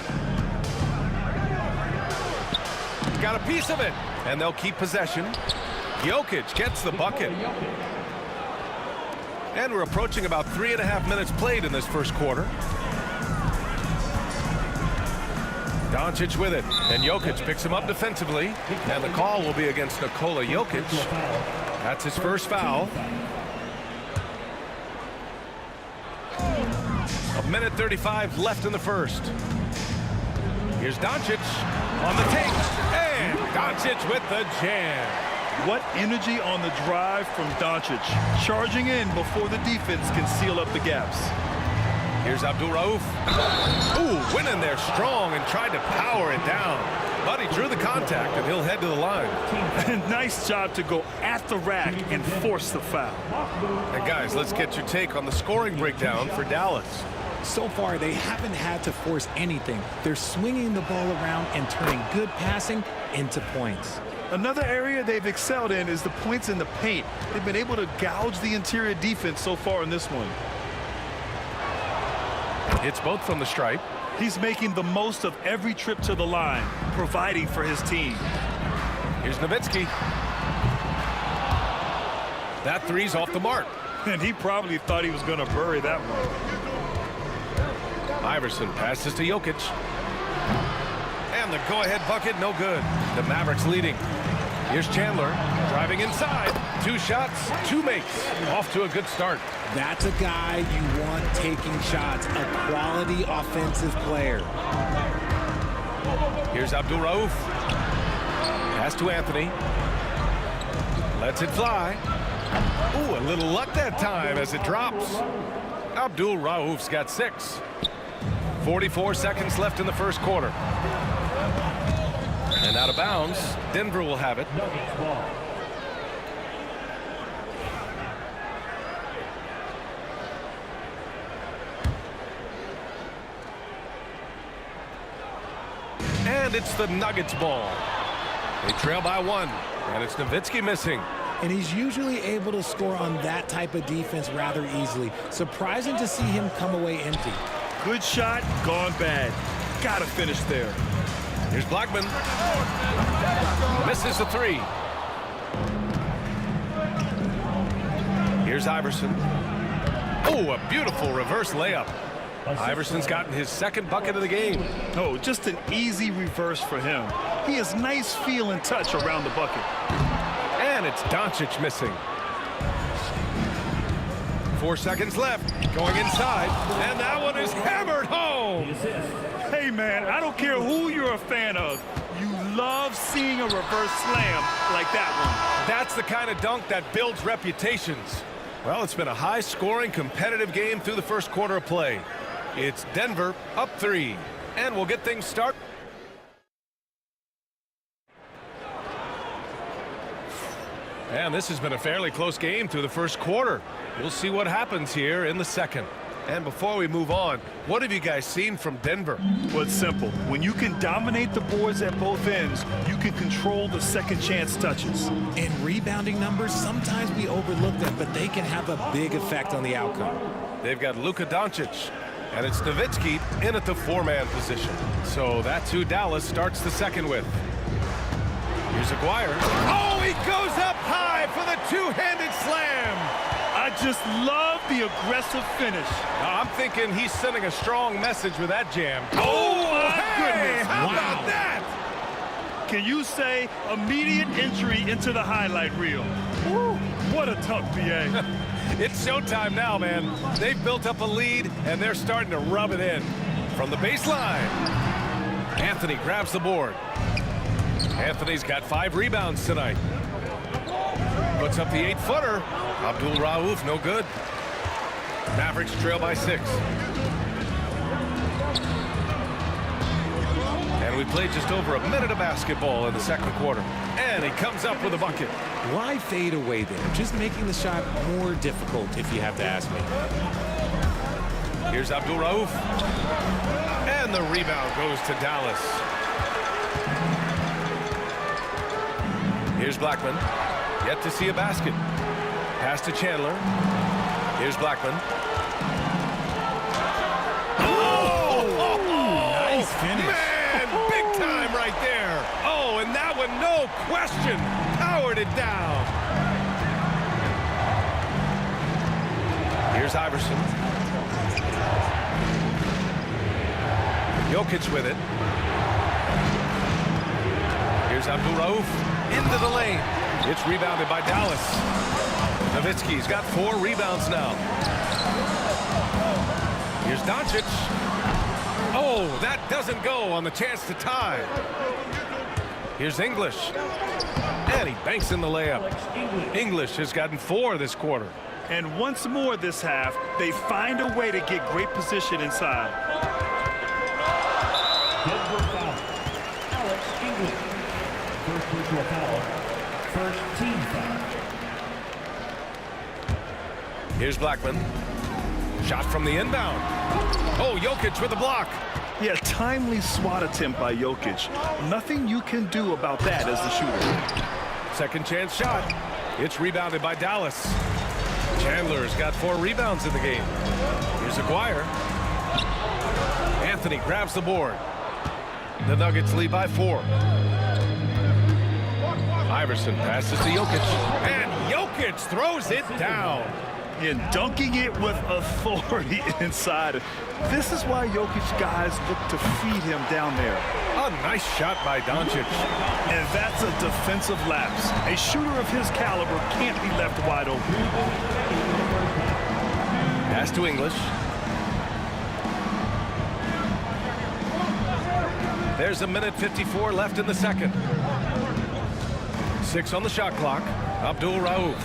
Got a piece of it. And they'll keep possession. Jokic gets the bucket. And we're approaching about 3.5 minutes played in this first quarter. Doncic with it, and Jokic picks him up defensively, and the call will be against Nikola Jokic. That's his first foul. 1:35 left in the first. Here's Doncic on the take, and Doncic with the jam. What energy on the drive from Doncic, charging in before the defense can seal up the gaps. Here's Abdul Rauf. Ooh, went in there strong and tried to power it down. But he drew the contact, and he'll head to the line. Nice job to go at the rack and force the foul. And guys, let's get your take on the scoring breakdown for Dallas. So far, they haven't had to force anything. They're swinging the ball around and turning good passing into points. Another area they've excelled in is the points in the paint. They've been able to gouge the interior defense so far in this one. It's both from the stripe. He's making the most of every trip to the line, providing for his team. Here's Nowitzki. That three's off the mark. And he probably thought he was going to bury that one. Iverson passes to Jokic. And the go-ahead bucket, no good. The Mavericks leading. Here's Chandler driving inside. 2 shots, 2 makes. Off to a good start. That's a guy you want taking shots, a quality offensive player. Here's Abdul Rauf. Pass to Anthony. Lets it fly. Ooh, a little luck that time as it drops. Abdul Rauf's got 6. 44 seconds left in the first quarter. And out of bounds, Denver will have it. And it's the Nuggets ball. They trail by 1, and it's Nowitzki missing. And he's usually able to score on that type of defense rather easily. Surprising to see him come away empty. Good shot, gone bad. Gotta finish there. Here's Blackman. Misses the 3. Here's Iverson. Oh, a beautiful reverse layup. Iverson's gotten his 2nd bucket of the game. Oh, just an easy reverse for him. He has nice feel and touch around the bucket. And it's Doncic missing. 4 seconds left. Going inside. And that one is hammered home. Hey, man, I don't care who you're a fan of. You love seeing a reverse slam like that one. That's the kind of dunk that builds reputations. Well, it's been a high-scoring, competitive game through the first quarter of play. It's Denver up 3. And we'll get things started. And this has been a fairly close game through the first quarter. We'll see what happens here in the second. And before we move on, what have you guys seen from Denver? Well, it's simple. When you can dominate the boards at both ends, you can control the second chance touches. In rebounding numbers, sometimes we overlook them, but they can have a big effect on the outcome. They've got Luka Doncic, and it's Nowitzki in at the 4-man position. So that's who Dallas starts the second with. Here's Aguirre. Oh, he goes up high for the 2-handed slam. I just love the aggressive finish. I'm thinking he's sending a strong message with that jam. Oh, my goodness. How about that? Can you say immediate entry into the highlight reel? Woo, what a dunk, BA. It's showtime now, man. They've built up a lead, and they're starting to rub it in. From the baseline, Anthony grabs the board. Anthony's got 5 rebounds tonight. Puts up the 8-footer. Abdul Rauf, no good. Mavericks trail by 6. And we played just over a minute of basketball in the second quarter. And he comes up with a bucket. Why fade away there? Just making the shot more difficult, if you have to ask me. Here's Abdul Rauf. And the rebound goes to Dallas. Here's Blackman. Yet to see a basket. Pass to Chandler. Here's Blackman. Oh! Nice finish. Man, big time right there. Oh, and that one, no question, powered it down. Here's Iverson. Jokic with it. Here's Abdul Rauf into the lane. It's rebounded by Dallas. Nowitzki's got 4 rebounds now. Here's Doncic. Oh, that doesn't go on the chance to tie. Here's English. And he banks in the layup. English has gotten 4 this quarter. And once more this half, they find a way to get great position inside. Here's Blackman. Shot from the inbound. Oh, Jokic with the block. Yeah, timely swat attempt by Jokic. Nothing you can do about that as the shooter. Second chance shot. It's rebounded by Dallas. Chandler's got 4 rebounds in the game. Here's Aguirre. Anthony grabs the board. The Nuggets lead by 4. Iverson passes to Jokic. And Jokic throws it down. And dunking it with authority inside. This is why Jokic guys look to feed him down there. A nice shot by Doncic. And that's a defensive lapse. A shooter of his caliber can't be left wide open. Pass to English. There's 1:54 left in the second. 6 on the shot clock. Abdul Rauf.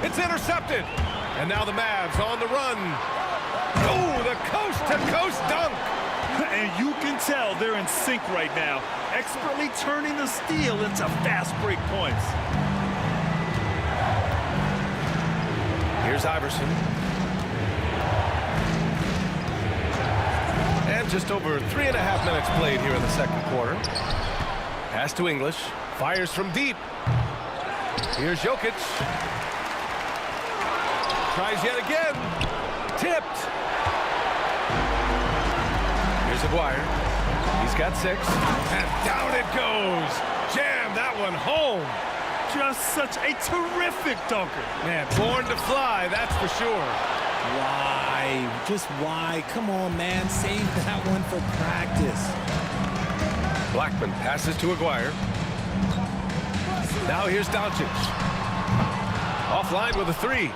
It's intercepted. And now the Mavs on the run. Oh, the coast-to-coast dunk. And you can tell they're in sync right now, expertly turning the steal into fast break points. Here's Iverson. And just over 3.5 minutes played here in the second quarter. Pass to English. Fires from deep. Here's Jokic. Tries yet again. Tipped. Here's Aguirre. He's got 6. And down it goes. Jam that one home. Just such a terrific dunker. Man, born to fly, that's for sure. Why? Just why? Come on, man. Save that one for practice. Blackman passes to Aguirre. Now here's Doncic. Offline with a 3.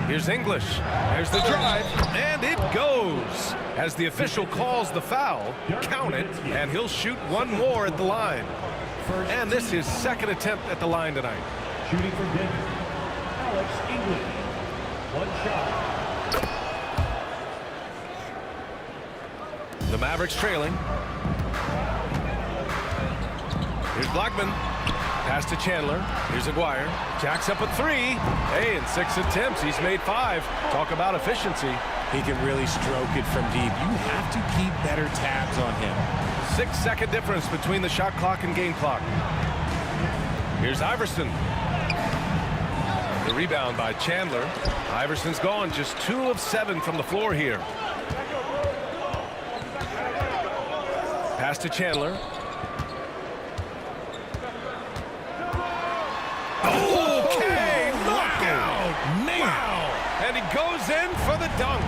Here's English. There's the drive, and it goes. As the official calls the foul, count it, and he'll shoot one more at the line. And this is his second attempt at the line tonight. Shooting for Denver, Alex English. 1 shot. The Mavericks trailing. Here's Blackman. Pass to Chandler. Here's Aguirre. Jacks up a 3. Hey, in 6 attempts, he's made 5. Talk about efficiency. He can really stroke it from deep. You have to keep better tabs on him. 6-second difference between the shot clock and game clock. Here's Iverson. The rebound by Chandler. Iverson's gone just 2 of 7 from the floor here. Pass to Chandler. Okay, look out! Man! Wow. And he goes in for the dunk.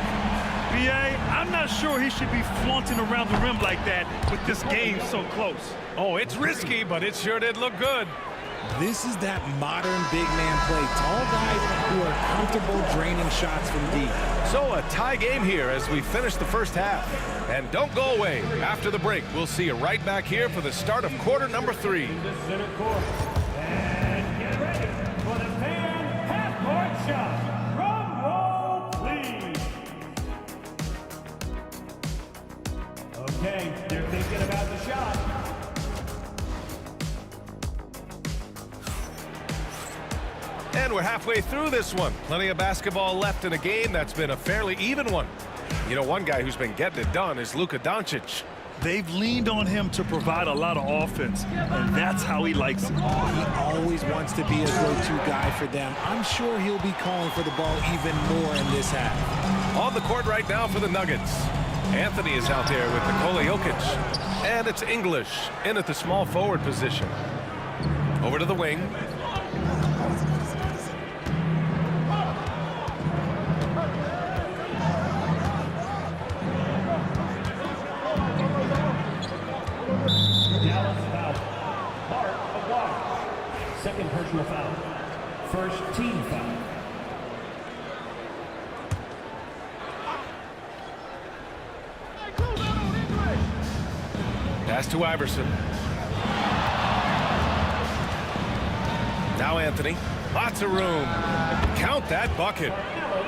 B.A., I'm not sure he should be flaunting around the rim like that with this game so close. Oh, it's risky, but it sure did look good. This is that modern big man play. Tall guys who are comfortable draining shots from deep. So a tie game here as we finish the first half. And don't go away. After the break, we'll see you right back here for the start of quarter number 3. Center court. And get ready for the fan half-court shot. Drum roll, please. Okay, they're thinking about the shot. And we're halfway through this one. Plenty of basketball left in a game that's been a fairly even one. You know, one guy who's been getting it done is Luka Doncic. They've leaned on him to provide a lot of offense, and that's how he likes it. He always wants to be a go-to guy for them. I'm sure he'll be calling for the ball even more in this half. On the court right now for the Nuggets. Anthony is out there with Nikola Jokic. And it's English in at the small forward position. Over to the wing. Second personal foul. First team foul. Pass to Iverson. Now Anthony. Lots of room. Count that bucket.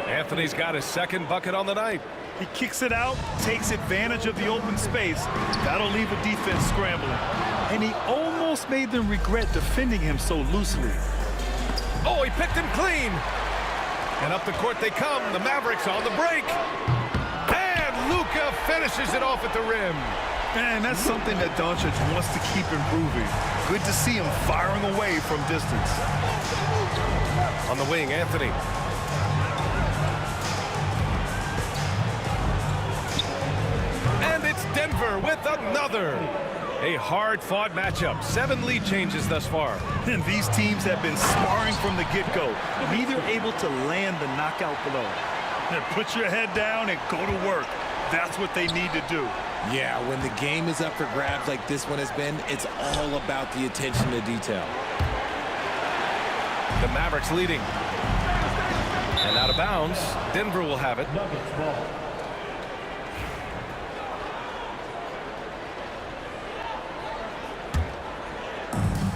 Anthony's got his second bucket on the night. He kicks it out, takes advantage of the open space. That'll leave a defense scrambling. And he almost made them regret defending him so loosely. Oh, he picked him clean. And up the court they come. The Mavericks on the break. And Luka finishes it off at the rim. And that's something that Doncic wants to keep improving. Good to see him firing away from distance. On the wing, Anthony. And it's Denver with another. A hard-fought matchup. 7 lead changes thus far. And these teams have been sparring from the get-go. Neither able to land the knockout blow. Now put your head down and go to work. That's what they need to do. Yeah, when the game is up for grabs like this one has been, it's all about the attention to detail. The Mavericks leading. And out of bounds, Denver will have it.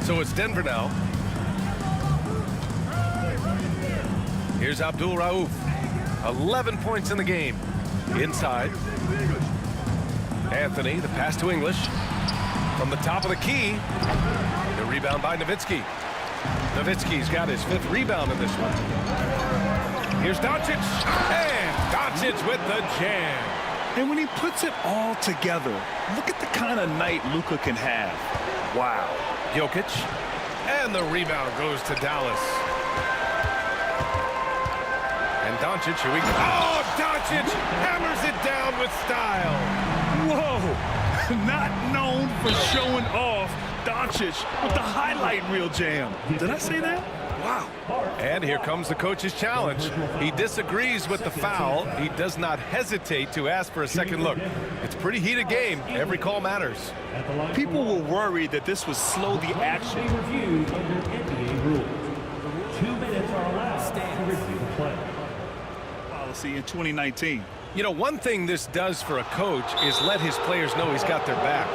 So it's Denver now. Here's Abdul Rauf. 11 points in the game. Inside. Anthony, the pass to English. From the top of the key. The rebound by Nowitzki. Nowitzki's got his 5th rebound in this one. Here's Doncic. And Doncic with the jam. And when he puts it all together, look at the kind of night Luka can have. Wow. Jokic. And the rebound goes to Dallas. And Doncic, here we go. Oh, Doncic hammers it down with style. Whoa. Not known for showing off. Doncic with the highlight reel jam. Did I say that? Wow. And here comes the coach's challenge. He disagrees with the foul. He does not hesitate to ask for a second look. It's a pretty heated game. Every call matters. People were worried that this would slow the action. Reviewed under NBA rules. 2 minutes are allowed to review the play. Policy in 2019. You know, one thing this does for a coach is let his players know he's got their back.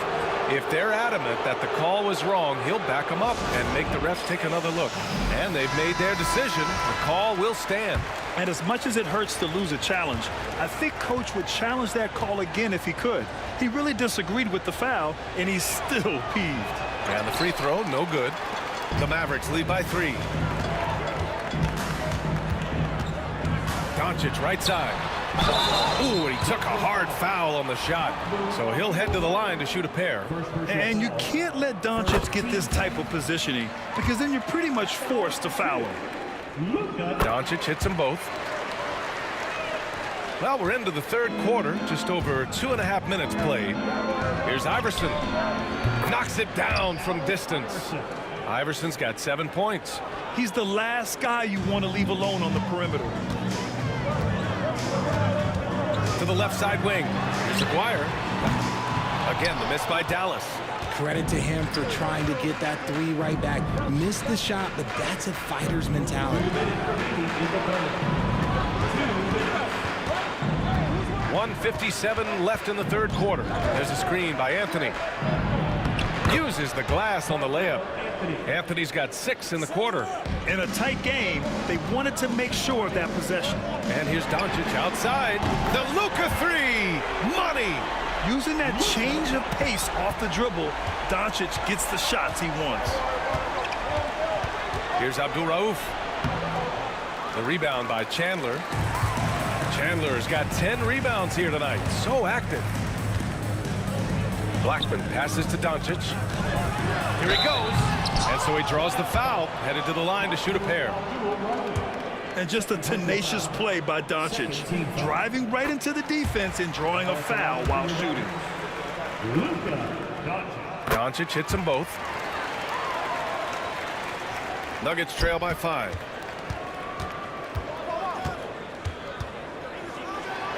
If they're adamant that the call was wrong, he'll back them up and make the refs take another look. And they've made their decision. The call will stand. And as much as it hurts to lose a challenge, I think Coach would challenge that call again if he could. He really disagreed with the foul, and he's still peeved. And the free throw, no good. The Mavericks lead by 3. Doncic, right side. Ooh, and he took a hard foul on the shot. So he'll head to the line to shoot a pair. And you can't let Doncic get this type of positioning, because then you're pretty much forced to foul him. Doncic hits them both. Well, we're into the 3rd quarter, just over 2.5 minutes played. Here's Iverson. Knocks it down from distance. Iverson's got 7 points. He's the last guy you want to leave alone on the perimeter. To the left side wing. Here's Aguirre. Again, the miss by Dallas. Credit to him for trying to get that 3 right back. Missed the shot, but that's a fighter's mentality. 1:57 left in the 3rd quarter. There's a screen by Anthony. Uses the glass on the layup. Anthony's got 6 in the quarter. In a tight game, they wanted to make sure of that possession. And here's Doncic outside. The Luka 3. Money. Using that change of pace off the dribble, Doncic gets the shots he wants. Here's Abdul Rauf. The rebound by Chandler. Chandler's got 10 rebounds here tonight. So active. Blackman passes to Doncic. Here he goes. And so he draws the foul, headed to the line to shoot a pair. And just a tenacious play by Doncic, driving right into the defense and drawing a foul while shooting. Doncic hits them both. Nuggets trail by 5.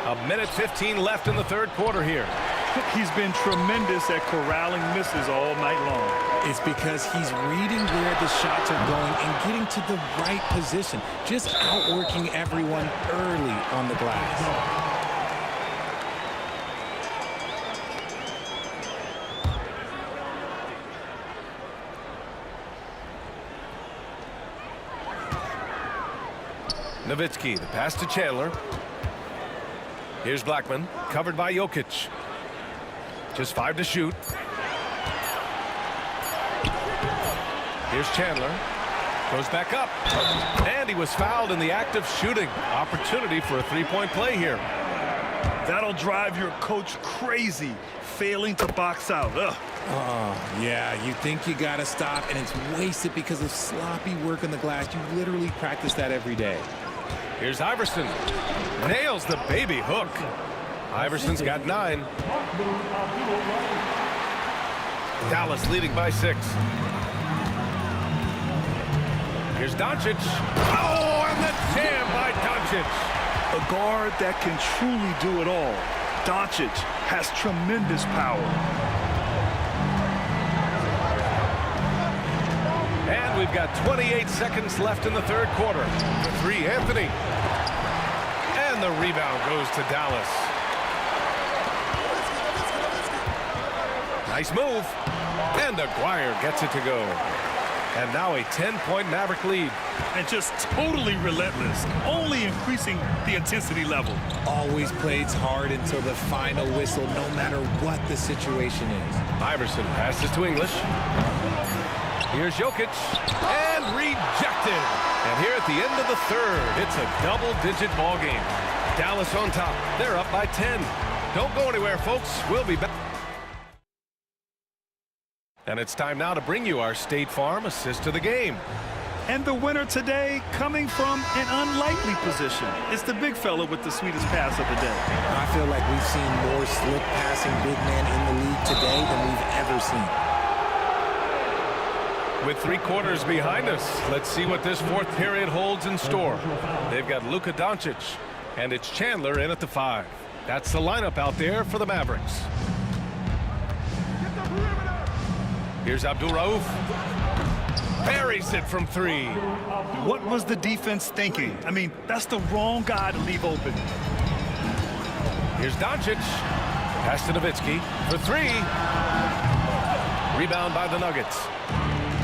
A minute 15 left in the 3rd quarter here. He's been tremendous at corralling misses all night long. It's because he's reading where the shots are going and getting to the right position. Just outworking everyone early on the glass. Nowitzki, the pass to Chandler. Here's Blackman, covered by Jokic. Just 5 to shoot. Here's Chandler. Goes back up. And he was fouled in the act of shooting. Opportunity for a three-point play here. That'll drive your coach crazy, failing to box out. Ugh. Oh, yeah, you think you got to stop, and it's wasted because of sloppy work on the glass. You literally practice that every day. Here's Iverson. Nails the baby hook. Iverson's got 9. Dallas leading by 6. Here's Doncic. Oh, and the jam by Doncic. A guard that can truly do it all. Doncic has tremendous power. And we've got 28 seconds left in the third quarter. For 3, Anthony. And the rebound goes to Dallas. Nice move. And Aguirre gets it to go. And now a 10-point Maverick lead. And just totally relentless, only increasing the intensity level. Always plays hard until the final whistle, no matter what the situation is. Iverson passes to English. Here's Jokic. And rejected. And here at the end of the third, it's a double-digit ball game. Dallas on top. They're up by 10. Don't go anywhere, folks. We'll be back. And it's time now to bring you our State Farm assist of the game. And the winner today coming from an unlikely position. It's the big fella with the sweetest pass of the day. I feel like we've seen more slick passing big men in the league today than we've ever seen. With 3 quarters behind us, let's see what this fourth period holds in store. They've got Luka Doncic, and it's Chandler in at the 5. That's the lineup out there for the Mavericks. Here's Abdul-Rauf. Buries it from 3. What was the defense thinking? I mean, that's the wrong guy to leave open. Here's Doncic. Pass to Nowitzki for 3. Rebound by the Nuggets.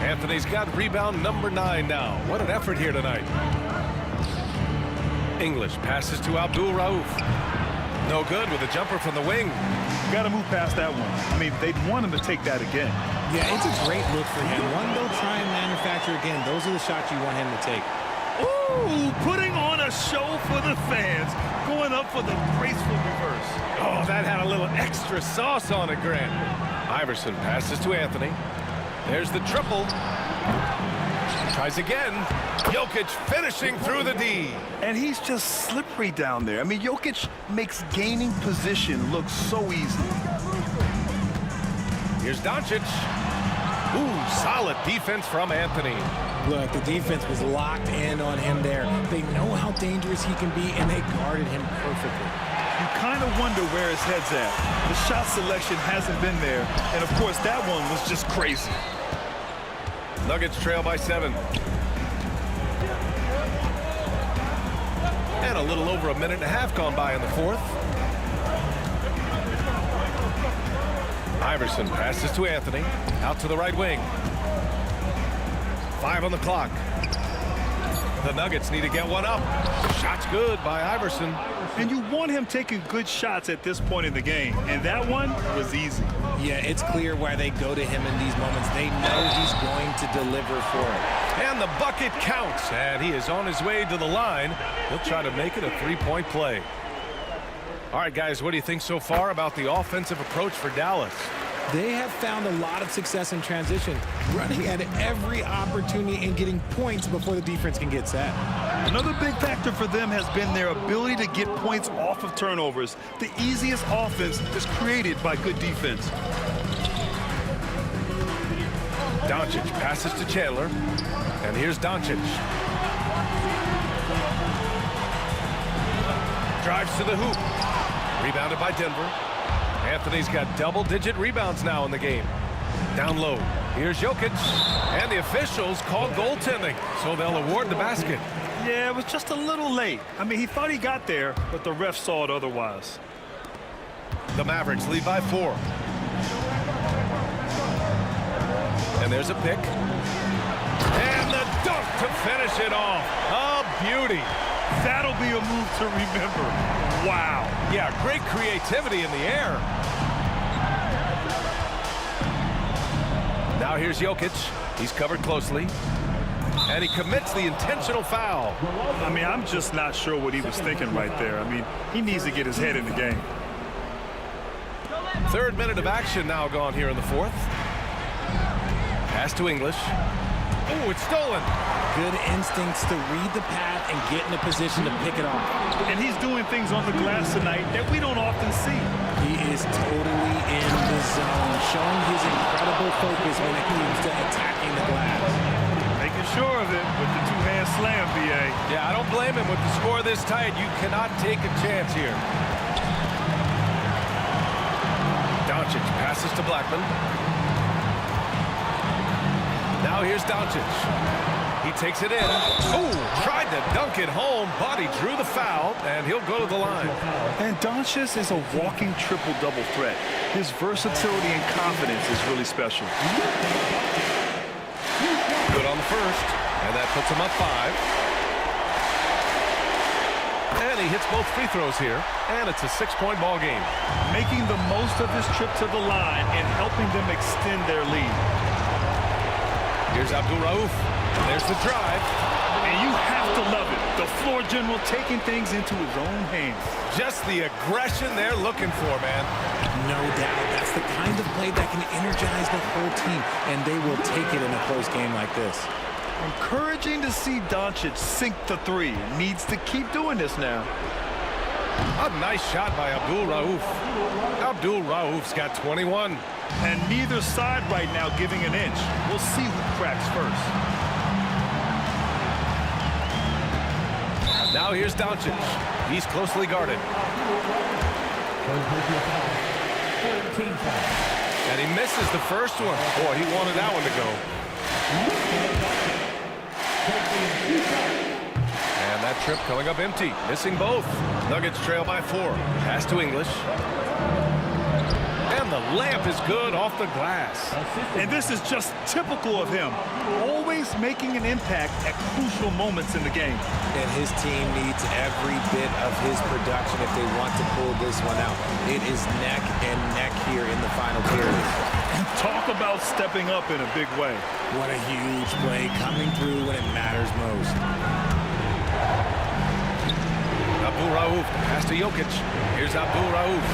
Anthony's got rebound number 9 now. What an effort here tonight. English passes to Abdul-Rauf. No good with a jumper from the wing. Got to move past that one. I mean, they'd want him to take that again. Yeah, it's a great look for him. One they'll try and manufacture again. Those are the shots you want him to take. Ooh, putting on a show for the fans. Going up for the graceful reverse. Oh, that had a little extra sauce on it, Grant. Iverson passes to Anthony. There's the triple. Tries again. Jokic finishing through the D. And he's just slippery down there. I mean, Jokic makes gaining position look so easy. Here's Doncic. Ooh, solid defense from Anthony. Look, the defense was locked in on him there. They know how dangerous he can be, and they guarded him perfectly. You kind of wonder where his head's at. The shot selection hasn't been there. And, of course, that one was just crazy. Nuggets trail by 7. And a little over a minute and a half gone by in the fourth. Iverson passes to Anthony. Out to the right wing. 5 on the clock. The Nuggets need to get one up. Shot's good by Iverson. And you want him taking good shots at this point in the game. And that one was easy. Yeah, it's clear why they go to him in these moments. They know he's going to deliver for it. And the bucket counts. And he is on his way to the line. He'll try to make it a 3-point play. All right, guys, what do you think so far about the offensive approach for Dallas? They have found a lot of success in transition, running at every opportunity and getting points before the defense can get set. Another big factor for them has been their ability to get points off of turnovers. The easiest offense is created by good defense. Doncic passes to Chandler. And here's Doncic. Drives to the hoop. Rebounded by Denver. Anthony's got double-digit rebounds now in the game. Down low. Here's Jokic. And the officials called goaltending, so they'll award the basket. Yeah, it was just a little late. I mean, he thought he got there, but the ref saw it otherwise. The Mavericks lead by 4. And there's a pick. And the dunk to finish it off. A beauty. That'll be a move to remember. Wow. Yeah, great creativity in the air. Now here's Jokic. He's covered closely. And And he commits the intentional foul. I mean, I'm just not sure what he was thinking right there. I mean, he needs to get his head in the game. Third minute of action now gone here in the fourth. Pass to English. Oh, it's stolen. Good instincts to read the path and get in a position to pick it off. And he's doing things on the glass tonight that we don't often see. He is totally in the zone, showing his incredible focus when it comes to attacking the glass. Making sure of it with the two-hand slam, B.A. Yeah, I don't blame him. With the score this tight, you cannot take a chance here. Doncic passes to Blackman. Now here's Doncic. He takes it in. Oh, tried to dunk it home, but he drew the foul, and he'll go to the line. And Doncic is a walking triple-double threat. His versatility and confidence is really special. Good on the first, and that puts him up 5. And he hits both free throws here, and it's a 6-point ball game. Making the most of his trip to the line and helping them extend their lead. Here's Abdul-Rauf. There's the drive. And you have to love it. The floor general taking things into his own hands. Just the aggression they're looking for, man. No doubt. That's the kind of play that can energize the whole team, and they will take it in a close game like this. Encouraging to see Doncic sink the three. Needs to keep doing this now. A nice shot by Abdul-Rauf. Abdul-Rauf's got 21. And neither side right now giving an inch. We'll see who cracks first. Now here's Doncic. He's closely guarded. And he misses the first one. Boy, he wanted that one to go. And that trip coming up empty. Missing both. Nuggets trail by 4. Pass to English. And the layup is good off the glass. And this is just typical of him. Always making an impact at crucial moments in the game. And his team needs every bit of his production if they want to pull this one out. It is neck and neck here in the final period. And talk about stepping up in a big way. What a huge play coming through when it matters most. Abdul-Rauf pass to Jokic. Here's Abdul-Rauf.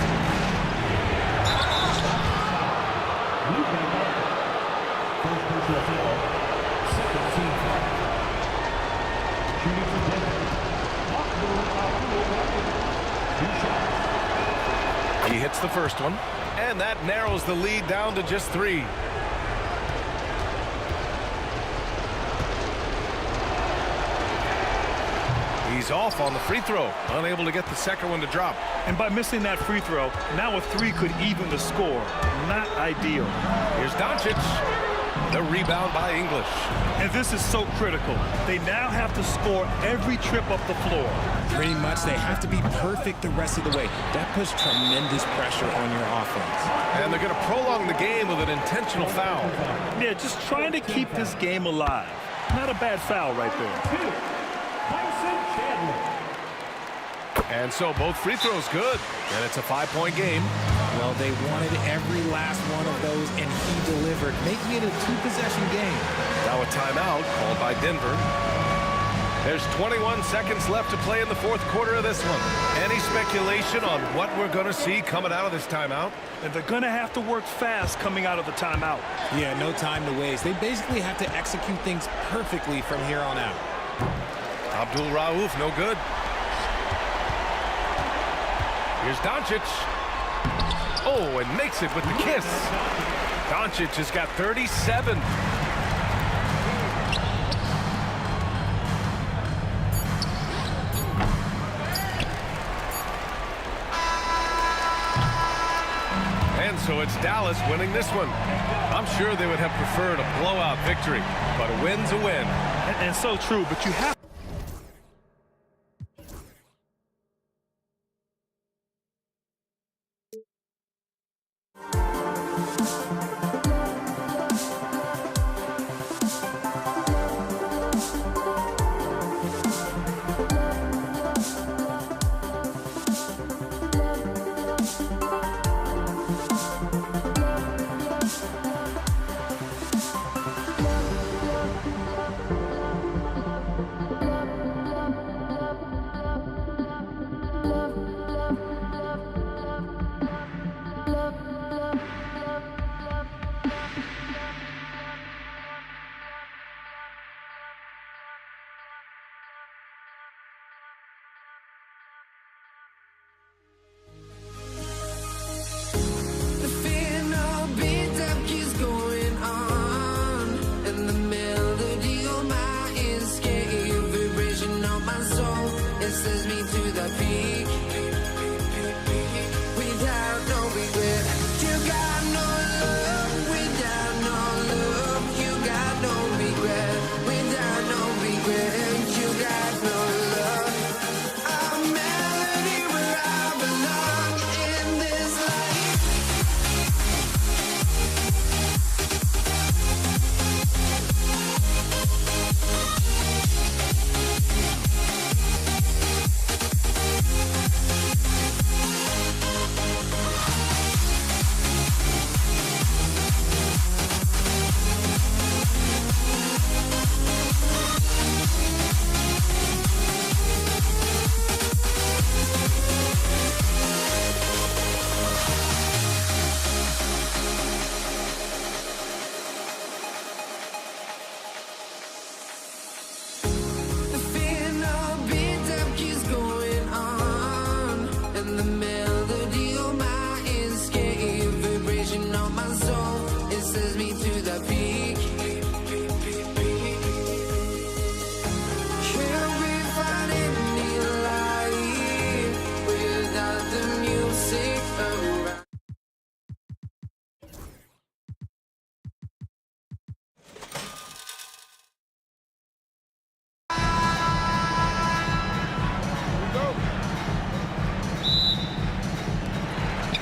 He hits the first one, and that narrows the lead down to just 3. He's off on the free throw, unable to get the second one to drop. And by missing that free throw, now a 3 could even the score. Not ideal. Here's Doncic. The rebound by English. And this is so critical. They now have to score every trip up the floor. Pretty much they have to be perfect the rest of the way. That puts tremendous pressure on your offense. And they're going to prolong the game with an intentional foul. Yeah, just trying to keep this game alive. Not a bad foul right there. And so both free throws good. And it's a 5-point game. Well, they wanted every last one of those, and he delivered, making it a 2-possession game. Now a timeout called by Denver. There's 21 seconds left to play in the fourth quarter of this one. Any speculation on what we're going to see coming out of this timeout? And they're going to have to work fast coming out of the timeout. Yeah, no time to waste. They basically have to execute things perfectly from here on out. Abdul-Rauf, no good. Here's Doncic. Oh, and makes it with the kiss. Doncic has got 37. And so it's Dallas winning this one. I'm sure they would have preferred a blowout victory, but a win's a win. And so true, but you have sends me to the peak. Without no regret, you got no love. Without no love, you got no regret. Without no regret, you got no love. A melody where I belong in this life. The final beat up keeps going on, and the melody on my escape, vibration on my soul, it sends me to the peak. Can't we find any light without the music around?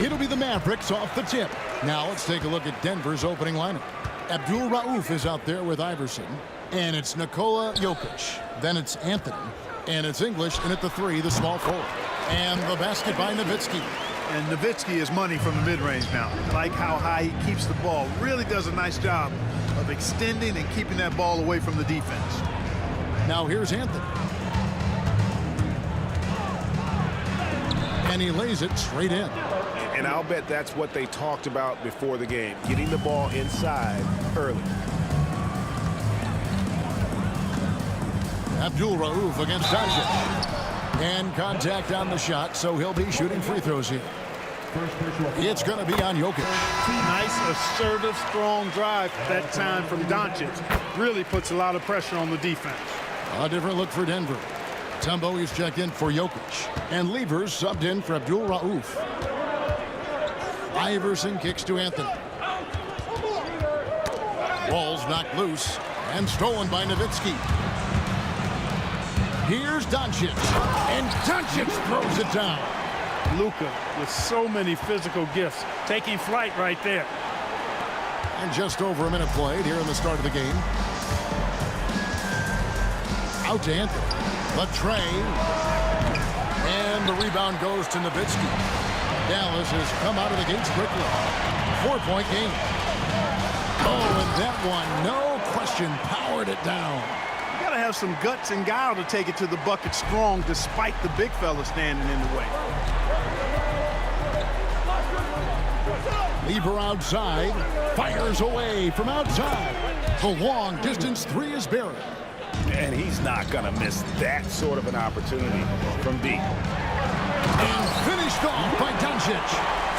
It'll be the Mavericks off the tip. Now let's take a look at Denver's opening lineup. Abdul Rauf is out there with Iverson. And it's Nikola Jokic. Then it's Anthony. And it's English in at the 3, the small forward. And the basket by Nowitzki. And Nowitzki is money from the mid-range now. I like how high he keeps the ball. Really does a nice job of extending and keeping that ball away from the defense. Now here's Anthony. And he lays it straight in. And I'll bet that's what they talked about before the game, getting the ball inside early. Abdul Rauf against Doncic. And contact on the shot, so he'll be shooting free throws here. It's going to be on Jokic. Nice, assertive, strong drive that time from Doncic. Really puts a lot of pressure on the defense. A different look for Denver. Tumbo is checked in for Jokic. And Levers subbed in for Abdul Rauf. Iverson kicks to Anthony. Ball's knocked loose and stolen by Nowitzki. Here's Doncic. And Doncic throws it down. Luka with so many physical gifts, taking flight right there. And just over a minute played here in the start of the game. Out to Anthony. The tray. And the rebound goes to Nowitzki. Dallas has come out of the gates quickly. 4-point game. Oh, and that one, no question, powered it down. You gotta have some guts and guile to take it to the bucket strong despite the big fella standing in the way. Lever outside, fires away from outside. The long distance 3 is buried. And he's not going to miss that sort of an opportunity from deep. And finished off by Doncic.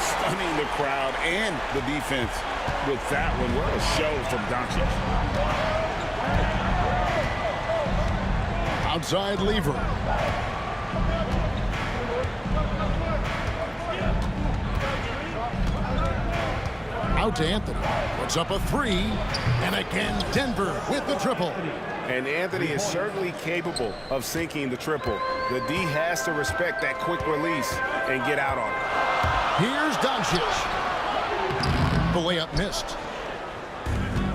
Stunning the crowd and the defense with that one. What a show from Doncic. Outside Lever. Out to Anthony. Puts up a 3. And again, Denver with the triple. And Anthony is certainly capable of sinking the triple. The D has to respect that quick release and get out on it. Here's Doncic. The layup missed.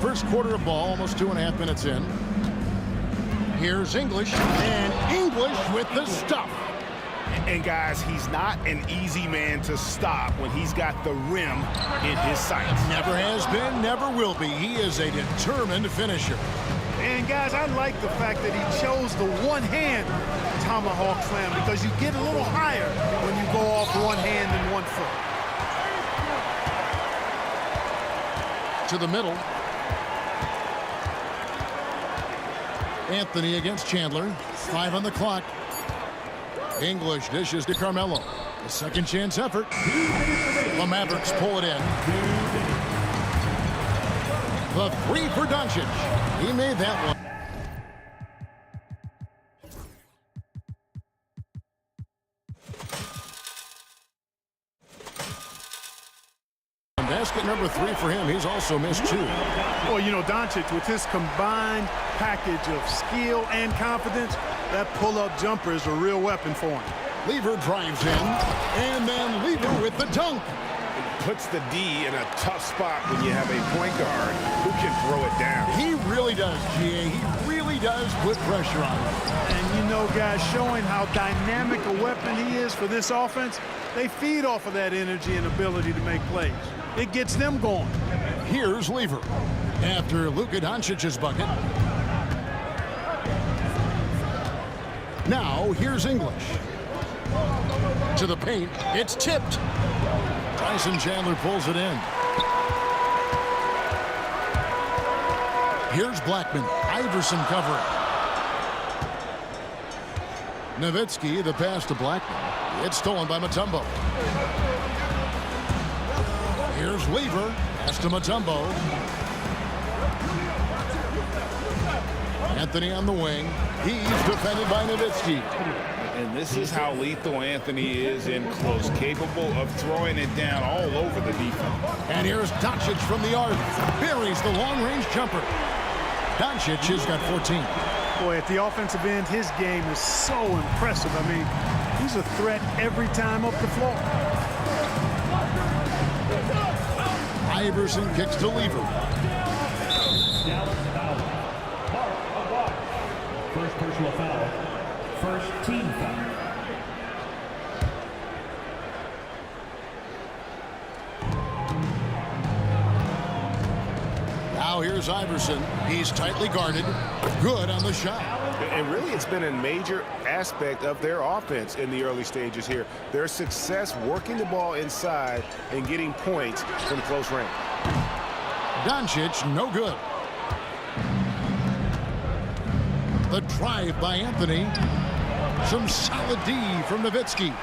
First quarter of ball, almost 2.5 minutes in. Here's English. And English with the stuff. And guys, he's not an easy man to stop when he's got the rim in his sights. Never has been, never will be. He is a determined finisher. And guys, I like the fact that he chose the one-hand tomahawk slam because you get a little higher when you go off one hand and 1 foot. To the middle. Anthony against Chandler. 5 on the clock. English dishes to Carmelo. A second chance effort. The Mavericks pull it in. The 3 for Doncic. He made that one. Basket number 3 for him. He's also missed 2. Well, you know, Doncic, with his combined package of skill and confidence, that pull-up jumper is a real weapon for him. Lever drives in, and then Lever with the dunk. Puts the D in a tough spot when you have a point guard who can throw it down. He really does, G.A. He really does put pressure on him. And you know, guys, showing how dynamic a weapon he is for this offense, they feed off of that energy and ability to make plays. It gets them going. Here's Lever after Luka Doncic's bucket. Now, here's English. To the paint, it's tipped. Tyson Chandler pulls it in. Here's Blackman. Iverson covering. Nowitzki, the pass to Blackman. It's stolen by Mutombo. Here's Lever. Pass to Mutombo. Anthony on the wing. He's defended by Nowitzki. And this is how lethal Anthony is in close, capable of throwing it down all over the defense. And here's Doncic from the arc. Buries the long-range jumper. Doncic has got 14. Boy, at the offensive end, his game is so impressive. I mean, he's a threat every time up the floor. Iverson kicks to Lever. First personal foul. First team foul. Now here's Iverson. He's tightly guarded. Good on the shot. And really, it's been a major aspect of their offense in the early stages here. Their success working the ball inside and getting points from close range. Doncic, no good. The drive by Anthony. Some solid D from Nowitzki.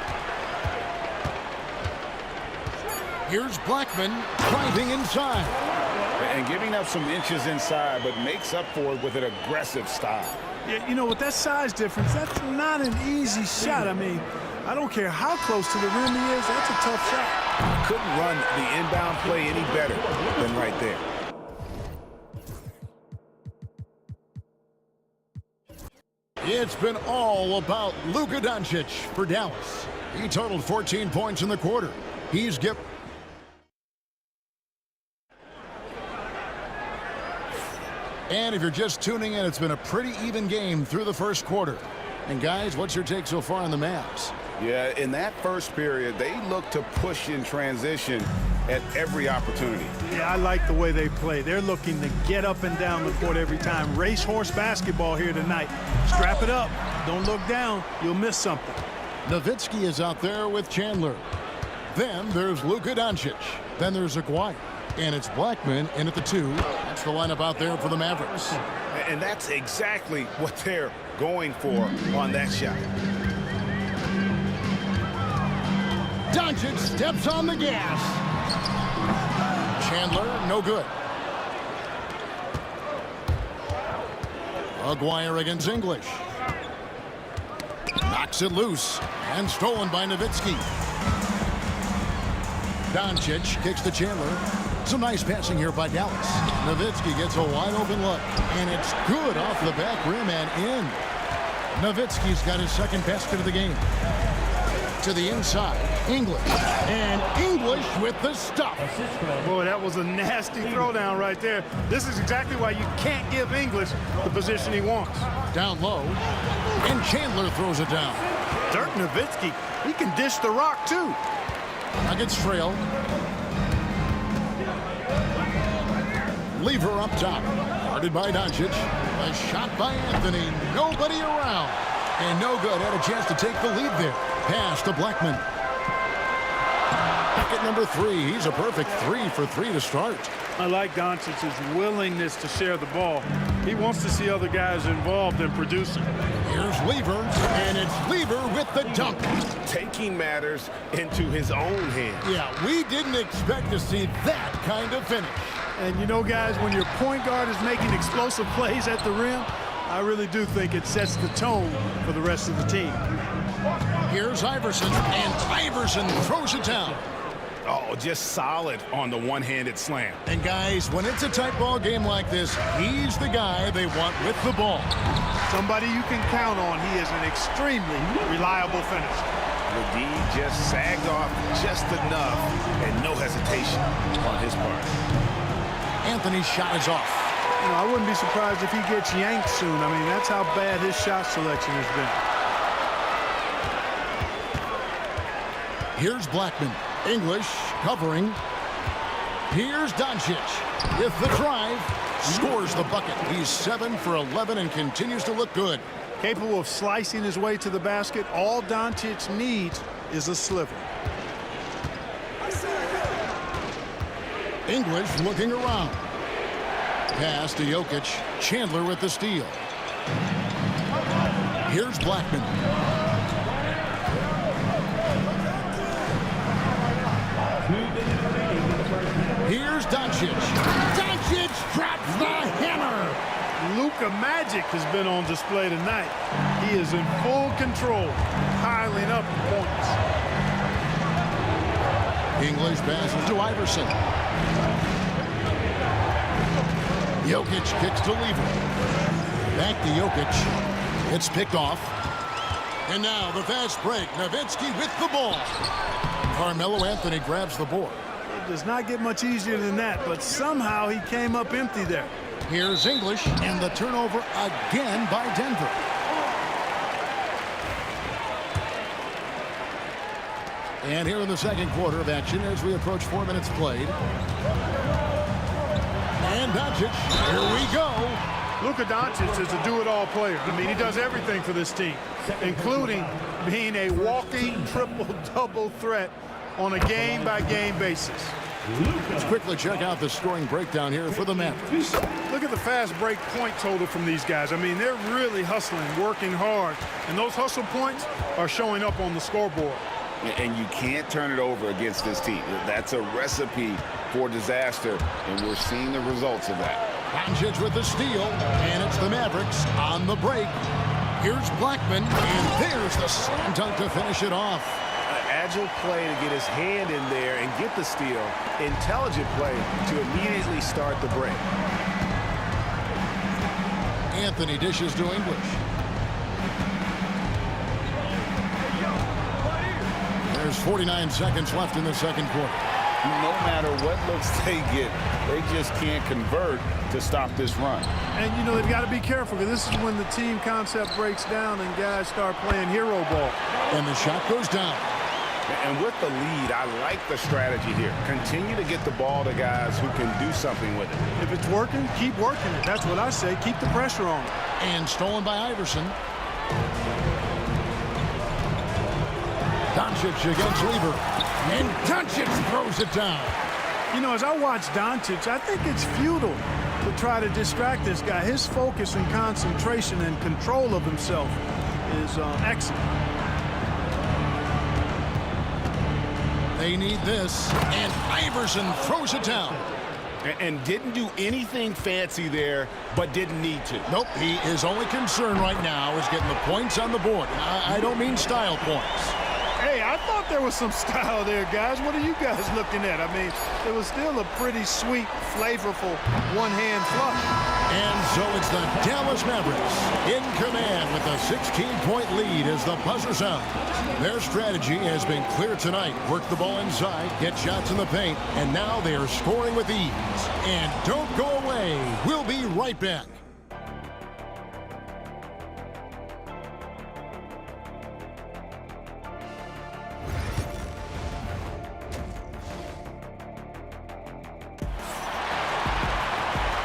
Here's Blackman driving inside. And giving up some inches inside, but makes up for it with an aggressive style. Yeah, you know, with that size difference, that's not an easy shot. I mean, I don't care how close to the rim he is, that's a tough shot. Couldn't run the inbound play any better than right there. It's been all about Luka Doncic for Dallas. He totaled 14 points in the quarter. He's given... And if you're just tuning in, it's been a pretty even game through the first quarter. And guys, what's your take so far on the Mavs? Yeah, in that first period, they look to push in transition at every opportunity. Yeah, I like the way they play. They're looking to get up and down the court every time. Racehorse basketball here tonight. Strap it up. Don't look down. You'll miss something. Nowitzki is out there with Chandler. Then there's Luka Doncic. Then there's Aguirre. And it's Blackman in at the 2. That's the lineup out there for the Mavericks. And that's exactly what they're going for on that shot. Doncic steps on the gas. Chandler, no good. Aguirre against English. Knocks it loose and stolen by Nowitzki. Doncic kicks to Chandler. Some nice passing here by Dallas. Nowitzki gets a wide open look, and it's good off the back rim and in. Nowitzki's got his second basket of the game. To the inside, English. And English with the stuff. Boy, that was a nasty throwdown right there. This is exactly why you can't give English the position he wants. Down low, and Chandler throws it down. Dirk Nowitzki, he can dish the rock too. Nuggets trail. Lever up top. Guarded by Doncic. A shot by Anthony. Nobody around. And no good. Had a chance to take the lead there. Pass to Blackman. Bucket number 3. He's a perfect 3 for 3 to start. I like Doncic's willingness to share the ball. He wants to see other guys involved in producing. Here's Lever, and it's Lever with the dunk. Taking matters into his own hands. Yeah, we didn't expect to see that kind of finish. And you know, guys, when your point guard is making explosive plays at the rim, I really do think it sets the tone for the rest of the team. Here's Iverson, and Iverson throws it down. Oh, just solid on the one-handed slam. And guys, when it's a tight ball game like this, he's the guy they want with the ball. Somebody you can count on. He is an extremely reliable finisher. The D just sagged off just enough and no hesitation on his part. Anthony's shot is off. You know, I wouldn't be surprised if he gets yanked soon. I mean, that's how bad his shot selection has been. Here's Blackman. English covering. Here's Doncic with the drive. Scores the bucket. He's 7 for 11 and continues to look good. Capable of slicing his way to the basket. All Doncic needs is a sliver. English looking around. Pass to Jokic. Chandler with the steal. Here's Blackman. Here's Doncic. Doncic drops the hammer. Luka Magic has been on display tonight. He is in full control, piling up points. English passes to Iverson. Jokic kicks to Lever. Back to Jokic. It's picked off. And now the fast break. Nowitzki with the ball. Carmelo Anthony grabs the board. It does not get much easier than that, but somehow he came up empty there. Here's English, and the turnover again by Denver. And here in the second quarter of action as we approach 4 minutes played. And Doncic, here we go. Luka Doncic is a do-it-all player. I mean, he does everything for this team, including being a walking triple-double threat on a game-by-game basis. Let's quickly check out the scoring breakdown here for the Mavericks. Look at the fast break point total from these guys. I mean, they're really hustling, working hard, and those hustle points are showing up on the scoreboard. And you can't turn it over against this team. That's a recipe for disaster, and we're seeing the results of that. Doncic with the steal, and it's the Mavericks on the break. Here's Blackman, and there's the slam dunk to finish it off. Agile play to get his hand in there and get the steal. Intelligent play to immediately start the break. Anthony dishes to English. There's 49 seconds left in the second quarter. No matter what looks they get, they just can't convert to stop this run. And, you know, they've got to be careful because this is when the team concept breaks down and guys start playing hero ball. And the shot goes down. And with the lead, I like the strategy here. Continue to get the ball to guys who can do something with it. If it's working, keep working it. That's what I say. Keep the pressure on it. And stolen by Iverson. Doncic against Lever. And Doncic throws it down. You know, as I watch Doncic, I think it's futile to try to distract this guy. His focus and concentration and control of himself is excellent. They need this, and Iverson throws it down. And didn't do anything fancy there, but didn't need to. Nope, he is only concerned right now is getting the points on the board. I don't mean style points. Hey, I thought there was some style there, guys. What are you guys looking at? I mean, it was still a pretty sweet, flavorful one-hand flush. And so it's the Dallas Mavericks in command with a 16-point lead as the buzzer sounds. Their strategy has been clear tonight. Work the ball inside, get shots in the paint, and now they are scoring with ease. And don't go away. We'll be right back.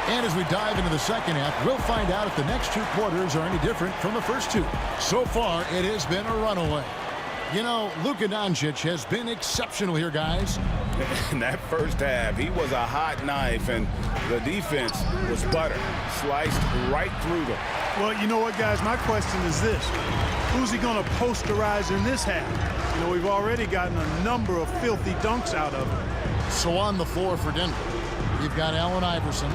And as we dive into the second half, we'll find out if the next two quarters are any different from the first two. So far, it has been a runaway. You know, Luka Doncic has been exceptional here, guys. In that first half, he was a hot knife, and the defense was butter. Sliced right through them. Well, you know what, guys? My question is this. Who's he going to posterize in this half? You know, we've already gotten a number of filthy dunks out of him. So on the floor for Denver, you've got Allen Iverson,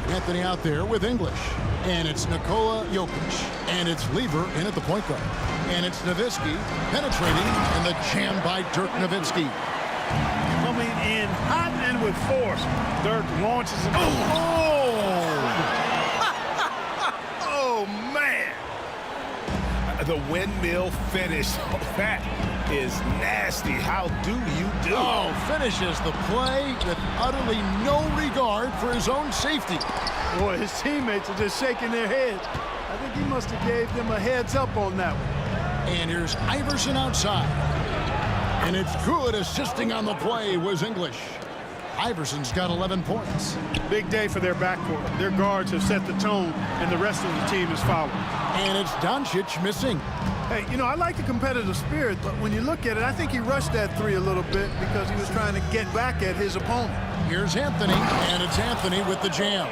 Anthony out there with English. And it's Nikola Jokic. And it's Lever in at the point guard. And it's Nowitzki penetrating, and the jam by Dirk Nowitzki. I mean, in hot and with force. Dirk launches it. Oh, man. The windmill finish. That is nasty. How do you do? Oh, finishes the play with utterly no regard for his own safety. Boy, his teammates are just shaking their heads. I think he must have gave them a heads up on that one. And here's Iverson outside. And it's good. Assisting on the play was English. Iverson's got 11 points. Big day for their backcourt. Their guards have set the tone, and the rest of the team is following. And it's Doncic missing. Hey, you know, I like the competitive spirit, but when you look at it, I think he rushed that three a little bit because he was trying to get back at his opponent. Here's Anthony, and it's Anthony with the jam.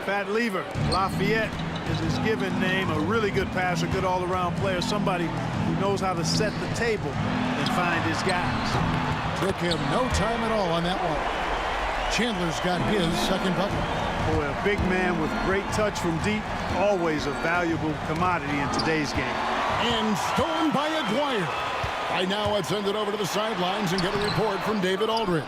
Fat Lever, Lafayette is his given name, a really good passer, good all-around player, somebody who knows how to set the table and find his guys. Took him no time at all on that one. Chandler's got his second bucket. Boy, a big man with great touch from deep, always a valuable commodity in today's game. And stolen by Aguirre. Right now, let's send it over to the sidelines and get a report from David Aldridge.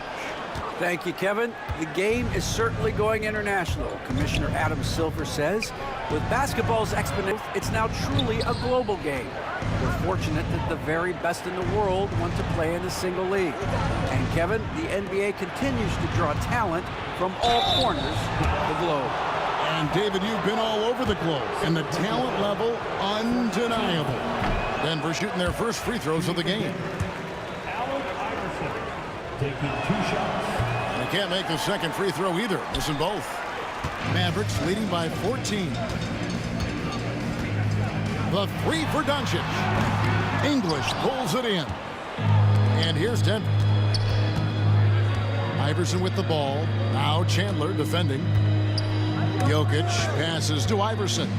Thank you, Kevin. The game is certainly going international. Commissioner Adam Silver says, with basketball's exponential, it's now truly a global game. We're fortunate that the very best in the world want to play in a single league. And Kevin, the NBA continues to draw talent from all corners of the globe. And David, you've been all over the globe, and the talent level undeniable. Denver shooting their first free throws of the game. Allen Iverson taking 2 shots. And he can't make the second free throw either, missing both. Mavericks leading by 14. The three for Doncic. English pulls it in. And here's Denver. Iverson with the ball. Now Chandler defending. Jokic passes to Iverson.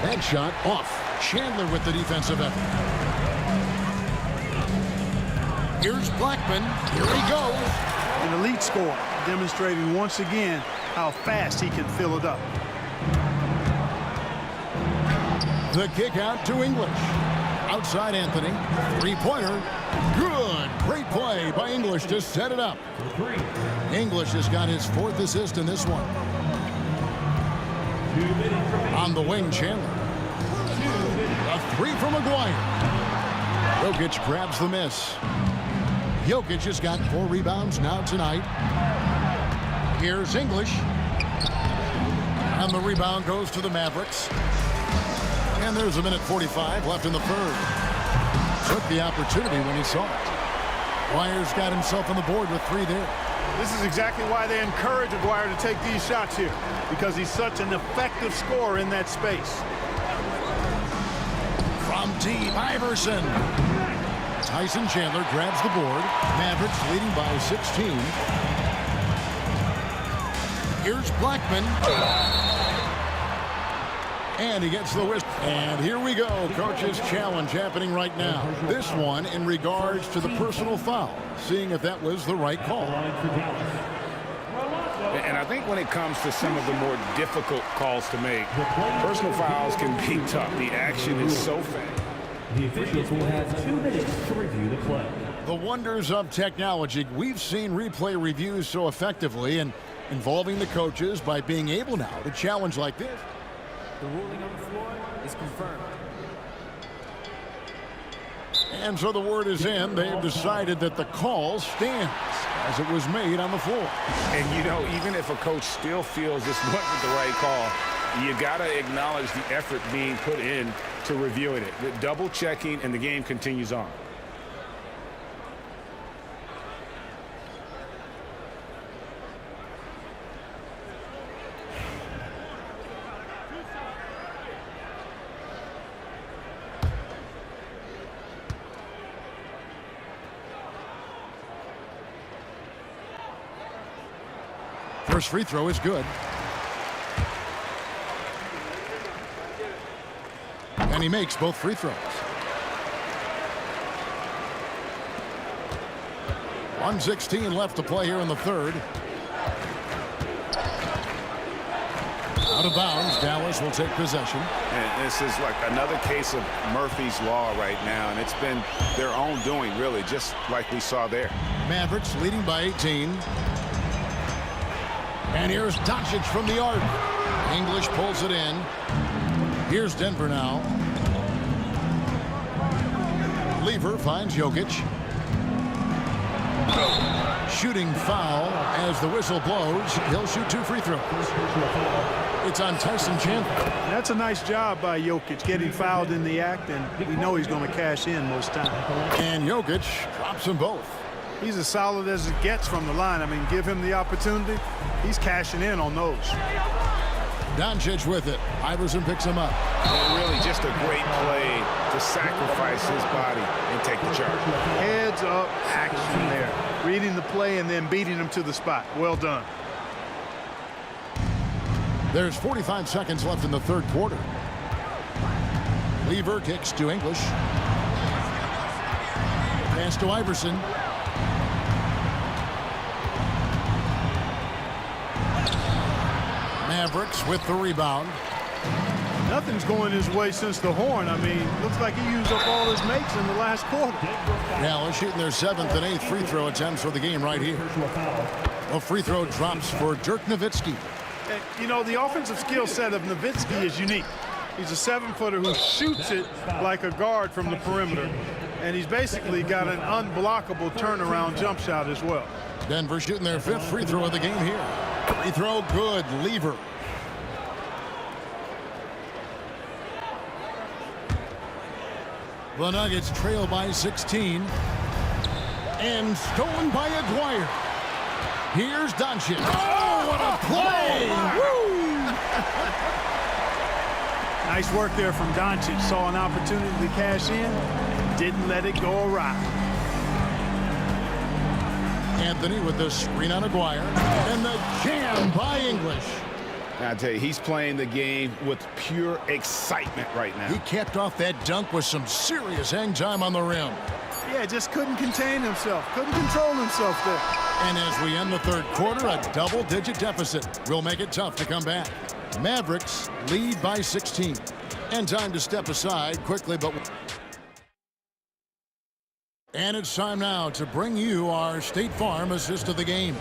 That shot off. Chandler with the defensive effort. Here's Blackman. Here he goes. An elite scorer, demonstrating once again how fast he can fill it up. The kick out to English. Outside Anthony. Three-pointer. Good. Great play by English to set it up. English has got his 4th assist in this one. On the wing, Chandler. A three from Aguirre. Jokic grabs the miss. Jokic has got 4 rebounds now tonight. Here's English. And the rebound goes to the Mavericks. And there's a minute 45 left in the third. Took the opportunity when he saw it. Aguirre's got himself on the board with 3 there. This is exactly why they encourage Aguirre to take these shots here, because he's such an effective scorer in that space. From deep, Iverson. Tyson Chandler grabs the board. Mavericks leading by 16. Here's Blackman. And he gets the wrist. And here we go. Coach's challenge happening right now. This one in regards to the personal foul. Seeing if that was the right call. And I think when it comes to some of the more difficult calls to make, personal fouls can be tough. The action is so fast. The officials will have 2 minutes to review the play. The wonders of technology. We've seen replay reviews so effectively and involving the coaches by being able now to challenge like this. The ruling on the floor is confirmed. And so the word is in. They've decided that the call stands as it was made on the floor. And, you know, even if a coach still feels this wasn't the right call, you got to acknowledge the effort being put in to reviewing it. The double checking, and the game continues on. First free throw is good. And he makes both free throws. 1:16 left to play here in the third. Out of bounds, Dallas will take possession. And this is like another case of Murphy's Law right now, and it's been their own doing, really, just like we saw there. Mavericks leading by 18. And here's Doncic from the arc. English pulls it in. Here's Denver now. Lever finds Jokic. Shooting foul as the whistle blows. He'll shoot 2 free throws. It's on Tyson Chandler. That's a nice job by Jokic, getting fouled in the act, and we know he's going to cash in most times. And Jokic drops them both. He's as solid as it gets from the line. I mean, give him the opportunity. He's cashing in on those. Doncic with it. Iverson picks him up. And really just a great play to sacrifice his body and take the charge. Heads up action there. Reading the play and then beating him to the spot. Well done. There's 45 seconds left in the third quarter. Lever kicks to English. Pass to Iverson. Mavericks with the rebound. Nothing's going his way since the horn. I mean, looks like he used up all his makes in the last quarter. Dallas shooting their 7th and 8th free throw attempts for the game right here. A free throw drops for Dirk Nowitzki. You know, the offensive skill set of Nowitzki is unique. He's a 7-footer who shoots it like a guard from the perimeter. And he's basically got an unblockable turnaround jump shot as well. Denver shooting their 5th free throw of the game here. Free throw good. Lever. The Nuggets trail by 16. And stolen by Aguirre. Here's Doncic. Oh, what a play! Woo! Nice work there from Doncic. Saw an opportunity to cash in. Didn't let it go awry. Anthony with the screen on Aguirre. And the jam by English. I tell you, he's playing the game with pure excitement right now. He capped off that dunk with some serious hang time on the rim. Yeah, just couldn't contain himself. Couldn't control himself there. And as we end the third quarter, a double-digit deficit will make it tough to come back. Mavericks lead by 16. And time to step aside quickly, but... And it's time now to bring you our State Farm assist of the game.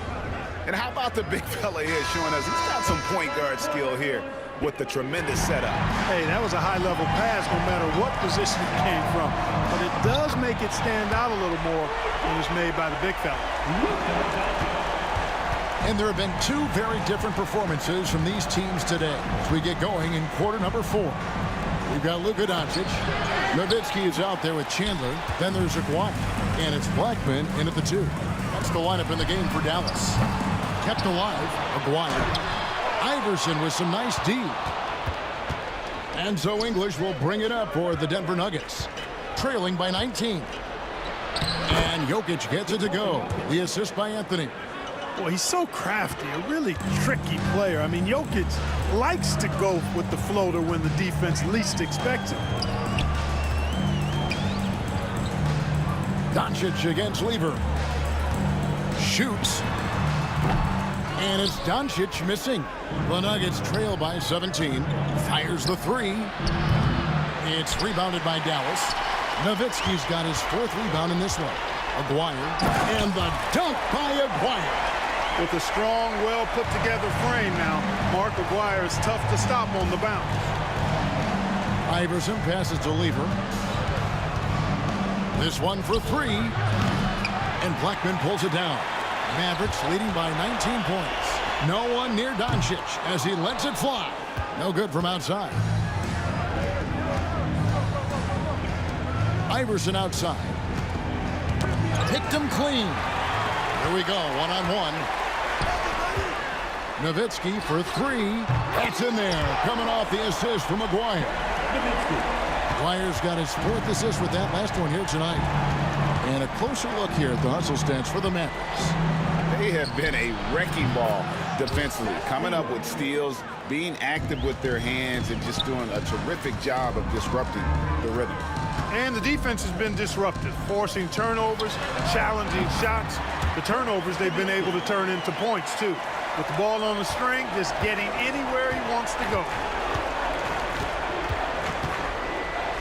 And how about the big fella here showing us he's got some point guard skill here with the tremendous setup. Hey, that was a high-level pass no matter what position it came from. But it does make it stand out a little more when it's made by the big fella. And there have been 2 very different performances from these teams today as we get going in quarter number 4. We've got Luka Doncic. Nowitzki is out there with Chandler. Then there's Aguirre. And it's Blackman in at the 2. That's the lineup in the game for Dallas. Kept alive, Aguirre. Iverson with some nice D. And so English will bring it up for the Denver Nuggets. Trailing by 19. And Jokic gets it to go. The assist by Anthony. Boy, he's so crafty, a really tricky player. I mean, Jokic likes to go with the floater when the defense least expects it. Doncic against Lever. Shoots. And it's Doncic missing. The Nuggets trail by 17. Fires the 3. It's rebounded by Dallas. Nowitzki's got his 4th rebound in this one. Aguirre. And the dunk by Aguirre. With a strong, well-put-together frame now, Mark Aguirre is tough to stop on the bounce. Iverson passes to Lever. This one for 3. And Blackman pulls it down. Mavericks leading by 19 points. No one near Doncic as he lets it fly. No good from outside. Iverson outside. Picked him clean. Here we go, one-on-one. Nowitzki for 3. That's in there. Coming off the assist from Aguirre. Aguirre's got his 4th assist with that last one here tonight. And a closer look here at the hustle stats for the Mavericks. They have been a wrecking ball defensively, coming up with steals, being active with their hands, and just doing a terrific job of disrupting the rhythm. And the defense has been disruptive, forcing turnovers, challenging shots. The turnovers they've been able to turn into points, too. With the ball on the string, just getting anywhere he wants to go.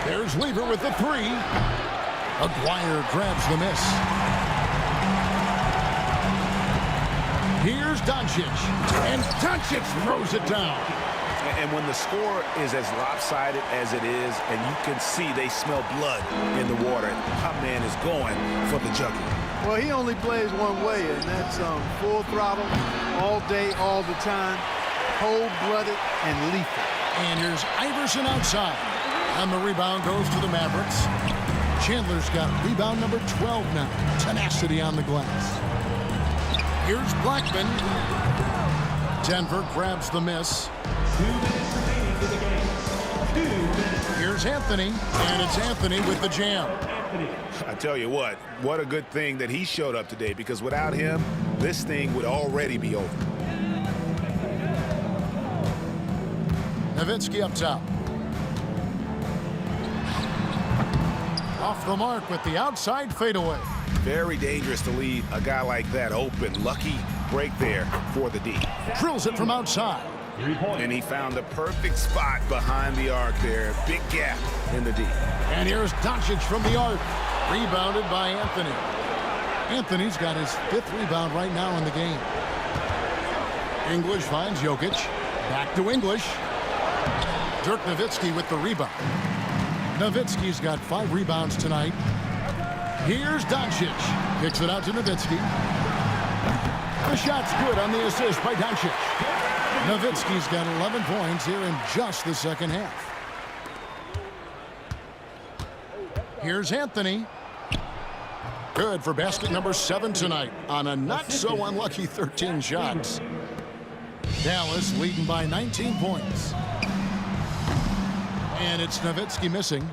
There's Lever with the three. Aguirre grabs the miss. Here's Doncic. And Doncic throws it down. And when the score is as lopsided as it is, and you can see they smell blood in the water, our man is going for the jugular. Well, he only plays one way, and that's full throttle, all day, all the time, cold-blooded and lethal. And here's Iverson outside. And the rebound goes to the Mavericks. Chandler's got rebound number 12 now. Tenacity on the glass. Here's Blackman. Denver grabs the miss. 2 minutes remaining in the game. 2 minutes. Here's Anthony, and it's Anthony with the jam. I tell you what a good thing that he showed up today, because without him, this thing would already be over. Nowitzki up top. Off the mark with the outside fadeaway. Very dangerous to leave a guy like that open. Lucky break there for the D. Drills it from outside. And he found the perfect spot behind the arc there. Big gap in the D. And here's Doncic from the arc. Rebounded by Anthony. Anthony's got his 5th rebound right now in the game. English finds Jokic. Back to English. Dirk Nowitzki with the rebound. Nowitzki's got 5 rebounds tonight. Here's Doncic. Kicks it out to Nowitzki. The shot's good on the assist by Doncic. Nowitzki's got 11 points here in just the second half. Here's Anthony. Good for basket number 7 tonight on a not-so-unlucky 13 shots. Dallas leading by 19 points. And it's Nowitzki missing.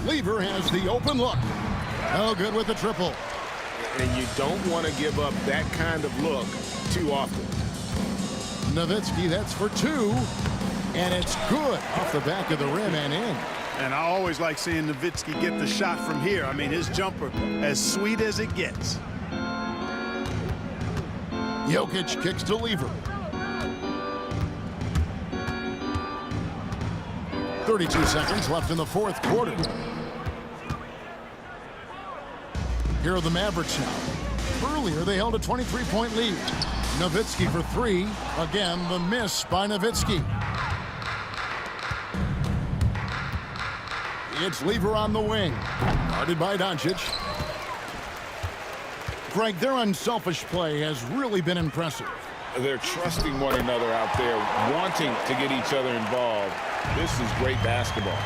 Lever has the open look. No good with the triple. And you don't want to give up that kind of look too often. Nowitzki, that's for 2. And it's good off the back of the rim and in. And I always like seeing Nowitzki get the shot from here. I mean, his jumper, as sweet as it gets. Jokic kicks to Lever. 32 seconds left in the 4th quarter. Here are the Mavericks now. Earlier, they held a 23-point lead. Nowitzki for 3. Again, the miss by Nowitzki. It's Lever on the wing. Guarded by Doncic. Greg, their unselfish play has really been impressive. They're trusting one another out there, wanting to get each other involved. This is great basketball.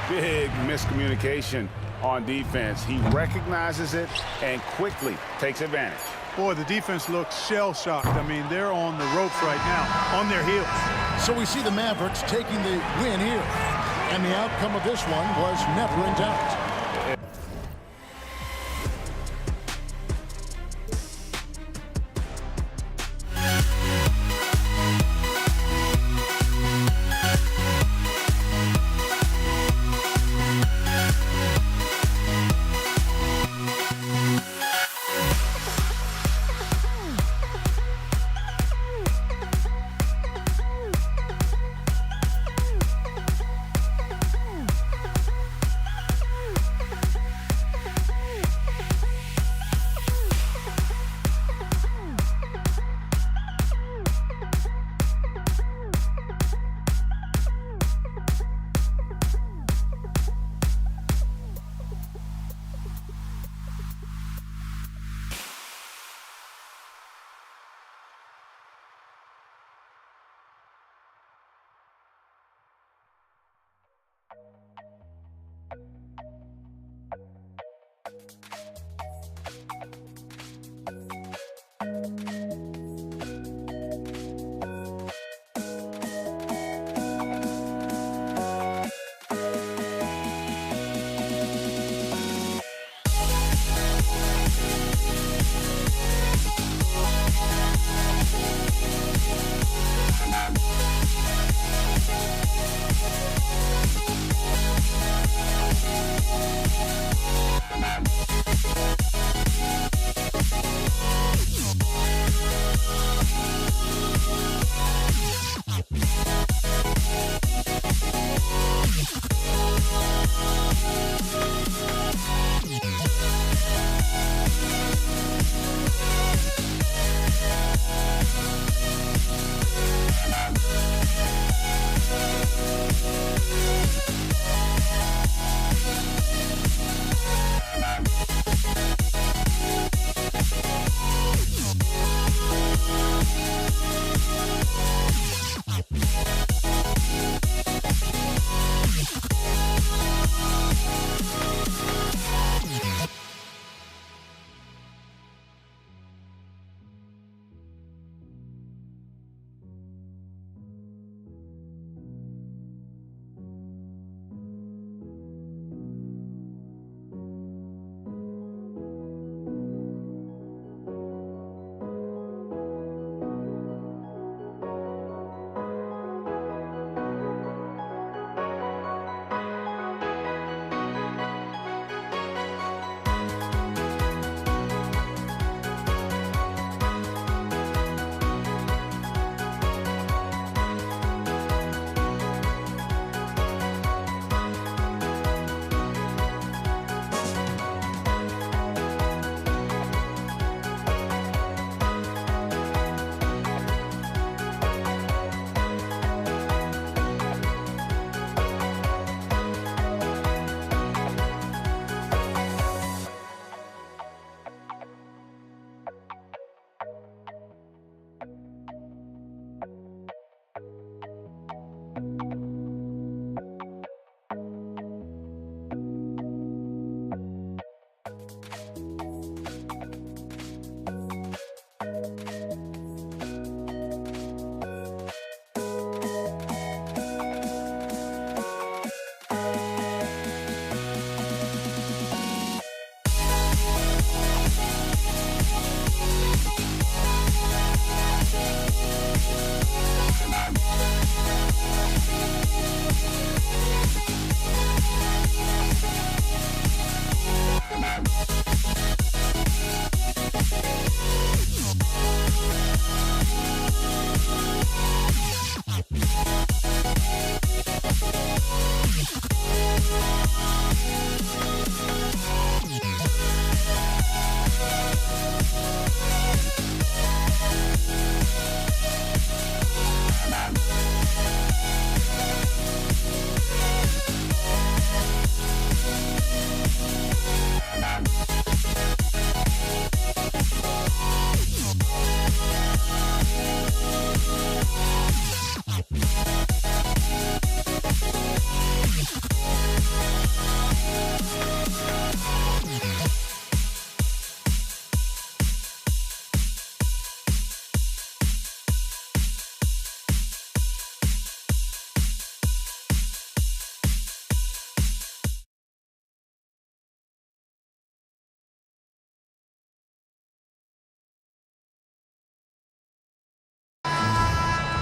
Big miscommunication on defense. He recognizes it and quickly takes advantage. Boy, the defense looks shell-shocked. I mean, they're on the ropes right now, on their heels. So we see the Mavericks taking the win here. And the outcome of this one was never in doubt.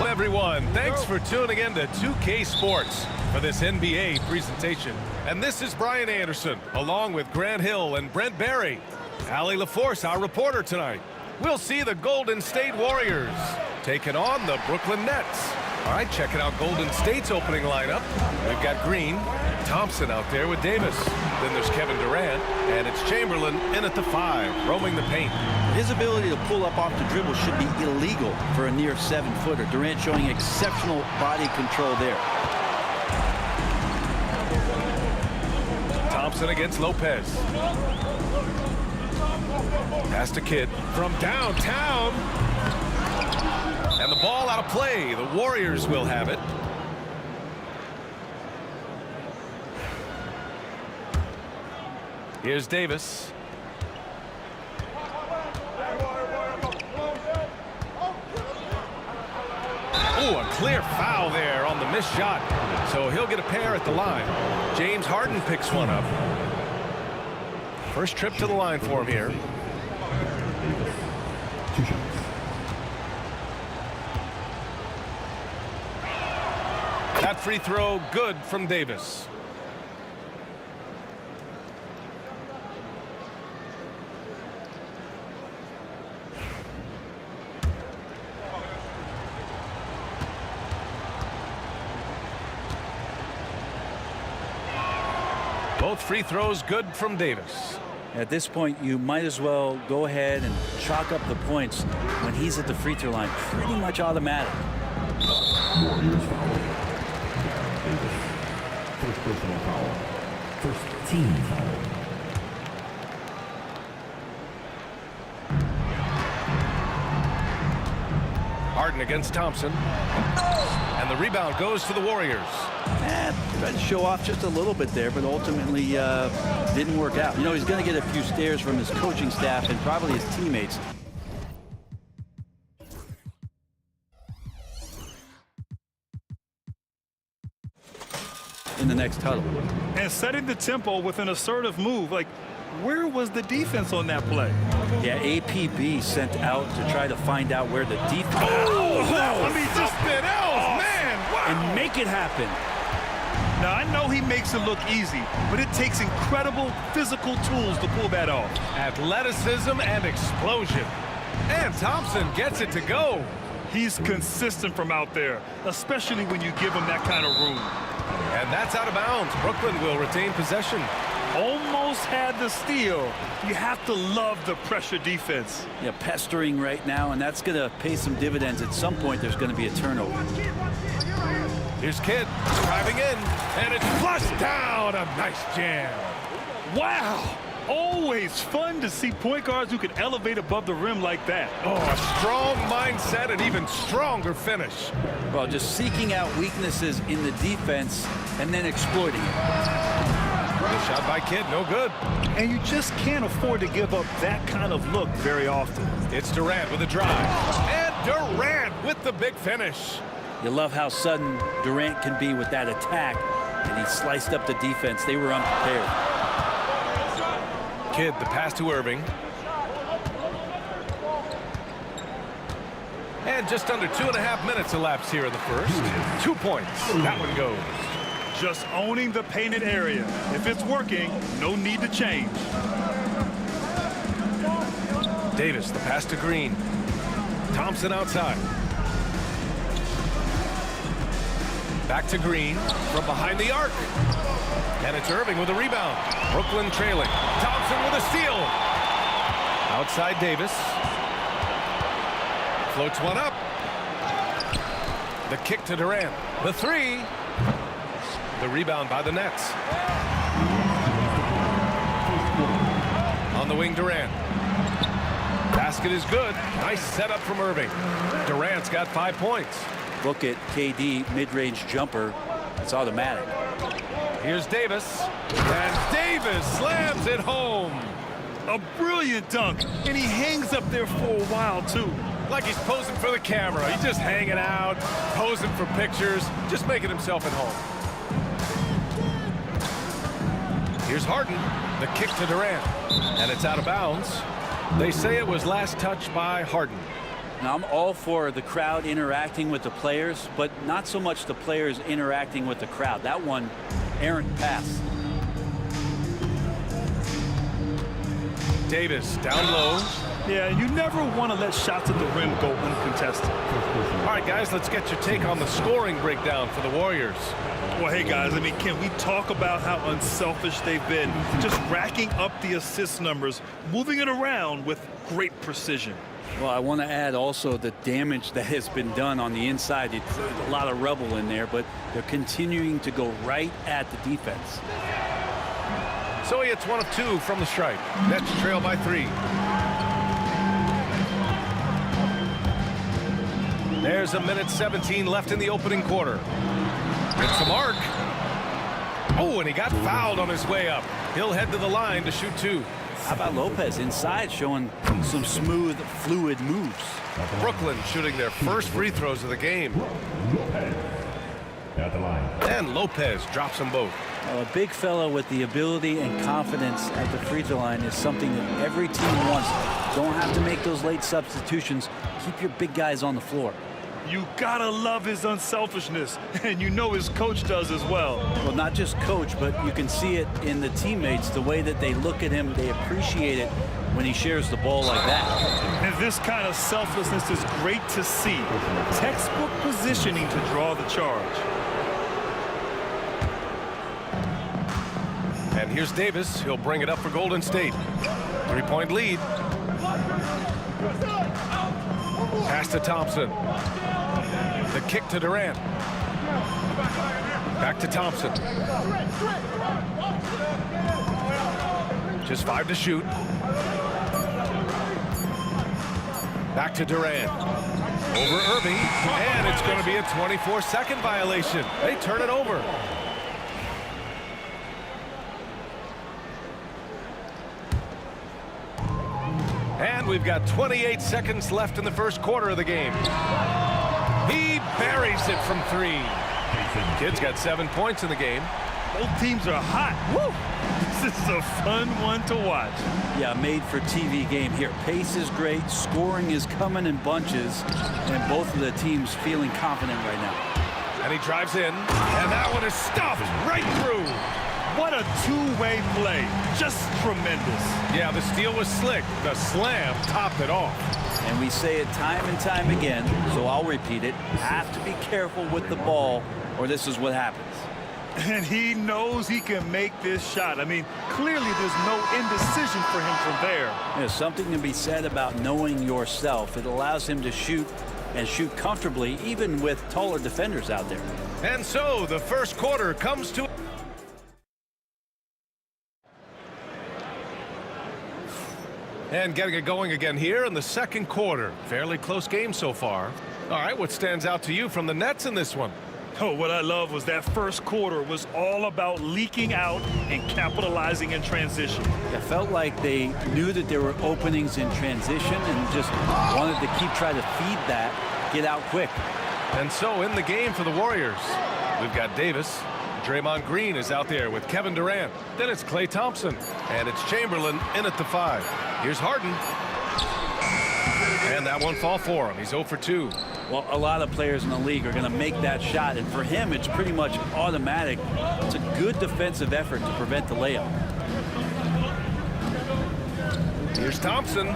Well, everyone, thanks for tuning in to 2K Sports for this NBA presentation. And this is Brian Anderson, along with Grant Hill and Brent Barry. Allie LaForce, our reporter tonight. We'll see the Golden State Warriors taking on the Brooklyn Nets. All right, checking out Golden State's opening lineup. We've got Green, Thompson out there with Davis. Then there's Kevin Durant, and it's Chamberlain in at the 5, roaming the paint. His ability to pull up off the dribble should be illegal for a near 7-footer. Durant showing exceptional body control there. Thompson against Lopez. Pass to Kidd from downtown. And the ball out of play. The Warriors will have it. Here's Davis. Oh, a clear foul there on the missed shot. So he'll get a pair at the line. James Harden picks one up. First trip to the line for him here. That free throw good from Davis. Both free throws good from Davis. At this point, you might as well go ahead and chalk up the points when he's at the free throw line. Pretty much automatic. Warriors foul. Davis. First personal foul. First team foul. Harden against Thompson. And the rebound goes to the Warriors. Tried to show off just a little bit there, but ultimately didn't work out. You know, he's going to get a few stares from his coaching staff and probably his teammates. In the next huddle. And setting the tempo with an assertive move. Like, where was the defense on that play? Yeah, APB sent out to try to find out where the defense... I mean, just something else, man! Wow. And make it happen. Now, I know he makes it look easy, but it takes incredible physical tools to pull that off. Athleticism and explosion. And Thompson gets it to go. He's consistent from out there, especially when you give him that kind of room. And that's out of bounds. Brooklyn will retain possession. Almost had the steal. You have to love the pressure defense. Yeah, pestering right now, and that's going to pay some dividends. At some point, there's going to be a turnover. Here's Kidd driving in, and it's flushed down. A nice jam. Wow. Always fun to see point guards who can elevate above the rim like that. Oh, a strong mindset and even stronger finish. Well, just seeking out weaknesses in the defense and then exploiting it. Good shot by Kidd, no good. And you just can't afford to give up that kind of look very often. It's Durant with a drive. And Durant with the big finish. You love how sudden Durant can be with that attack, and he sliced up the defense. They were unprepared. Kidd, the pass to Irving. And just under 2.5 minutes elapsed here in the first. 2 points. That one goes. Just owning the painted area. If it's working, no need to change. Davis, the pass to Green. Thompson outside. Back to Green from behind the arc. And it's Irving with a rebound. Brooklyn trailing. Thompson with a steal. Outside Davis. Floats one up. The kick to Durant. The three. The rebound by the Nets. On the wing, Durant. Basket is good. Nice setup from Irving. Durant's got 5 points. Look at KD mid-range jumper. It's automatic. Here's Davis. And Davis slams it home. A brilliant dunk. And he hangs up there for a while, too. Like he's posing for the camera. He's just hanging out, posing for pictures, just making himself at home. Here's Harden. The kick to Durant. And it's out of bounds. They say it was last touched by Harden. Now, I'm all for the crowd interacting with the players, but not so much the players interacting with the crowd. That one, errant pass. Davis down low. Yeah, you never want to let shots at the rim go uncontested. All right, guys, let's get your take on the scoring breakdown for the Warriors. Well, hey, guys, I mean, can we talk about how unselfish they've been? Just racking up the assist numbers, moving it around with great precision. Well, I want to add also the damage that has been done on the inside. It's a lot of rubble in there, but they're continuing to go right at the defense. So he hits 1 of 2 from the stripe. Nets trail by 3. There's a minute 17 left in the opening quarter. Hits the mark. Oh, and he got fouled on his way up. He'll head to the line to shoot 2. How about Lopez inside showing some smooth, fluid moves? Brooklyn shooting their first free throws of the game. At the line. And Lopez drops them both. Well, a big fellow with the ability and confidence at the free throw line is something that every team wants. Don't have to make those late substitutions. Keep your big guys on the floor. You gotta love his unselfishness, and you know his coach does as well. Well, not just coach, but you can see it in the teammates, the way that they look at him. They appreciate it when he shares the ball like that. And this kind of selflessness is great to see. Textbook positioning to draw the charge. And here's Davis. He'll bring it up for Golden State. 3-point lead. Pass to Thompson. The kick to Durant. Back to Thompson. Just 5 to shoot. Back to Durant. Over Irving. And it's going to be a 24-second violation. They turn it over. And we've got 28 seconds left in the first quarter of the game. He buries it from 3. Kid's got 7 points in the game. Both teams are hot. Woo! This is a fun one to watch. Yeah, made for TV game here. Pace is great. Scoring is coming in bunches. And both of the teams feeling confident right now. And he drives in. And that one is stuffed right through. What a two-way play. Just tremendous. Yeah, the steal was slick. The slam topped it off. And we say it time and time again, so I'll repeat it. Have to be careful with the ball, or this is what happens. And he knows he can make this shot. I mean, clearly there's no indecision for him from there. There's something to be said about knowing yourself. It allows him to shoot and shoot comfortably, even with taller defenders out there. And so the first quarter comes to... And getting it going again here in the second quarter. Fairly close game so far. All right, what stands out to you from the Nets in this one? Oh, what I love was that first quarter was all about leaking out and capitalizing in transition. It felt like they knew that there were openings in transition and just wanted to keep trying to feed that, get out quick. And so in the game for the Warriors, we've got Davis. Draymond Green is out there with Kevin Durant. Then it's Klay Thompson. And it's Chamberlain in at the 5. Here's Harden. And that one fall for him. He's 0 for 2. Well, a lot of players in the league are going to make that shot. And for him, it's pretty much automatic. It's a good defensive effort to prevent the layup. Here's Thompson.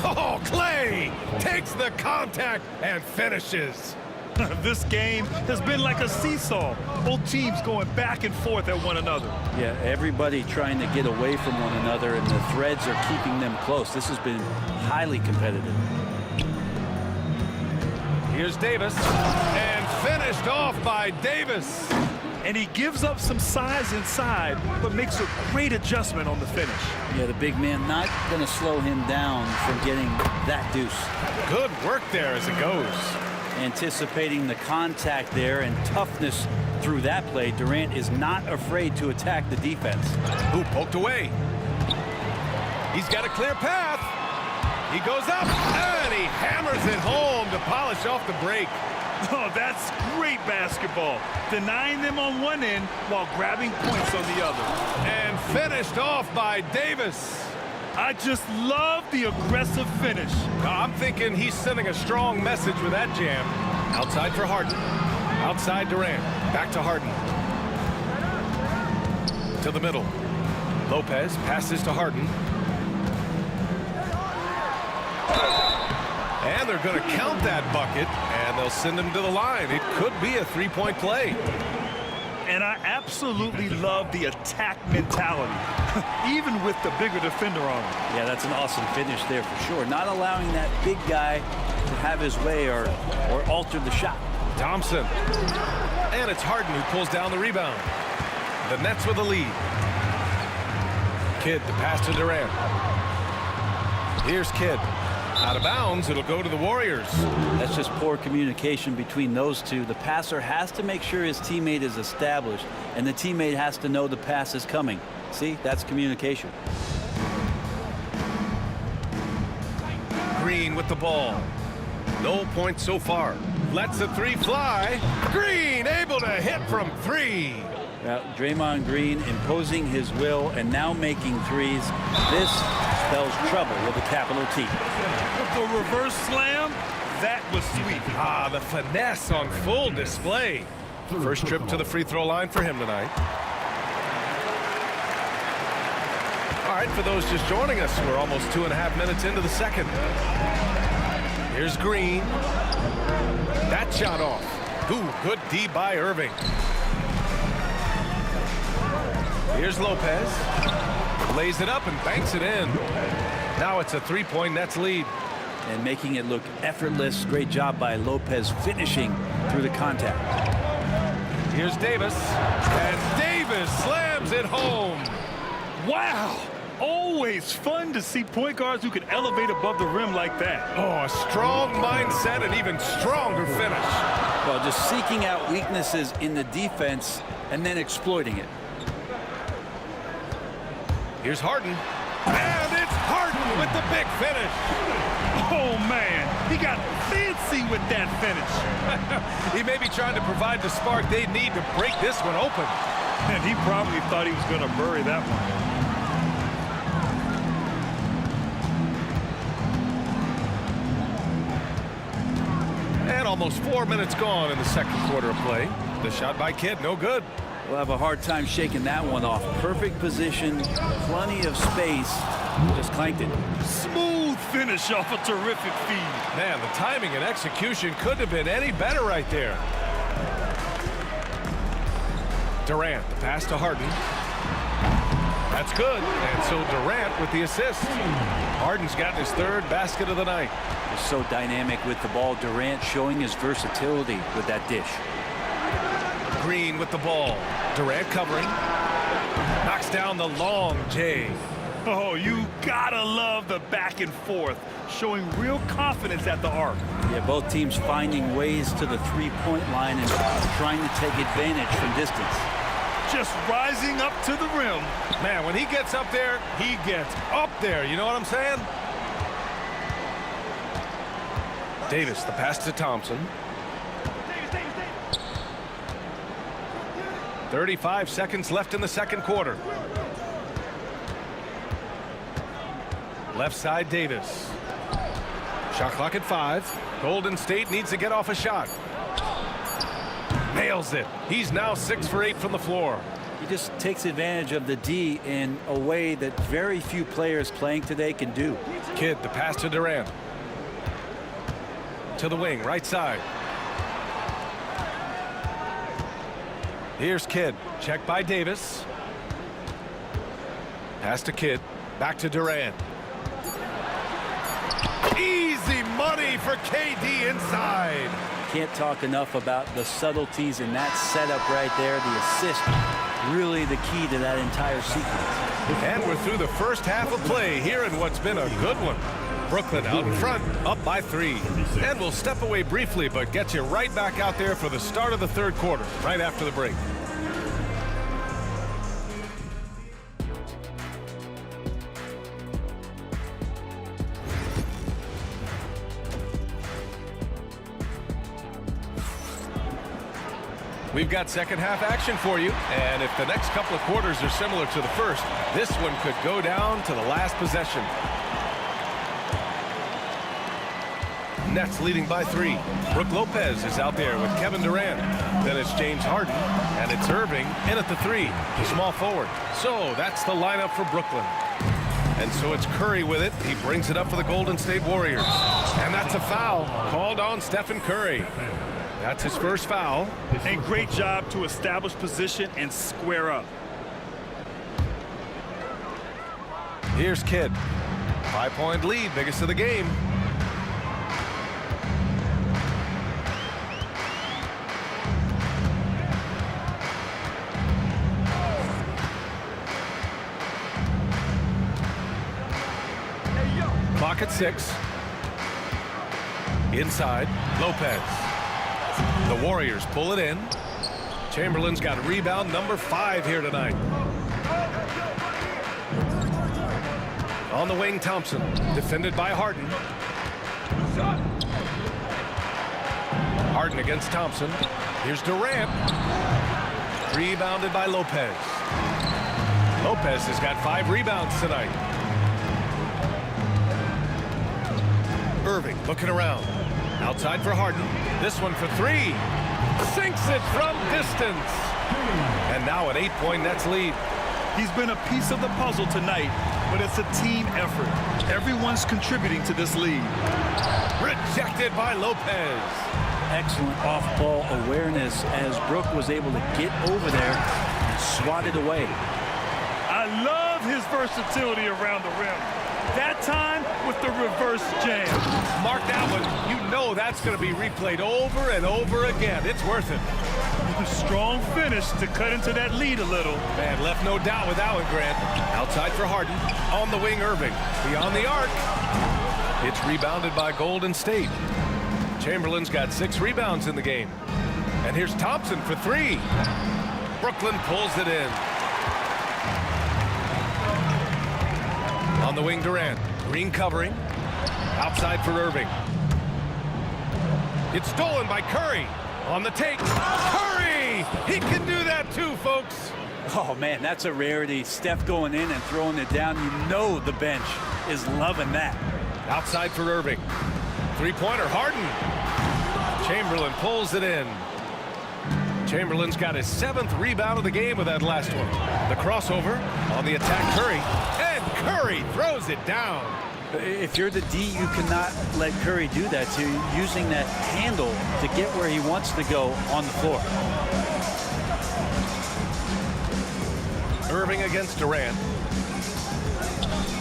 Oh, Klay takes the contact and finishes. This game has been like a seesaw. Both teams going back and forth at one another. Yeah, everybody trying to get away from one another, and the threads are keeping them close. This has been highly competitive. Here's Davis, and finished off by Davis. And he gives up some size inside, but makes a great adjustment on the finish. Yeah, the big man not going to slow him down from getting that deuce. Good work there as it goes. Anticipating the contact there and toughness through that play, Durant is not afraid to attack the defense. Who poked away. He's got a clear path. He goes up, and he hammers it home to polish off the break. Oh, that's great basketball. Denying them on one end while grabbing points on the other. And finished off by Davis. I just love the aggressive finish. I'm thinking he's sending a strong message with that jam. Outside for Harden. Outside Durant. Back to Harden. To the middle. Lopez passes to Harden. And they're going to count that bucket, and they'll send him to the line. It could be a three-point play. And I absolutely love the attack mentality, even with the bigger defender on him. Yeah, that's an awesome finish there for sure. Not allowing that big guy to have his way or alter the shot. Thompson. And it's Harden who pulls down the rebound. The Nets with the lead. Kidd, the pass to Durant. Here's Kidd. Out of bounds, it'll go to the Warriors. That's just poor communication between those two. The passer has to make sure his teammate is established, and the teammate has to know the pass is coming. See, that's communication. Green with the ball. No points so far. Lets the three fly. Green able to hit from three. Draymond Green imposing his will and now making threes. This spells trouble with a capital T. The reverse slam, that was sweet. The finesse on full display. First trip to the free throw line for him tonight. All right, for those just joining us, we're almost 2.5 minutes into the second. Here's Green. That shot off. Ooh, good D by Irving. Here's Lopez. Lays it up and banks it in. Now it's a three-point Nets lead. And making it look effortless. Great job by Lopez finishing through the contact. Here's Davis. And Davis slams it home. Wow. Always fun to see point guards who can elevate above the rim like that. Oh, a strong mindset and even stronger finish. Well, just seeking out weaknesses in the defense and then exploiting it. Here's Harden. And it's Harden with the big finish. Oh, man. He got fancy with that finish. He may be trying to provide the spark they need to break this one open. And he probably thought he was going to bury that one. And almost 4 minutes gone in the second quarter of play. The shot by Kidd, no good. We'll have a hard time shaking that one off. Perfect position, plenty of space. Just clanked it. Smooth finish off a terrific feed. Man, the timing and execution couldn't have been any better right there. Durant, the pass to Harden. That's good. And so Durant with the assist. Harden's gotten his third basket of the night. He's so dynamic with the ball. Durant showing his versatility with that dish. Green with the ball. Durant covering. Knocks down the long J. Oh, you gotta love the back and forth. Showing real confidence at the arc. Yeah, both teams finding ways to the three-point line and trying to take advantage from distance. Just rising up to the rim. Man, when he gets up there, he gets up there. You know what I'm saying? Davis, the pass to Thompson. 35 seconds left in the second quarter. Left side, Davis. Shot clock at 5. Golden State needs to get off a shot. Nails it. He's now 6 for 8 from the floor. He just takes advantage of the D in a way that very few players playing today can do. Kidd, the pass to Durant. To the wing, right side. Here's Kidd. Check by Davis. Pass to Kidd. Back to Durant. Easy money for KD inside. Can't talk enough about the subtleties in that setup right there. The assist, really the key to that entire sequence. And we're through the first half of play here in what's been a good one. Brooklyn out in front, up by 3. And we'll step away briefly, but get you right back out there for the start of the third quarter, right after the break. We've got second half action for you, and if the next couple of quarters are similar to the first, this one could go down to the last possession. Nets leading by 3. Brook Lopez is out there with Kevin Durant. Then it's James Harden, and it's Irving in at the 3, the small forward. So that's the lineup for Brooklyn. And so it's Curry with it. He brings it up for the Golden State Warriors. And that's a foul called on Stephen Curry. That's his first foul. And great job to establish position and square up. Here's Kidd. 5-point lead, biggest of the game. Clock at 6. Inside, Lopez. The Warriors pull it in. Chamberlain's got rebound number 5 here tonight. On the wing, Thompson, defended by Harden. Harden against Thompson. Here's Durant. Rebounded by Lopez. Lopez has got 5 rebounds tonight. Irving looking around. Outside for Harden. This one for 3. Sinks it from distance. And now an 8-point Nets lead. He's been a piece of the puzzle tonight, but it's a team effort. Everyone's contributing to this lead. Rejected by Lopez. Excellent off-ball awareness as Brook was able to get over there and swat it away. I love his versatility around the rim. That time with the reverse jam. Mark that one. You know that's going to be replayed over and over again. It's worth it. Strong finish to cut into that lead a little. Man, left no doubt with that one, Grant. Outside for Harden. On the wing, Irving. Beyond the arc. It's rebounded by Golden State. Chamberlain's got 6 rebounds in the game. And here's Thompson for 3. Brooklyn pulls it in. On the wing, Durant. Green covering. Outside for Irving. It's stolen by Curry. On the take. Curry! He can do that too, folks. Oh, man, that's a rarity. Steph going in and throwing it down. You know the bench is loving that. Outside for Irving. Three-pointer, Harden. Chamberlain pulls it in. Chamberlain's got his 7th rebound of the game with that last one. The crossover on the attack, Curry. And Curry throws it down. If you're the D, you cannot let Curry do that to you, using that handle to get where he wants to go on the floor. Irving against Durant.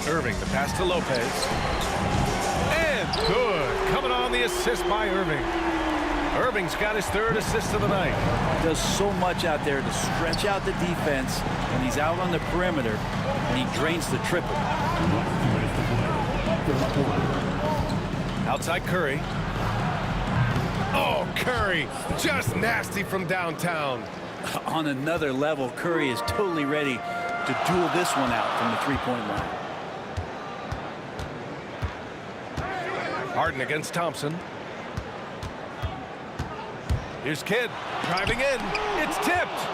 Irving, the pass to Lopez. And good. Coming on the assist by Irving. Irving's got his 3rd assist of the night. Does so much out there to stretch out the defense when he's out on the perimeter, and he drains the triple. Outside Curry. Oh, Curry, just nasty from downtown. On another level, Curry is totally ready to duel this one out from the 3-point line. Harden against Thompson. Here's Kidd driving in. It's tipped.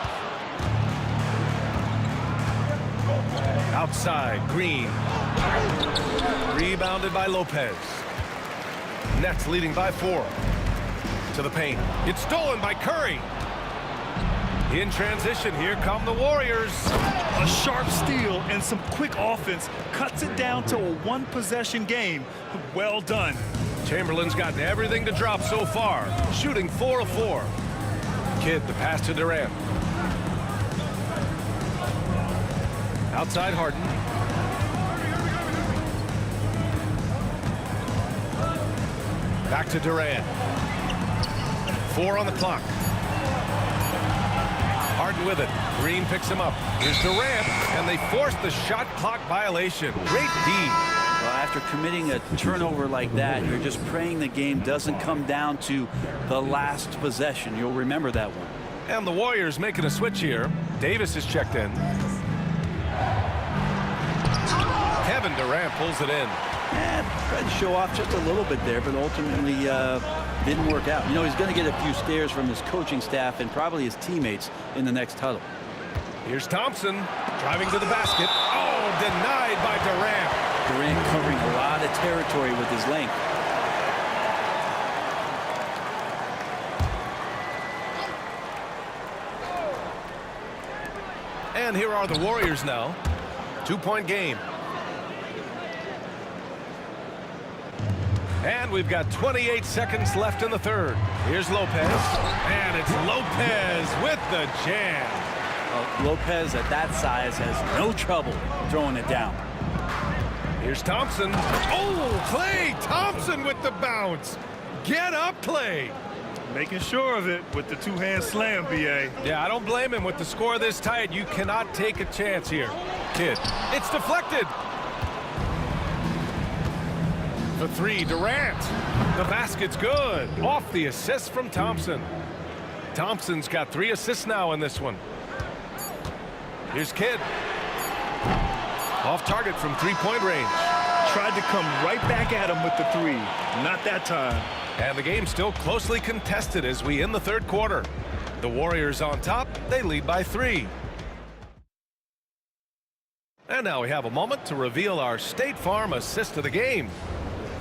Outside, Green. Rebounded by Lopez. Nets leading by 4. To the paint. It's stolen by Curry. In transition, here come the Warriors. A sharp steal and some quick offense cuts it down to a 1-possession game. Well done. Chamberlain's gotten everything to drop so far, shooting 4 of 4. Kidd, the pass to Durant. Outside Harden. Back to Durant. 4 on the clock. Harden with it. Green picks him up. Here's Durant, and they force the shot clock violation. Great D. Well, after committing a turnover like that, you're just praying the game doesn't come down to the last possession. You'll remember that one. And the Warriors making a switch here. Davis is checked in. Kevin Durant pulls it in. Tried to show off just a little bit there, but ultimately didn't work out. You know, he's going to get a few stares from his coaching staff and probably his teammates in the next huddle. Here's Thompson driving to the basket. Oh, denied by Durant. Durant covering a lot of territory with his length. And here are the Warriors now. 2-point game. And we've got 28 seconds left in the third. Here's Lopez. And it's Lopez with the jam. Well, Lopez at that size has no trouble throwing it down. Here's Thompson. Oh, Klay Thompson with the bounce. Get up, Klay. Making sure of it with the two-hand slam, B.A. Yeah, I don't blame him. With the score this tight, you cannot take a chance here. Kid, it's deflected. For three, Durant. The basket's good. Off the assist from Thompson. Thompson's got 3 assists now in this one. Here's Kidd. Off target from 3-point range. Tried to come right back at him with the 3. Not that time. And the game's still closely contested as we end the third quarter. The Warriors on top. They lead by 3. And now we have a moment to reveal our State Farm assist of the game.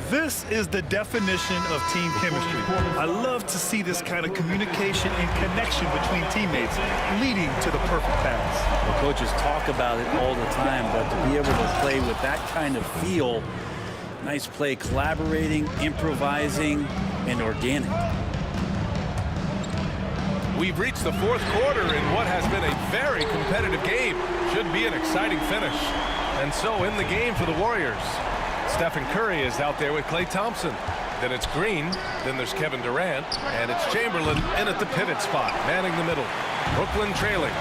This is the definition of team chemistry. I love to see this kind of communication and connection between teammates leading to the perfect pass. The coaches talk about it all the time, but to be able to play with that kind of feel, nice play, collaborating, improvising, and organic. We've reached the fourth quarter in what has been a very competitive game. Should be an exciting finish. And so in the game for the Warriors, Stephen Curry is out there with Klay Thompson. Then it's Green. Then there's Kevin Durant. And it's Chamberlain in at the pivot spot, manning the middle. Brooklyn trailing.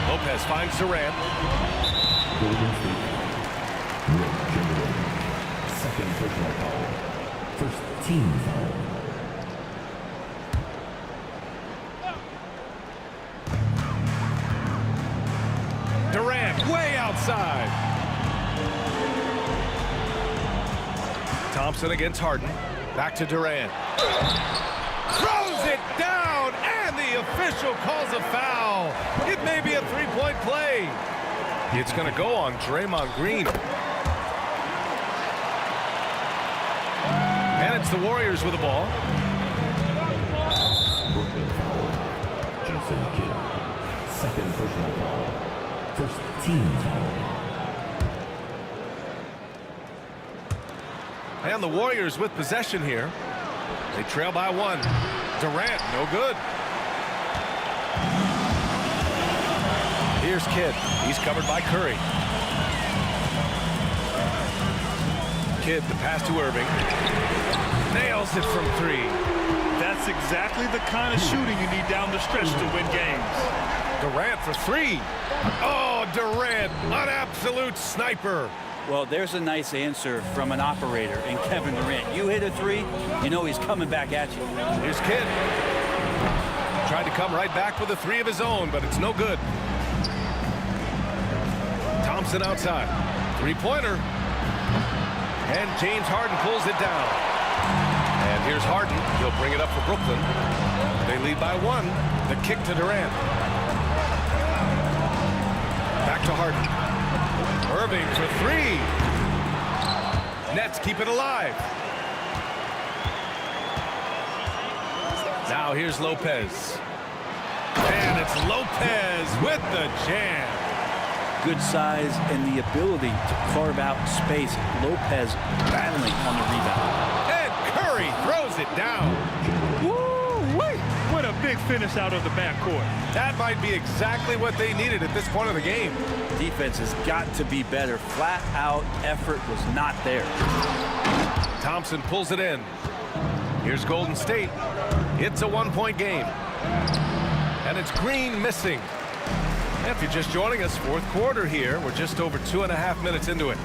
Lopez finds Durant. Second personal foul. First team foul. Durant way outside. Thompson against Harden. Back to Durant. Throws it down, and the official calls a foul. It may be a 3-point play. It's going to go on Draymond Green. And it's the Warriors with the ball. Jason Kidd. Second personal foul. First team foul. And the Warriors with possession here. They trail by 1. Durant, no good. Here's Kidd. He's covered by Curry. Kidd, the pass to Irving. Nails it from 3. That's exactly the kind of shooting you need down the stretch to win games. Durant for 3. Oh, Durant, an absolute sniper. Well, there's a nice answer from an operator in Kevin Durant. You hit a 3, you know he's coming back at you. Here's Kidd. Tried to come right back with a 3 of his own, but it's no good. Thompson outside. 3-pointer. And James Harden pulls it down. And here's Harden. He'll bring it up for Brooklyn. They lead by 1. The kick to Durant. Back to Harden. Irving for 3. Nets keep it alive. Now here's Lopez. And it's Lopez with the jam. Good size and the ability to carve out space. Lopez battling on the rebound. And Curry throws it down. Woo-wee! What a big finish out of the backcourt. That might be exactly what they needed at this point of the game. Defense has got to be better. Flat out effort was not there. Thompson pulls it in. Here's Golden State. It's a 1-point game. And it's Green missing. And if you're just joining us, fourth quarter here. We're just over 2.5 minutes into it.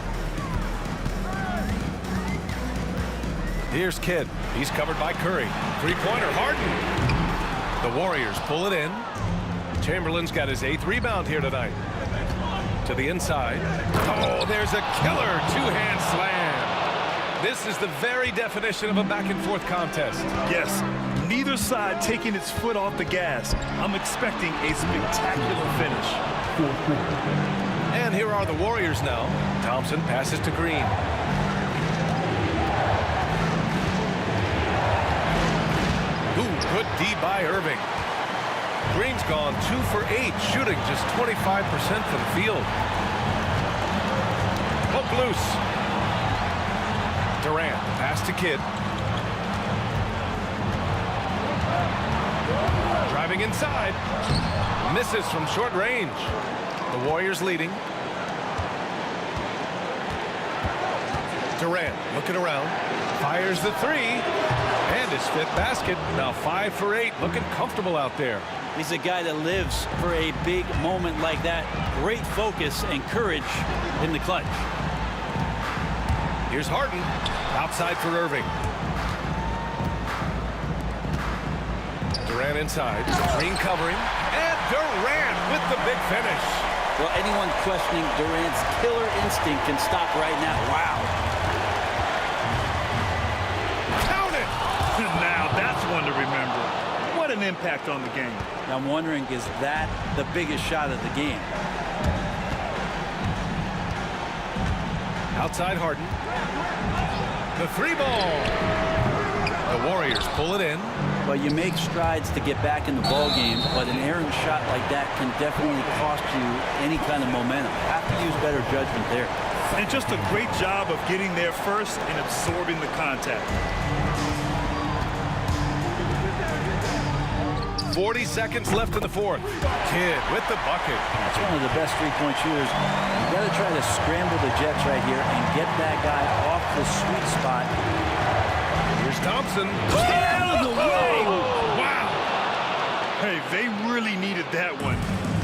Here's Kidd. He's covered by Curry. 3-pointer, Harden. The Warriors pull it in. Chamberlain's got his 8th rebound here tonight. To the inside. Oh, there's a killer two-hand slam. This is the very definition of a back-and-forth contest. Yes, neither side taking its foot off the gas. I'm expecting a spectacular finish. And here are the Warriors now. Thompson passes to Green. Ooh, good D by Irving. Green's gone 2 for 8, shooting just 25% from the field. Poke loose. Durant, pass to Kidd. Driving inside. Misses from short range. The Warriors leading. Durant looking around. Fires the three. And his 5th basket. Now 5 for 8. Looking comfortable out there. He's a guy that lives for a big moment like that. Great focus and courage in the clutch. Here's Harden. Outside for Irving. Durant inside. Green covering. And Durant with the big finish. Well, anyone questioning Durant's killer instinct can stop right now. Wow. Count it! Now that's one to remember. What an impact on the game. I'm wondering, is that the biggest shot of the game? Outside Harden. The 3-ball. The Warriors pull it in. Well, you make strides to get back in the ball game, but an errant shot like that can definitely cost you any kind of momentum. Have to use better judgment there. And just a great job of getting there first and absorbing the contact. 40 seconds left in the 4th. Kidd with the bucket. That's one of the best three-point shooters. You got to try to scramble the Jets right here and get that guy off the sweet spot. Here's Thompson. Out of the way! Wow! Hey, they really needed that one.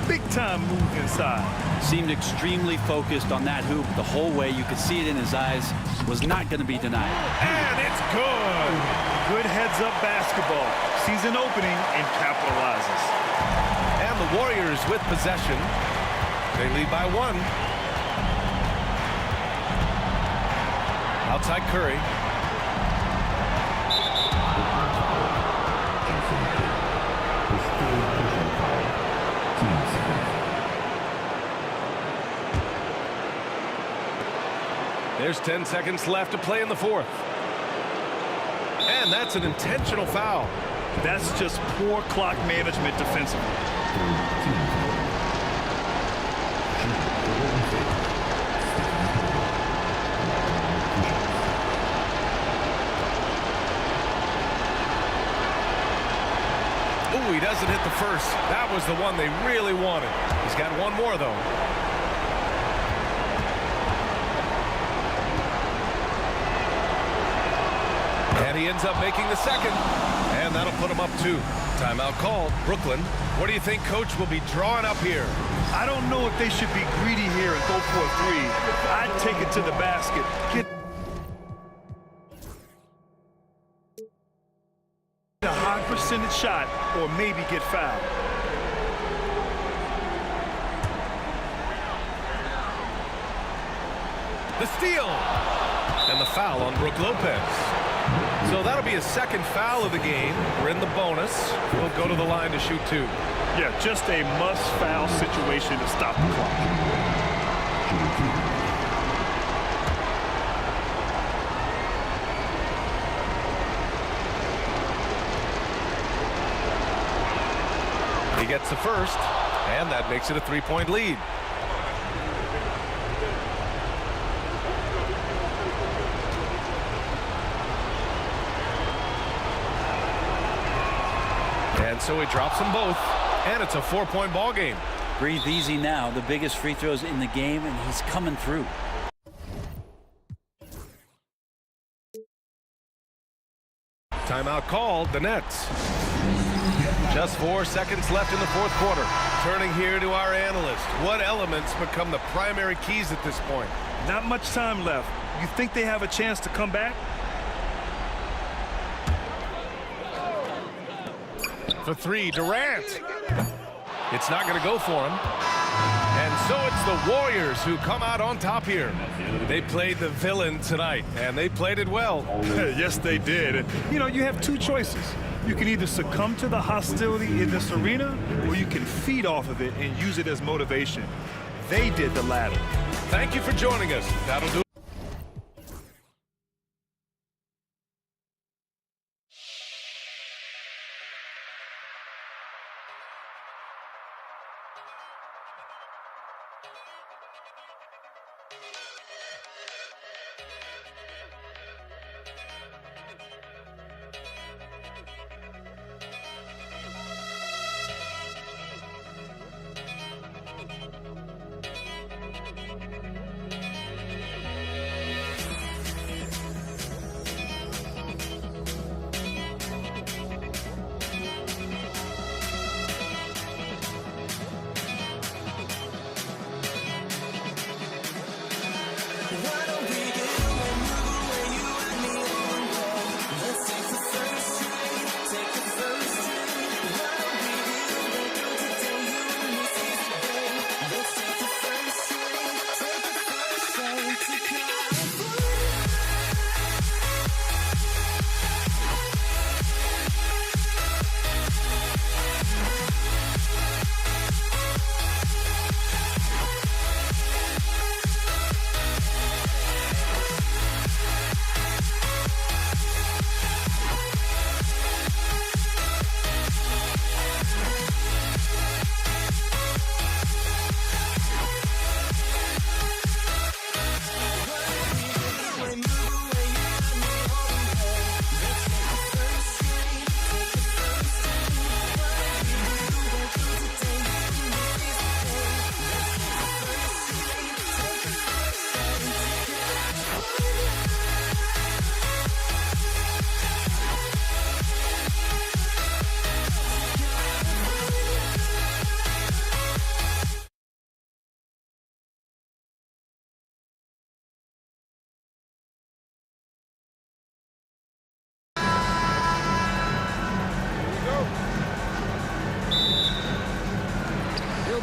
Big-time move inside. Seemed extremely focused on that hoop the whole way. You could see it in his eyes. Was not going to be denied. And it's good! Good heads-up basketball. Sees an opening and capitalizes. And the Warriors with possession. They lead by 1. Outside Curry. There's 10 seconds left to play in the 4th. And that's an intentional foul. That's just poor clock management defensively. Ooh, he doesn't hit the first. That was the one they really wanted. He's got one more, though. And he ends up making the second. And that'll put him up 2. Timeout called. Brooklyn, what do you think Coach will be drawing up here? I don't know if they should be greedy here and go for a 3. I'd take it to the basket. Get a high percentage shot or maybe get fouled. The steal. And the foul on Brook Lopez. So that'll be his second foul of the game. We're in the bonus. We'll go to the line to shoot 2. Yeah, just a must-foul situation to stop the clock. He gets the first, and that makes it a 3-point lead. And so he drops them both, and it's a 4-point ball game. Breathe easy now. The biggest free throws in the game, and he's coming through. Timeout called. The Nets. Just 4 seconds left in the 4th quarter. Turning here to our analyst. What elements become the primary keys at this point? Not much time left. You think they have a chance to come back? For 3, Durant. It's not going to go for him. And And so it's the Warriors who come out on top here. They played the villain tonight, and they played it well. Yes, they did. And, you know, you have two choices. You can either succumb to the hostility in this arena, or you can feed off of it and use it as motivation. They did the latter. Thank you for joining us. That'll do it.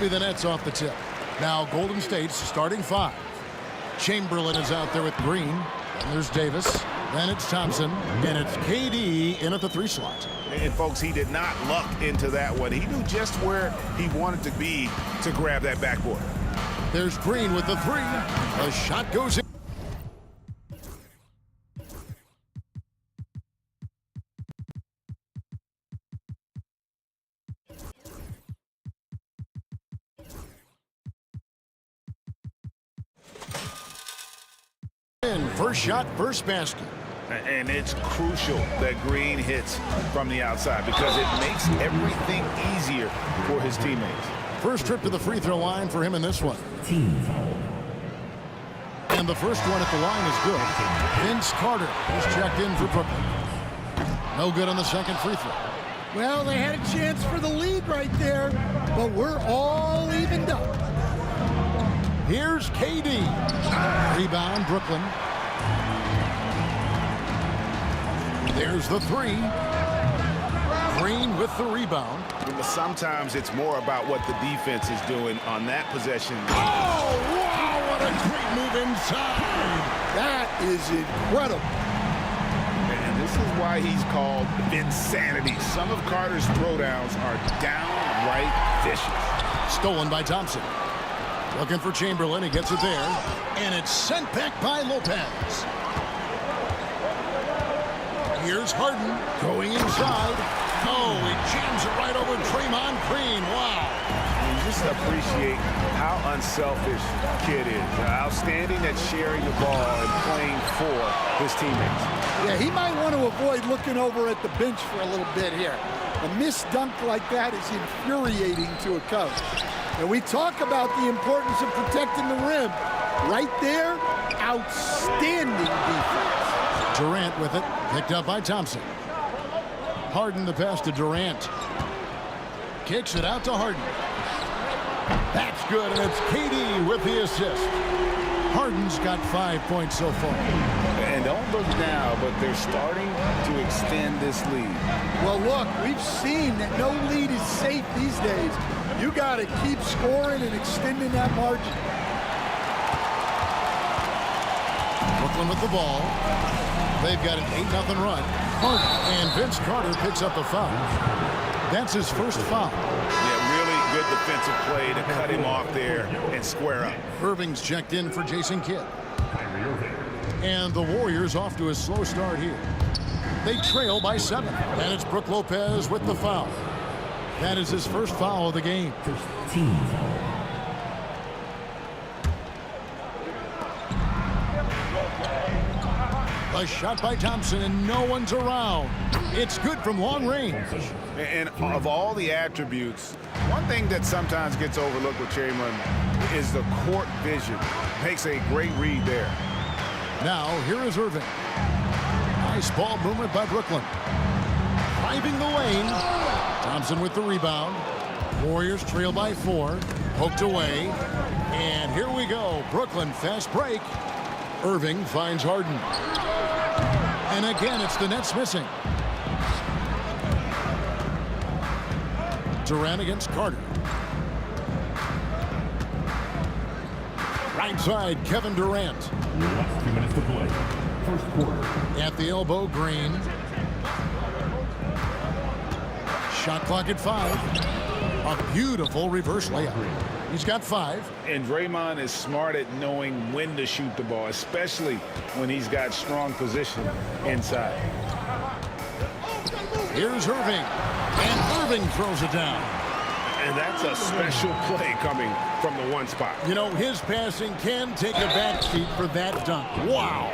Be the Nets off the tip. Now Golden State's starting five. Chamberlain is out there with Green. And there's Davis. Then it's Thompson. And it's KD in at the 3 slot. And folks, he did not luck into that one. He knew just where he wanted to be to grab that backboard. There's Green with the 3. The shot goes in. First shot, first basket. And it's crucial that Green hits from the outside because it makes everything easier for his teammates. First trip to the free throw line for him in this one. And the first one at the line is good. Vince Carter is checked in for Brooklyn. No good on the second free throw. Well, they had a chance for the lead right there, but we're all evened up. Here's KD. Rebound, Brooklyn. There's the 3. Green with the rebound. Sometimes it's more about what the defense is doing on that possession. Oh, wow, what a great move inside. That is incredible. And this is why he's called Vinsanity. Some of Carter's throwdowns are downright vicious. Stolen by Thompson. Looking for Chamberlain. He gets it there. And it's sent back by Lopez. Here's Harden going inside. Oh, he jams it right over Draymond Green. Wow. You just appreciate how unselfish Kid is. Outstanding at sharing the ball and playing for his teammates. Yeah, he might want to avoid looking over at the bench for a little bit here. A missed dunk like that is infuriating to a coach. And we talk about the importance of protecting the rim. Right there, outstanding defense. Durant with it, picked up by Thompson. Harden the pass to Durant. Kicks it out to Harden. That's good, and it's KD with the assist. Harden's got 5 points so far. And don't look now, but they're starting to extend this lead. Well, look, we've seen that no lead is safe these days. You got to keep scoring and extending that margin. Brooklyn with the ball. They've got an 8-0 run. And Vince Carter picks up a foul. That's his first foul. Yeah, really good defensive play to cut him off there and square up. Irving's checked in for Jason Kidd. And the Warriors off to a slow start here. They trail by 7. And it's Brook Lopez with the foul. That is his first foul of the game. A shot by Thompson, and no one's around. It's good from long range. And of all the attributes, one thing that sometimes gets overlooked with Chamberlain is the court vision. Makes a great read there. Now, here is Irving. Nice ball movement by Brooklyn. Driving the lane. Thompson with the rebound. Warriors trail by 4. Poked away. And here we go. Brooklyn fast break. Irving finds Harden. And again, it's the Nets missing. Durant against Carter. Right side, Kevin Durant. Last 2 minutes to play. First quarter. At the elbow, Green. Shot clock at 5. A beautiful reverse layup. He's got 5. And Draymond is smart at knowing when to shoot the ball, especially when he's got strong position inside. Here's Irving. And Irving throws it down. And that's a special play coming from the one spot. You know, his passing can take a back seat for that dunk. Wow.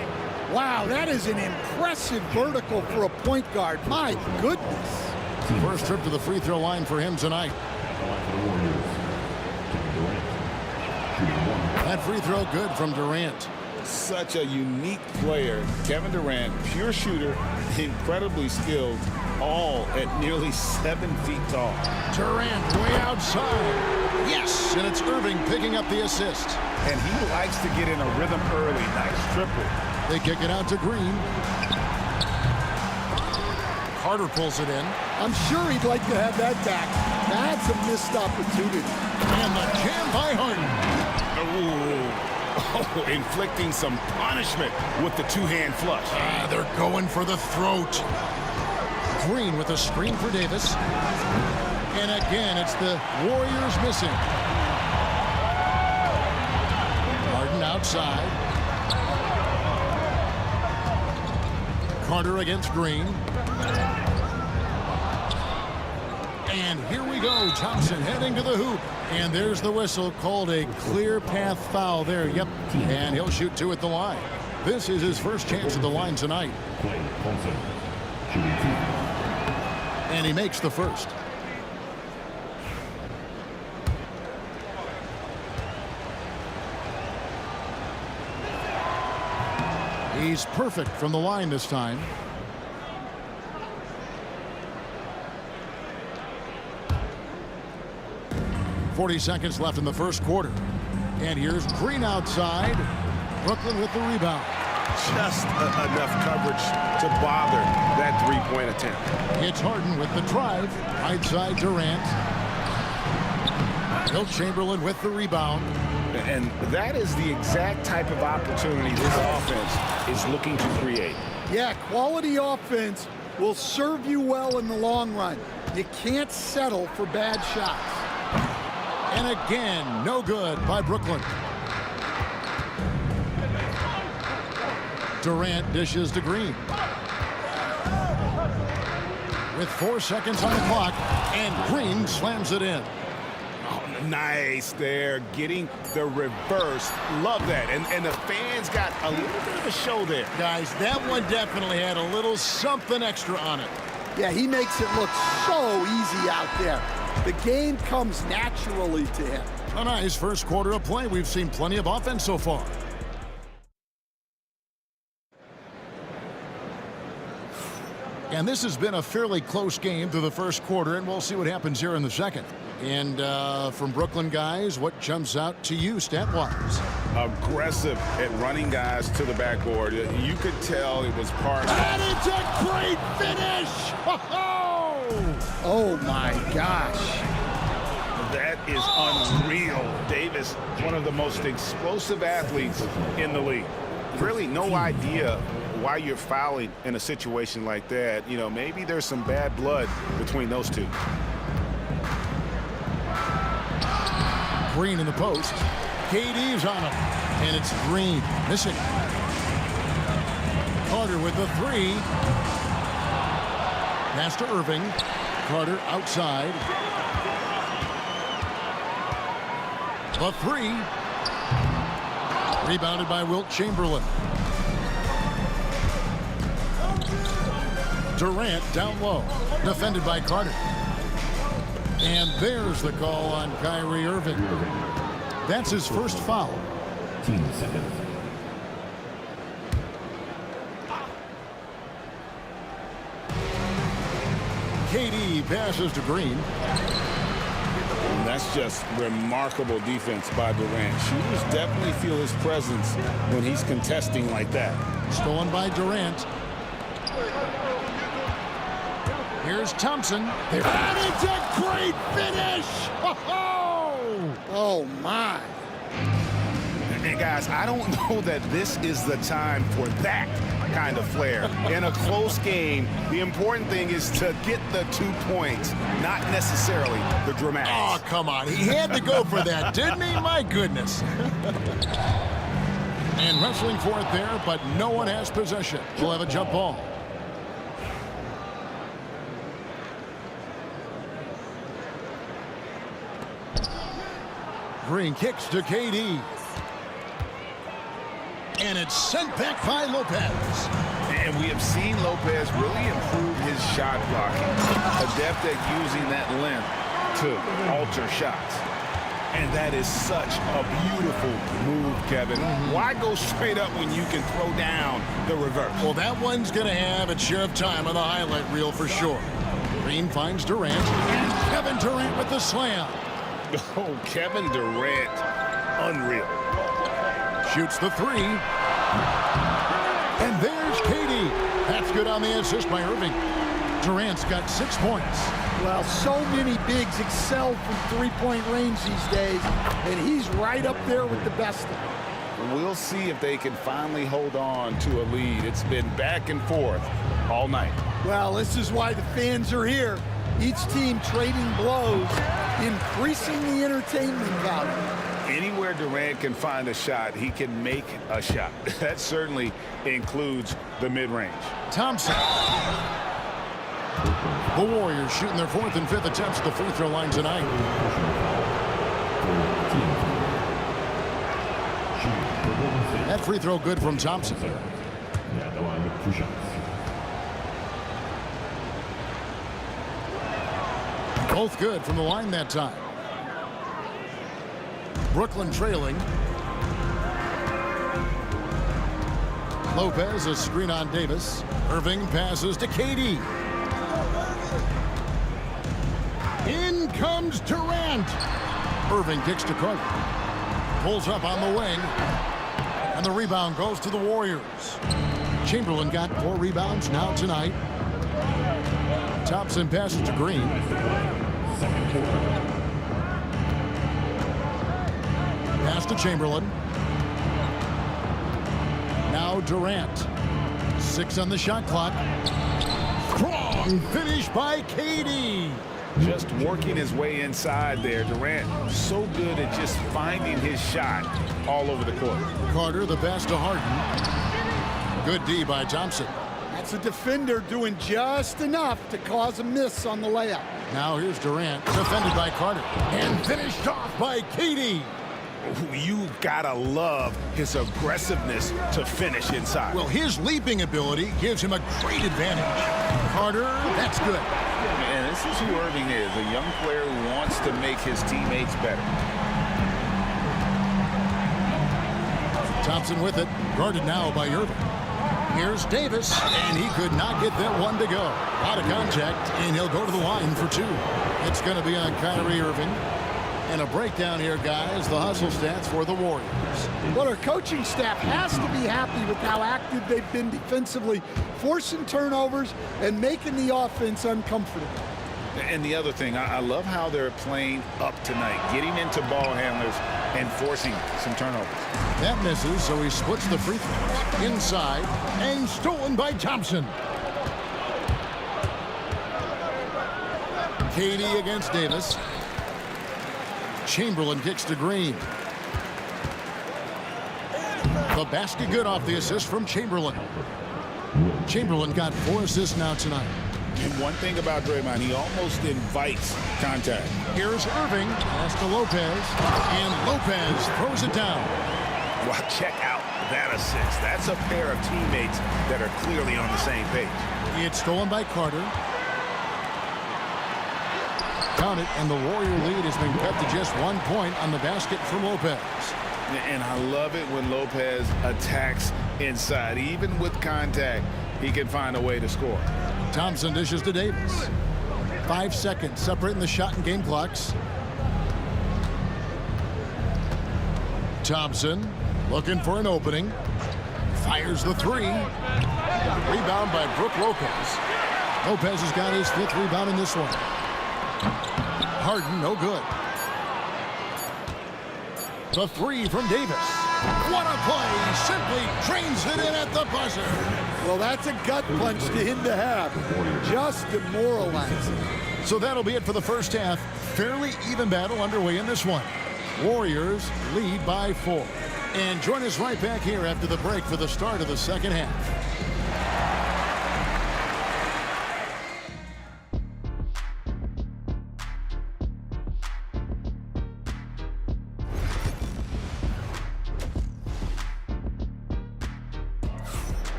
Wow, that is an impressive vertical for a point guard. My goodness. First trip to the free throw line for him tonight. That free throw good from Durant. Such a unique player. Kevin Durant, pure shooter, incredibly skilled, all at nearly 7 feet tall. Durant way outside. Yes, and it's Irving picking up the assist. And he likes to get in a rhythm early. Nice triple. They kick it out to Green. Carter pulls it in. I'm sure he'd like to have that back. That's a missed opportunity. And the jam by Harden. Oh, inflicting some punishment with the two-hand flush. They're going for the throat. Green with a screen for Davis. And again, it's the Warriors missing. Harden outside. Carter against Green. And here we go. Thompson heading to the hoop. And there's the whistle, called a clear path foul there. Yep. And he'll shoot 2 at the line. This is his first chance at the line tonight. And he makes the first. He's perfect from the line this time. .40 seconds left in the first quarter. And here's Green outside. Brooklyn with the rebound. Just enough coverage to bother that three-point attempt. It's Harden with the drive. Right side Durant. Wilt Chamberlain with the rebound. And that is the exact type of opportunity this offense is looking to create. Yeah, quality offense will serve you well in the long run. You can't settle for bad shots. And again, no good by Brooklyn. Durant dishes to Green. With 4 seconds on the clock, and Green slams it in. Oh, nice there, getting the reverse. Love that. And the fans got a little bit of a show there. Guys, that one definitely had a little something extra on it. Yeah, he makes it look so easy out there. The game comes naturally to him. A nice first quarter of play. We've seen plenty of offense so far. And this has been a fairly close game through the first quarter, and we'll see what happens here in the second. And from Brooklyn guys, what jumps out to you stat-wise? Aggressive at running guys to the backboard. You could tell it was part of... And it's a great finish! Oh my gosh. That is unreal. Davis, one of the most explosive athletes in the league. Really no idea why you're fouling in a situation like that. You know, maybe there's some bad blood between those two. Green in the post. KD's on him. And it's Green missing. Carter with the three. Pass to Irving. Carter outside. The three. Rebounded by Wilt Chamberlain. Durant down low. Defended by Carter. And there's the call on Kyrie Irving. That's his first foul. 10 seconds. KD passes to Green. And that's just remarkable defense by Durant. Shooters definitely feel his presence when he's contesting like that. Stolen by Durant. Here's Thompson. And it's a great finish! Oh, my. And guys, I don't know that this is the time for that kind of flair. In a close game, the important thing is to get the 2 points, not necessarily the dramatics. Oh, come on. He had to go for that, didn't he? My goodness. And wrestling for it there, but no one has possession. We'll have a jump ball. Green kicks to KD. And it's sent back by Lopez. And we have seen Lopez really improve his shot blocking. Adept at using that length to alter shots. And that is such a beautiful move, Kevin. Why go straight up when you can throw down the reverse? Well, that one's going to have its share of time on the highlight reel for sure. Green finds Durant. And Kevin Durant with the slam. Oh, Kevin Durant, unreal. Shoots the three. And there's KD. That's good on the assist by Irving. Durant's got 6 points. Well, so many bigs excel from three-point range these days, and he's right up there with the best of them. We'll see if they can finally hold on to a lead. It's been back and forth all night. Well, this is why the fans are here. Each team trading blows, increasing the entertainment value. Anywhere Durant can find a shot, he can make a shot. That certainly includes the mid-range. Thompson. The Warriors shooting their 4th and 5th attempts at the free throw line tonight. That free throw good from Thompson. Both good from the line that time. Brooklyn trailing. Lopez, a screen on Davis. Irving passes to KD. In comes Durant. Irving kicks to Carter. Pulls up on the wing. And the rebound goes to the Warriors. Chamberlain got 4 rebounds now tonight. Thompson passes to Green. Pass to Chamberlain. Now Durant. 6 on the shot clock. Strong finish by KD. Just working his way inside there. Durant so good at just finding his shot all over the court. Carter, the pass to Harden. Good D by Thompson. That's a defender doing just enough to cause a miss on the layup. Now here's Durant, defended by Carter. And finished off by KD. You gotta love his aggressiveness to finish inside. Well, his leaping ability gives him a great advantage. Carter, that's good. Man, this is who Irving is, a young player who wants to make his teammates better. Thompson with it, guarded now by Irving. Here's Davis, and he could not get that one to go. Out of contact, and he'll go to the line for 2. It's going to be on Kyrie Irving. And a breakdown here, guys, the hustle stats for the Warriors. Well, our coaching staff has to be happy with how active they've been defensively, forcing turnovers and making the offense uncomfortable. And the other thing, I love how they're playing up tonight, getting into ball handlers and forcing some turnovers. That misses, so he splits the free throws. Inside, and stolen by Thompson. KD against Davis. Chamberlain kicks to Green. The basket good off the assist from Chamberlain. Chamberlain got 4 assists now tonight. And one thing about Draymond, he almost invites contact. Here's Irving, pass to Lopez, and Lopez throws it down. Well, check out that assist. That's a pair of teammates that are clearly on the same page. It's stolen by Carter. Count it, and the Warrior lead has been cut to just 1 point on the basket from Lopez. And I love it when Lopez attacks inside. Even with contact, he can find a way to score. Thompson dishes to Davis. 5 seconds separating the shot and game clocks. Thompson looking for an opening. Fires the 3. Rebound by Brook Lopez. Lopez has got his 5th rebound in this one. Harden, no good. The 3 from Davis. What a play! Simply drains it in at the buzzer. Well, that's a gut punch to him to have. Just demoralizing. So that'll be it for the first half. Fairly even battle underway in this one. Warriors lead by 4. And join us right back here after the break for the start of the second half.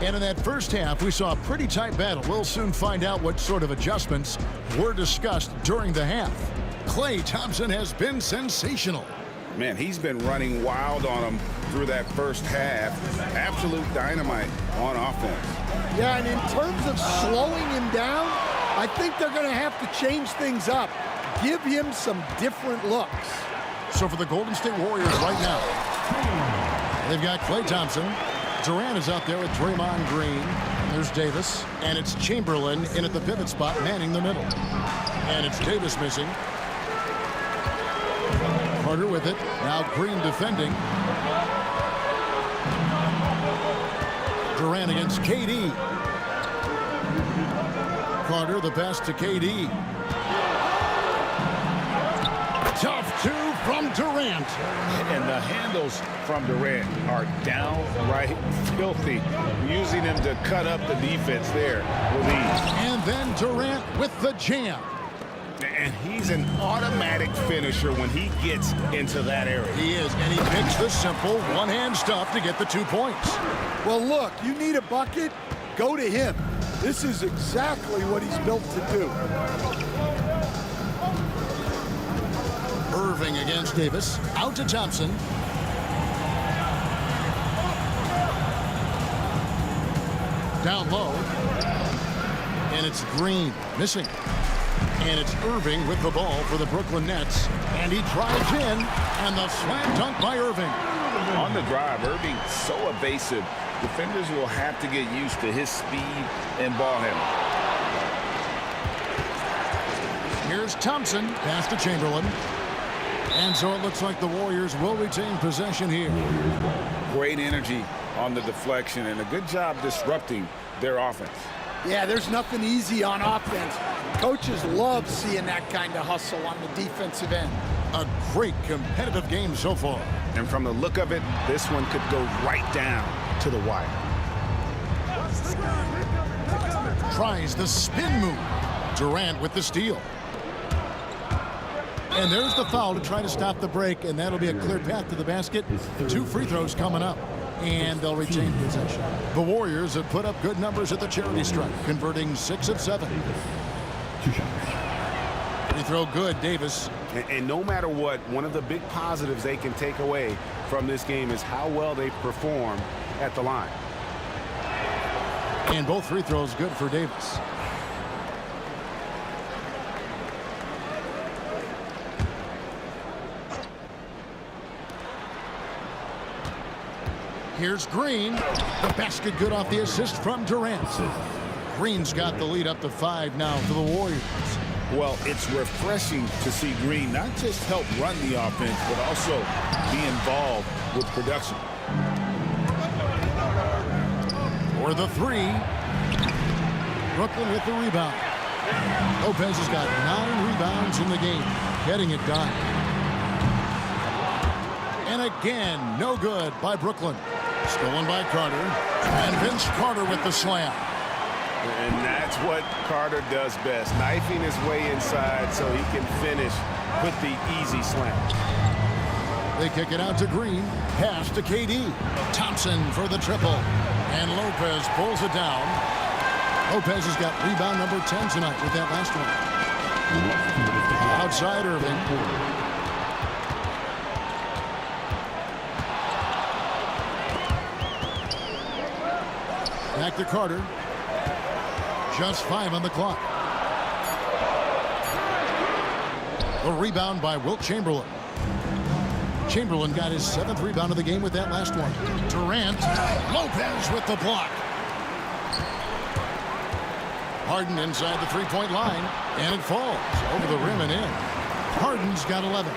And in that first half, we saw a pretty tight battle. We'll soon find out what sort of adjustments were discussed during the half. Klay Thompson has been sensational. Man, he's been running wild on him through that first half. Absolute dynamite on offense. Yeah, and in terms of slowing him down, I think they're going to have to change things up. Give him some different looks. So for the Golden State Warriors right now, they've got Klay Thompson. Durant is out there with Draymond Green. There's Davis. And it's Chamberlain in at the pivot spot, manning the middle. And it's Davis missing. Carter with it. Now Green defending. Durant against KD. Carter, the pass to KD. Tough 2 from Durant. And the handles from Durant are downright filthy, using him to cut up the defense there with ease. And then Durant with the jam. And he's an automatic finisher when he gets into that area. He is, and he picks the simple one-hand stuff to get the 2 points. Well, look, you need a bucket, go to him. This is exactly what he's built to do. Irving against Davis. Out to Thompson. Down low. And it's Green missing. And it's Irving with the ball for the Brooklyn Nets. And he drives in. And the slam dunk by Irving. On the drive, Irving so evasive. Defenders will have to get used to his speed and ball handling. Here's Thompson. Pass to Chamberlain. And so it looks like the Warriors will retain possession here. Great energy on the deflection and a good job disrupting their offense. Yeah, there's nothing easy on offense. Coaches love seeing that kind of hustle on the defensive end. A great competitive game so far. And from the look of it, this one could go right down to the wire. Tries the spin move. Durant with the steal. And there's the foul to try to stop the break, and that'll be a clear path to the basket. 2 free throws coming up, and they'll retain possession. The Warriors have put up good numbers at the charity stripe, converting 6 of 7. Free throw good, Davis. And no matter what, one of the big positives they can take away from this game is how well they perform at the line. And both free throws good for Davis. Here's Green. The basket good off the assist from Durant. Green's got the lead up to 5 now for the Warriors. Well, it's refreshing to see Green not just help run the offense, but also be involved with production. For the 3. Brooklyn with the rebound. Lopez has got 9 rebounds in the game, getting it done. And again, no good by Brooklyn. Stolen by Carter. And Vince Carter with the slam. And that's what Carter does best, knifing his way inside so he can finish with the easy slam. They kick it out to Green. Pass to KD. Thompson for the triple. And Lopez pulls it down. Lopez has got rebound number 10 tonight with that last one. Outside Irving. Back to Carter. Just 5 on the clock. The rebound by Wilt Chamberlain. Chamberlain got his 7th rebound of the game with that last one. Durant. Lopez with the block. Harden inside the three-point line, and it falls over the rim and in. Harden's got 11.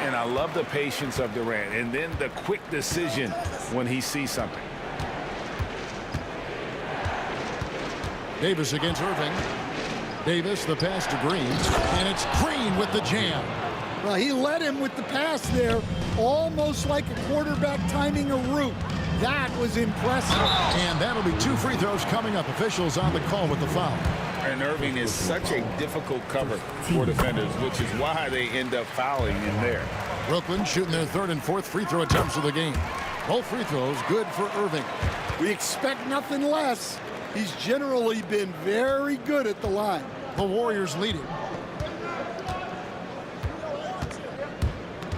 And I love the patience of Durant, and then the quick decision when he sees something. Davis against Irving. Davis, the pass to Green, and it's Green with the jam. Well, he led him with the pass there, almost like a quarterback timing a route. That was impressive. And that'll be 2 free throws coming up. Officials on the call with the foul. And Irving is such a difficult cover for defenders, which is why they end up fouling in there. Brooklyn shooting their 3rd and 4th free throw attempts of the game. Both free throws good for Irving. We expect nothing less. He's generally been very good at the line. The Warriors lead it.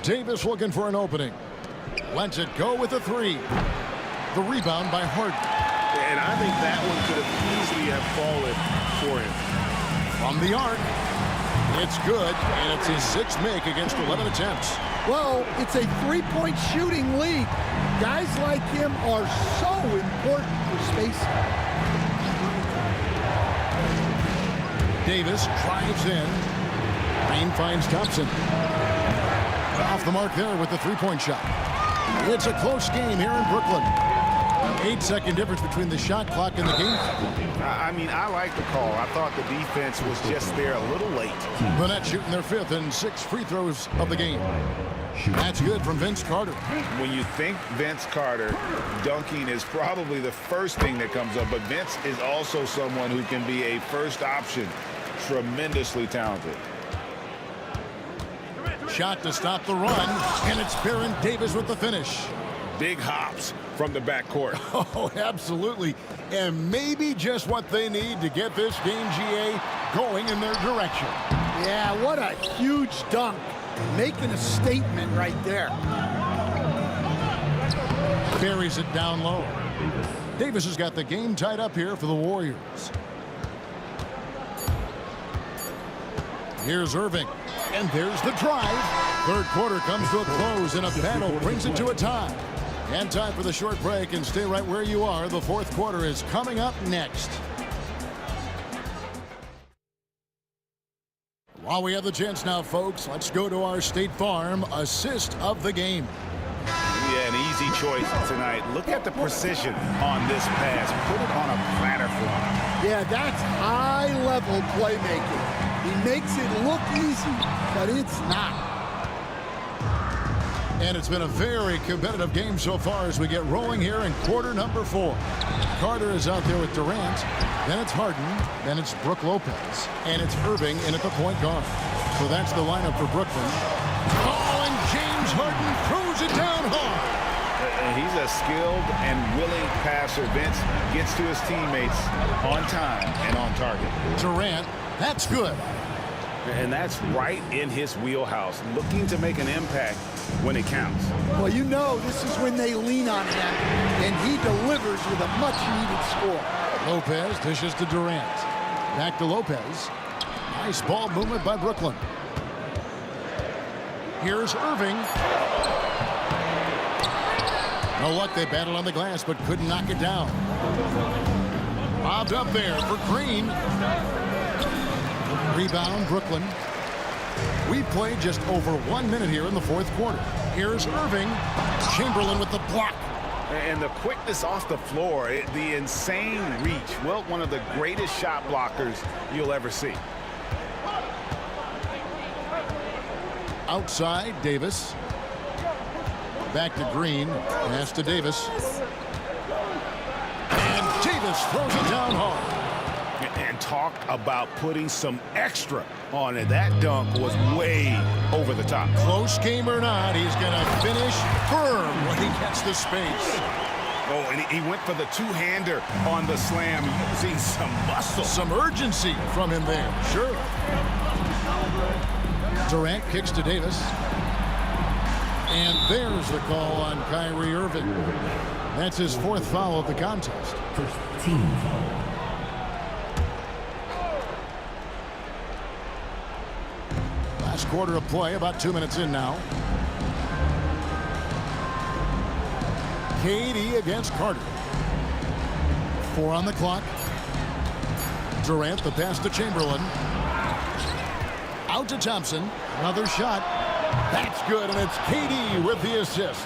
Davis looking for an opening. Lets it go with a 3. The rebound by Harden. And I think that one could have easily have fallen for him. From the arc. It's good, and it's his 6th make against 11 attempts. Well, it's a 3-point shooting league. Guys like him are so important for spacing. Davis drives in. Green finds Thompson. Off the mark there with the 3-point shot. It's a close game here in Brooklyn. 8-second difference between the shot clock and the game. I mean, I like the call. I thought the defense was just there a little late. The Nets shooting their 5th and 6th free throws of the game. That's good from Vince Carter. When you think Vince Carter, dunking is probably the first thing that comes up, but Vince is also someone who can be a first option. Tremendously talented. Shot to stop the run, and it's Baron Davis with the finish. Big hops from the backcourt. Oh, absolutely. And maybe just what they need to get this game, GA, going in their direction. Yeah, what a huge dunk. Making a statement right there. Buries it down low. Davis has got the game tied up here for the Warriors. Here's Irving. And there's the drive. 3rd quarter comes to a close, and a battle brings it to a tie. And time for the short break, and stay right where you are. The 4th quarter is coming up next. While we have the chance now, folks, let's go to our State Farm assist of the game. Yeah, an easy choice tonight. Look at the precision on this pass. Put it on a platter for him. Yeah, that's high-level playmaking. He makes it look easy, but it's not. And it's been a very competitive game so far as we get rolling here in quarter number 4. Carter is out there with Durant. Then it's Harden. Then it's Brook Lopez. And it's Irving in at the point guard. So that's the lineup for Brooklyn. Oh, and James Harden throws it down hard. He's a skilled and willing passer. Vince gets to his teammates on time and on target. Durant, that's good. And that's right in his wheelhouse, looking to make an impact when it counts. Well, you know this is when they lean on him, and he delivers with a much-needed score. Lopez dishes to Durant. Back to Lopez. Nice ball movement by Brooklyn. Here's Irving. No luck, they battled on the glass, but couldn't knock it down. Rebound up there for Green. Rebound, Brooklyn. We played just over 1 minute here in the fourth quarter. Here's Irving. Chamberlain with the block. And the quickness off the floor, the insane reach. Well, one of the greatest shot blockers you'll ever see. Outside, Davis. Back to Green. Pass to Davis. And Davis throws it down hard. And talk about putting some extra on it. That dunk was way over the top. Close game or not, he's going to finish firm when he gets the space. Oh, and he went for the two-hander on the slam, using some muscle. Some urgency from him there. Sure. Durant kicks to Davis. And there's the call on Kyrie Irving. That's his fourth foul of the contest. First team foul. Last quarter of play, about 2 minutes in now. KD against Carter. 4 on the clock. Durant, the pass to Chamberlain. Out to Thompson. Another shot. That's good, and it's KD with the assist.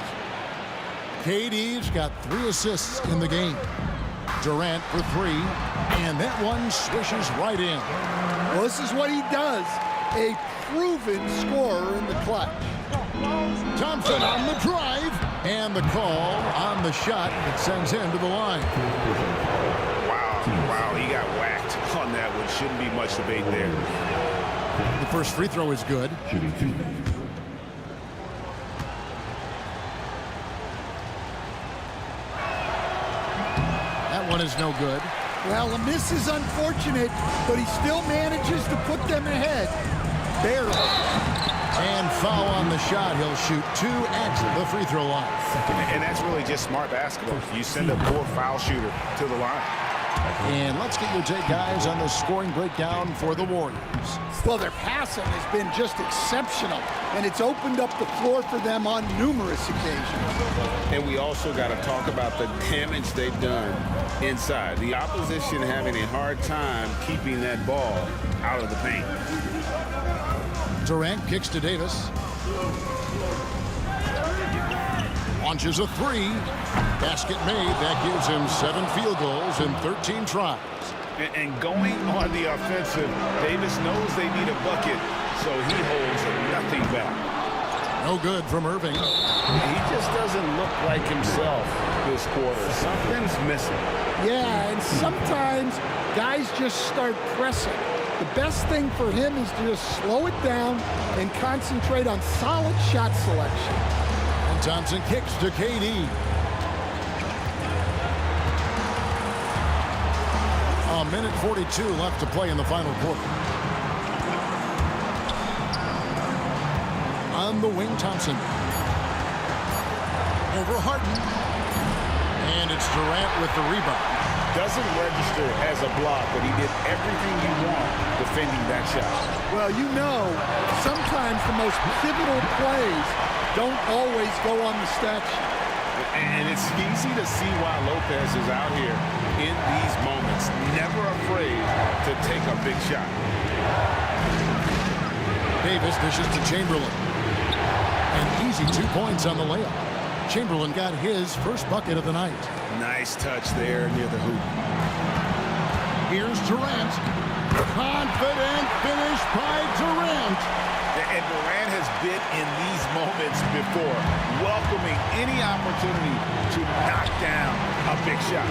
KD's got 3 assists in the game. Durant for 3, and that one swishes right in. Well, this is what he does. A proven scorer in the clutch. Thompson on the drive, and the call on the shot that sends him to the line. Wow, he got whacked on that one. Shouldn't be much debate there. The first free throw is good. That one is no good. Well, the miss is unfortunate, but he still manages to put them ahead. Barely. And foul on the shot. He'll shoot 2 at the free throw line. And that's really just smart basketball. You send a poor foul shooter to the line. And let's get your take, guys, on the scoring breakdown for the Warriors. Well, their passing has been just exceptional, and it's opened up the floor for them on numerous occasions. And we also got to talk about the damage they've done inside. The opposition having a hard time keeping that ball out of the paint. Durant kicks to Davis. Launches a 3. Basket made. That gives him 7 field goals in 13 tries. And going on the offensive, Davis knows they need a bucket, so he holds nothing back. No good from Irving. He just doesn't look like himself this quarter. Something's missing. Yeah, and sometimes guys just start pressing. The best thing for him is to just slow it down and concentrate on solid shot selection. And Thompson kicks to KD. A minute 42 left to play in the final quarter. On the wing, Thompson. Over Harden. And it's Durant with the rebound. Doesn't register as a block, but he did everything you want defending that shot. Well, you know, sometimes the most pivotal plays don't always go on the stat sheet. And it's easy to see why Lopez is out here in these moments, never afraid to take a big shot. Davis dishes to Chamberlain. An easy 2 points on the layup. Chamberlain got his first bucket of the night. Nice touch there near the hoop. Here's Durant. Confident finish by Durant. And Durant has been in these moments before, welcoming any opportunity to knock down a big shot.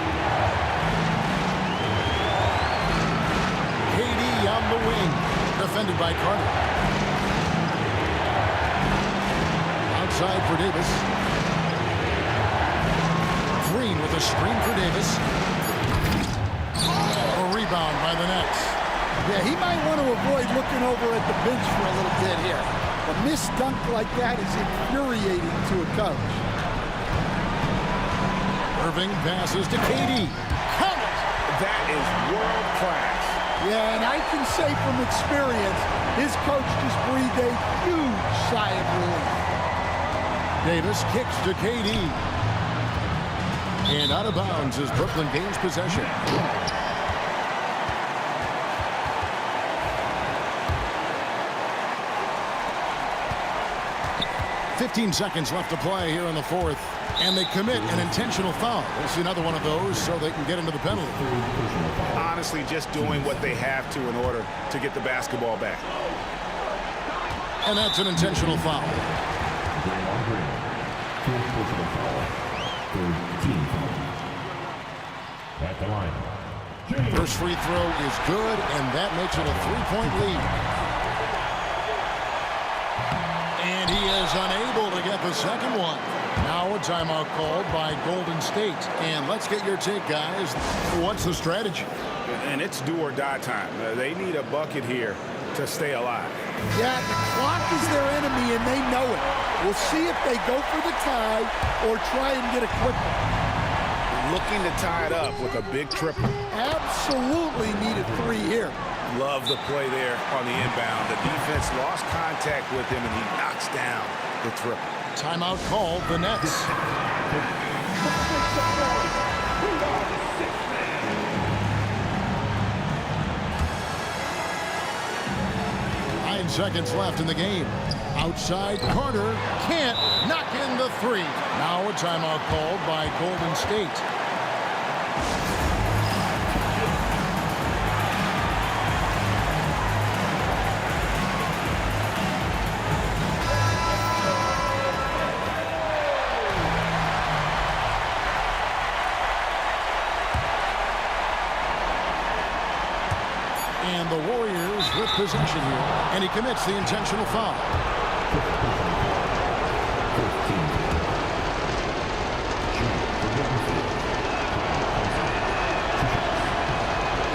KD on the wing, defended by Carter. Outside for Davis. Green with a screen for Davis. A rebound by the Nets. Yeah, he might want to avoid looking over at the bench for a little bit here. A missed dunk like that is infuriating to a coach. Irving passes to KD. Count it! That is world class. Yeah, and I can say from experience, his coach just breathed a huge sigh of relief. Davis kicks to KD. And out of bounds as Brooklyn gains possession. 15 seconds left to play here in the fourth, and they commit an intentional foul. We'll see another one of those so they can get into the penalty. Honestly, just doing what they have to in order to get the basketball back. And that's an intentional foul. At the line. First free throw is good, and that makes it a 3-point lead. And he is unable to get the second one. Now a timeout called by Golden State. And let's get your take, guys. What's the strategy? And it's do or die time. They need a bucket here to stay alive. Yeah, the clock is their enemy, and they know it. We'll see if they go for the tie or try and get a quick one. Looking to tie it up with a big triple. Absolutely needed 3 here. Love the play there on the inbound. The defense lost contact with him, and he knocks down the triple. Timeout called, the Nets. 9 seconds left in the game. Outside, Carter can't knock in the 3. Now a timeout called by Golden State. And the Warriors with possession here, and he commits the intentional foul.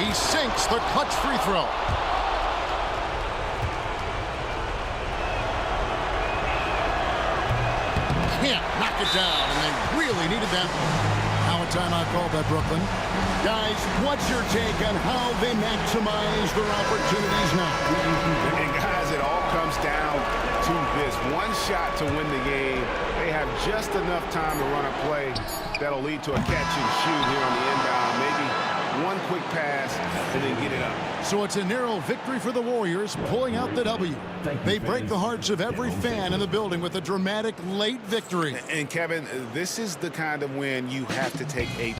He sinks the clutch free throw. Can't knock it down, and they really needed that one. Now a timeout called by Brooklyn. Guys, what's your take on how they maximize their opportunities now? And guys, it all comes down to this. One shot to win the game. They have just enough time to run a play that'll lead to a catch and shoot here on the inbound. Maybe one quick pass and then get it up. So it's a narrow victory for the Warriors, pulling out the W. They break the hearts of every fan in the building with a dramatic late victory. And Kevin, this is the kind of win you have to take a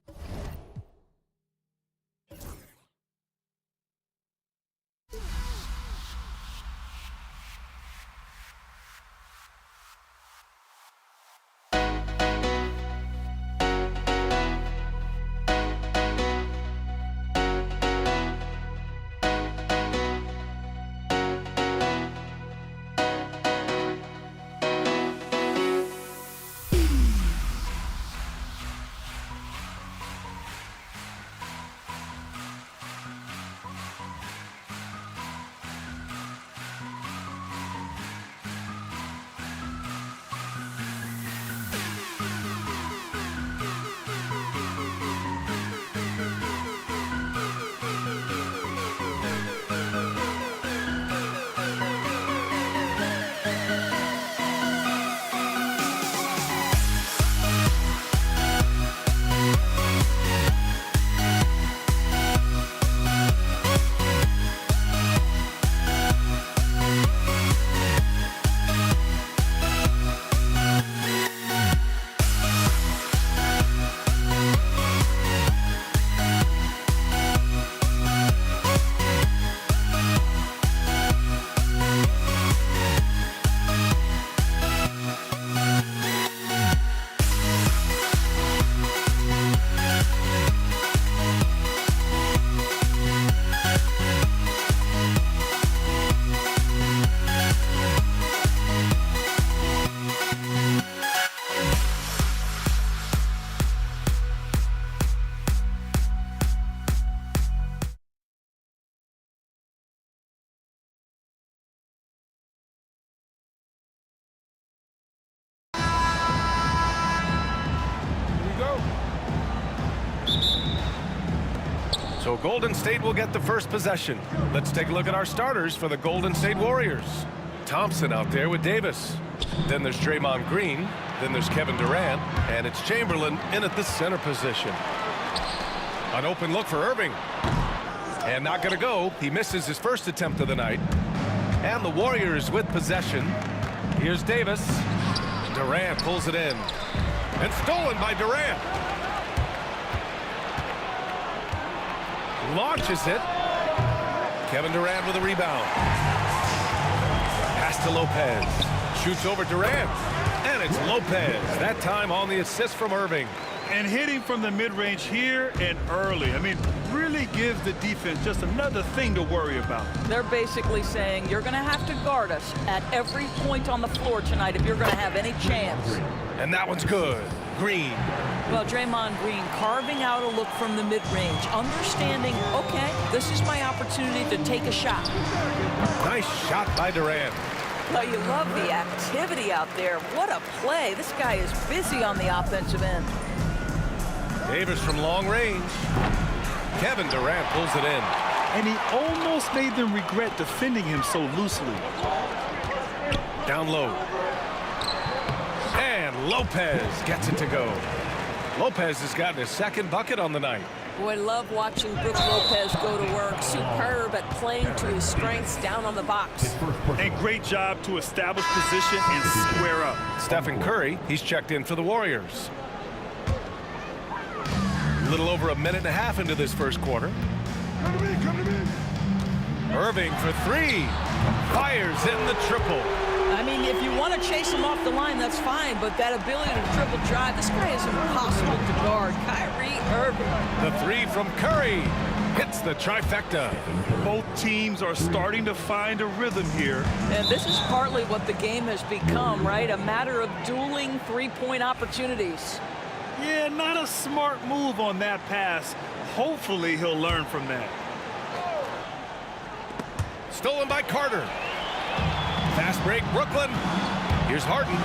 So Golden State will get the first possession. Let's take a look at our starters for the Golden State Warriors. Thompson out there with Davis. Then there's Draymond Green. Then there's Kevin Durant. And it's Chamberlain in at the center position. An open look for Irving. And not going to go. He misses his first attempt of the night. And the Warriors with possession. Here's Davis. Durant pulls it in. And stolen by Durant. Launches it. Kevin Durant with a rebound. Pass to Lopez. Shoots over Durant. And it's Lopez. That time on the assist from Irving. And hitting from the mid-range here and early. I mean, really gives the defense just another thing to worry about. They're basically saying you're going to have to guard us at every point on the floor tonight if you're going to have any chance. And that one's good. Green. Well, Draymond Green carving out a look from the mid-range, understanding, okay, this is my opportunity to take a shot. Nice shot by Durant. Well, you love the activity out there. What a play. This guy is busy on the offensive end. Davis from long range. Kevin Durant pulls it in. And he almost made them regret defending him so loosely. Down low. And Lopez gets it to go. Lopez has gotten his second bucket on the night. Boy, love watching Brook Lopez go to work. Superb at playing to his strengths down on the box. And great job to establish position and square up. Stephen Curry, he's checked in for the Warriors. A little over a minute and a half into this first quarter. Come to me. Irving for three. Fires in the triple. I mean, if you want to chase him off the line, that's fine, but that ability to triple drive, this guy is impossible to guard. Kyrie Irving. The three from Curry hits the trifecta. Both teams are starting to find a rhythm here. And this is partly what the game has become, right? A matter of dueling three-point opportunities. Yeah, not a smart move on that pass. Hopefully he'll learn from that. Stolen by Carter. Fast break, Brooklyn. Here's Harden.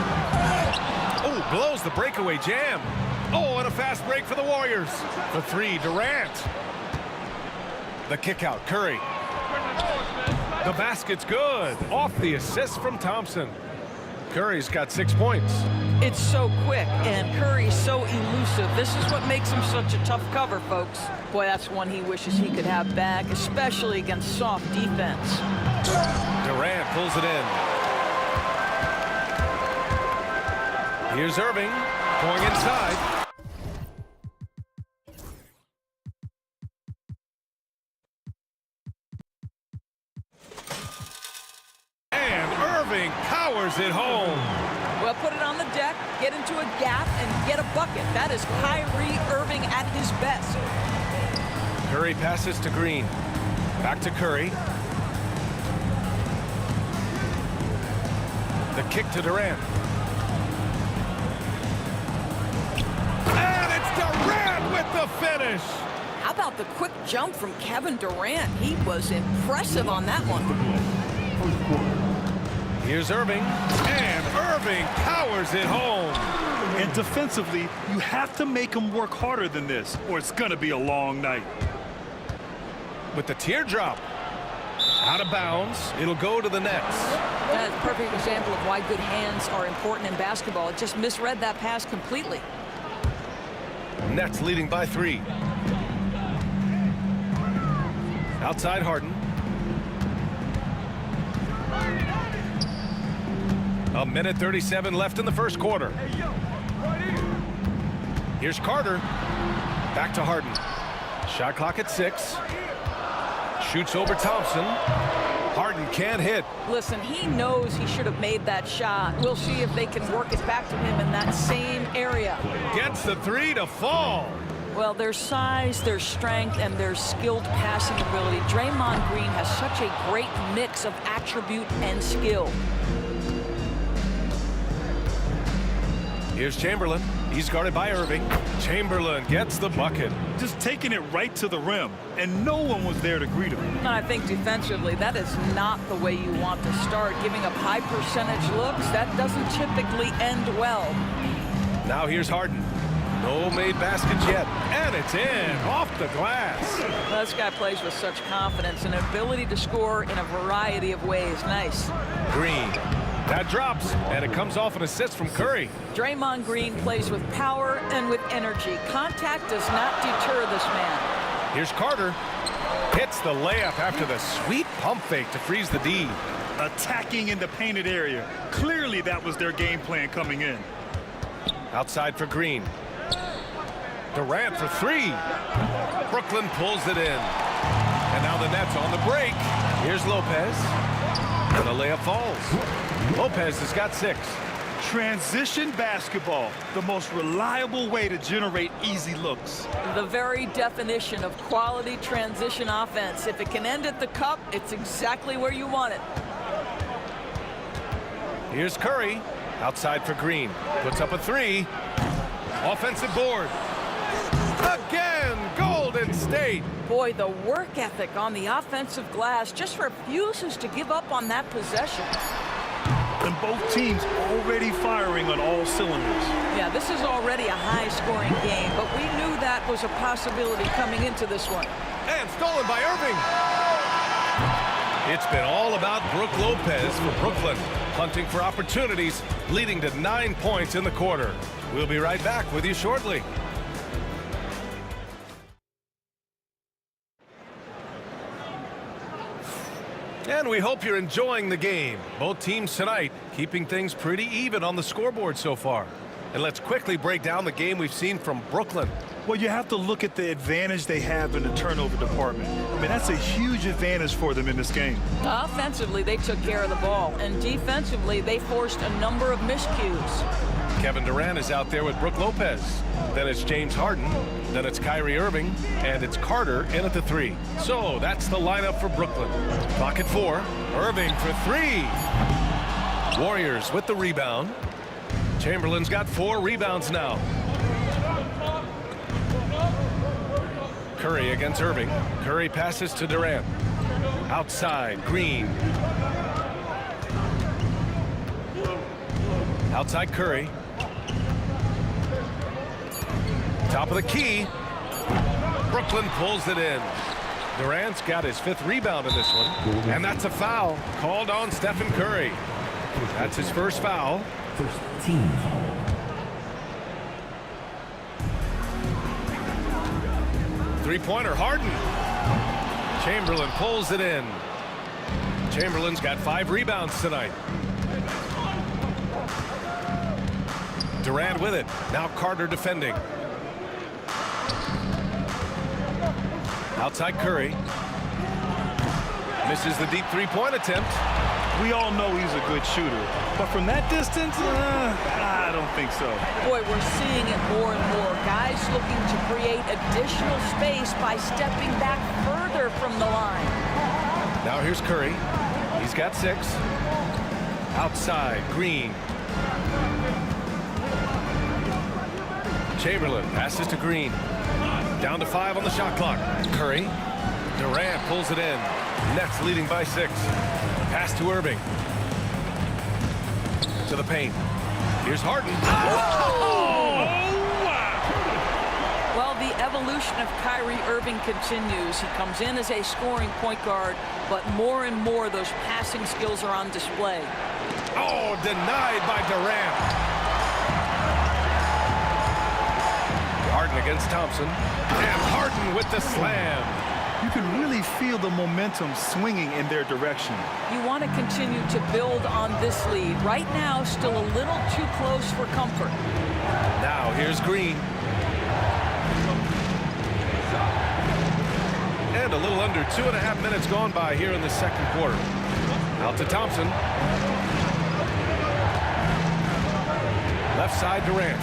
Oh, blows the breakaway jam. Oh, and a fast break for the Warriors. For three, Durant. The kick out, Curry. The basket's good. Off the assist from Thompson. Curry's got 6 points. It's so quick, and Curry's so elusive. This is what makes him such a tough cover, folks. Boy, that's one he wishes he could have back, especially against soft defense. Durant pulls it in. Here's Irving going inside. And Irving powers it home. Well, put it on the deck, get into a gap, and get a bucket. That is Kyrie Irving at his best. Curry passes to Green. Back to Curry. The kick to Durant. And it's Durant with the finish. How about the quick jump from Kevin Durant? He was impressive on that one. Here's Irving, and Irving powers it home. And defensively, you have to make him work harder than this, or it's going to be a long night. With the teardrop. Out of bounds. It'll go to the Nets. That's a perfect example of why good hands are important in basketball. It just misread that pass completely. Nets leading by 3. Outside Harden. A minute 37 left in the first quarter. Here's Carter. Back to Harden. Shot clock at 6. Shoots over Thompson. Harden can't hit. Listen, he knows he should have made that shot. We'll see if they can work it back to him in that same area. Gets the 3 to fall. Well, their size, their strength, and their skilled passing ability. Draymond Green has such a great mix of attribute and skill. Here's Chamberlain. He's guarded by Irving. Chamberlain gets the bucket. Just taking it right to the rim, and no one was there to greet him. And I think defensively, that is not the way you want to start. Giving up high percentage looks, that doesn't typically end well. Now here's Harden. No made baskets yet, and it's in, off the glass. Well, this guy plays with such confidence and ability to score in a variety of ways. Nice. Green. That drops, and it comes off an assist from Curry. Draymond Green plays with power and with energy. Contact does not deter this man. Here's Carter. Hits the layup after the sweet pump fake to freeze the D. attacking in the painted area. Clearly that was their game plan coming in. Outside for Green. Durant for three. Brooklyn pulls it in. And now the Nets on the break. Here's Lopez. And the layup falls. Lopez has got 6. Transition basketball, the most reliable way to generate easy looks. The very definition of quality transition offense. If it can end at the cup, it's exactly where you want it. Here's Curry. Outside for Green. Puts up a 3. Offensive board. Again, Golden State. Boy, the work ethic on the offensive glass just refuses to give up on that possession. And both teams already firing on all cylinders. Yeah, this is already a high-scoring game, but we knew that was a possibility coming into this one. And stolen by Irving. It's been all about Brook Lopez for Brooklyn, hunting for opportunities, leading to 9 points in the quarter. We'll be right back with you shortly. And we hope you're enjoying the game. Both teams tonight keeping things pretty even on the scoreboard so far. And let's quickly break down the game we've seen from Brooklyn. Well, you have to look at the advantage they have in the turnover department. I mean, that's a huge advantage for them in this game. Offensively, they took care of the ball, and defensively, they forced a number of miscues. Kevin Durant is out there with Brook Lopez. Then it's James Harden. Then it's Kyrie Irving. And it's Carter in at the 3. So that's the lineup for Brooklyn. Clock at 4. Irving for 3. Warriors with the rebound. Chamberlain's got 4 rebounds now. Curry against Irving. Curry passes to Durant. Outside, Green. Outside Curry. Top of the key. Brooklyn pulls it in. Durant's got his 5th rebound in this one. And that's a foul called on Stephen Curry. That's his first foul. First team foul. Three-pointer, Harden. Chamberlain pulls it in. Chamberlain's got 5 rebounds tonight. Durant with it. Now Carter defending. Outside Curry. Misses the deep 3-point attempt. We all know he's a good shooter, but from that distance, I don't think so. Boy, we're seeing it more and more. Guys looking to create additional space by stepping back further from the line. Now here's Curry. He's got 6. Outside, Green. Chamberlain passes to Green. Down to 5 on the shot clock. Curry. Durant pulls it in. Nets leading by 6. Pass to Irving. To the paint. Here's Harden. Oh! Well, the evolution of Kyrie Irving continues. He comes in as a scoring point guard, but more and more those passing skills are on display. Oh, denied by Durant. Harden against Thompson. And Harden with the slam. You can really feel the momentum swinging in their direction. You want to continue to build on this lead. Right now, still a little too close for comfort. Now here's Green. And a little under 2.5 minutes gone by here in the second quarter. Out to Thompson. Left side Durant.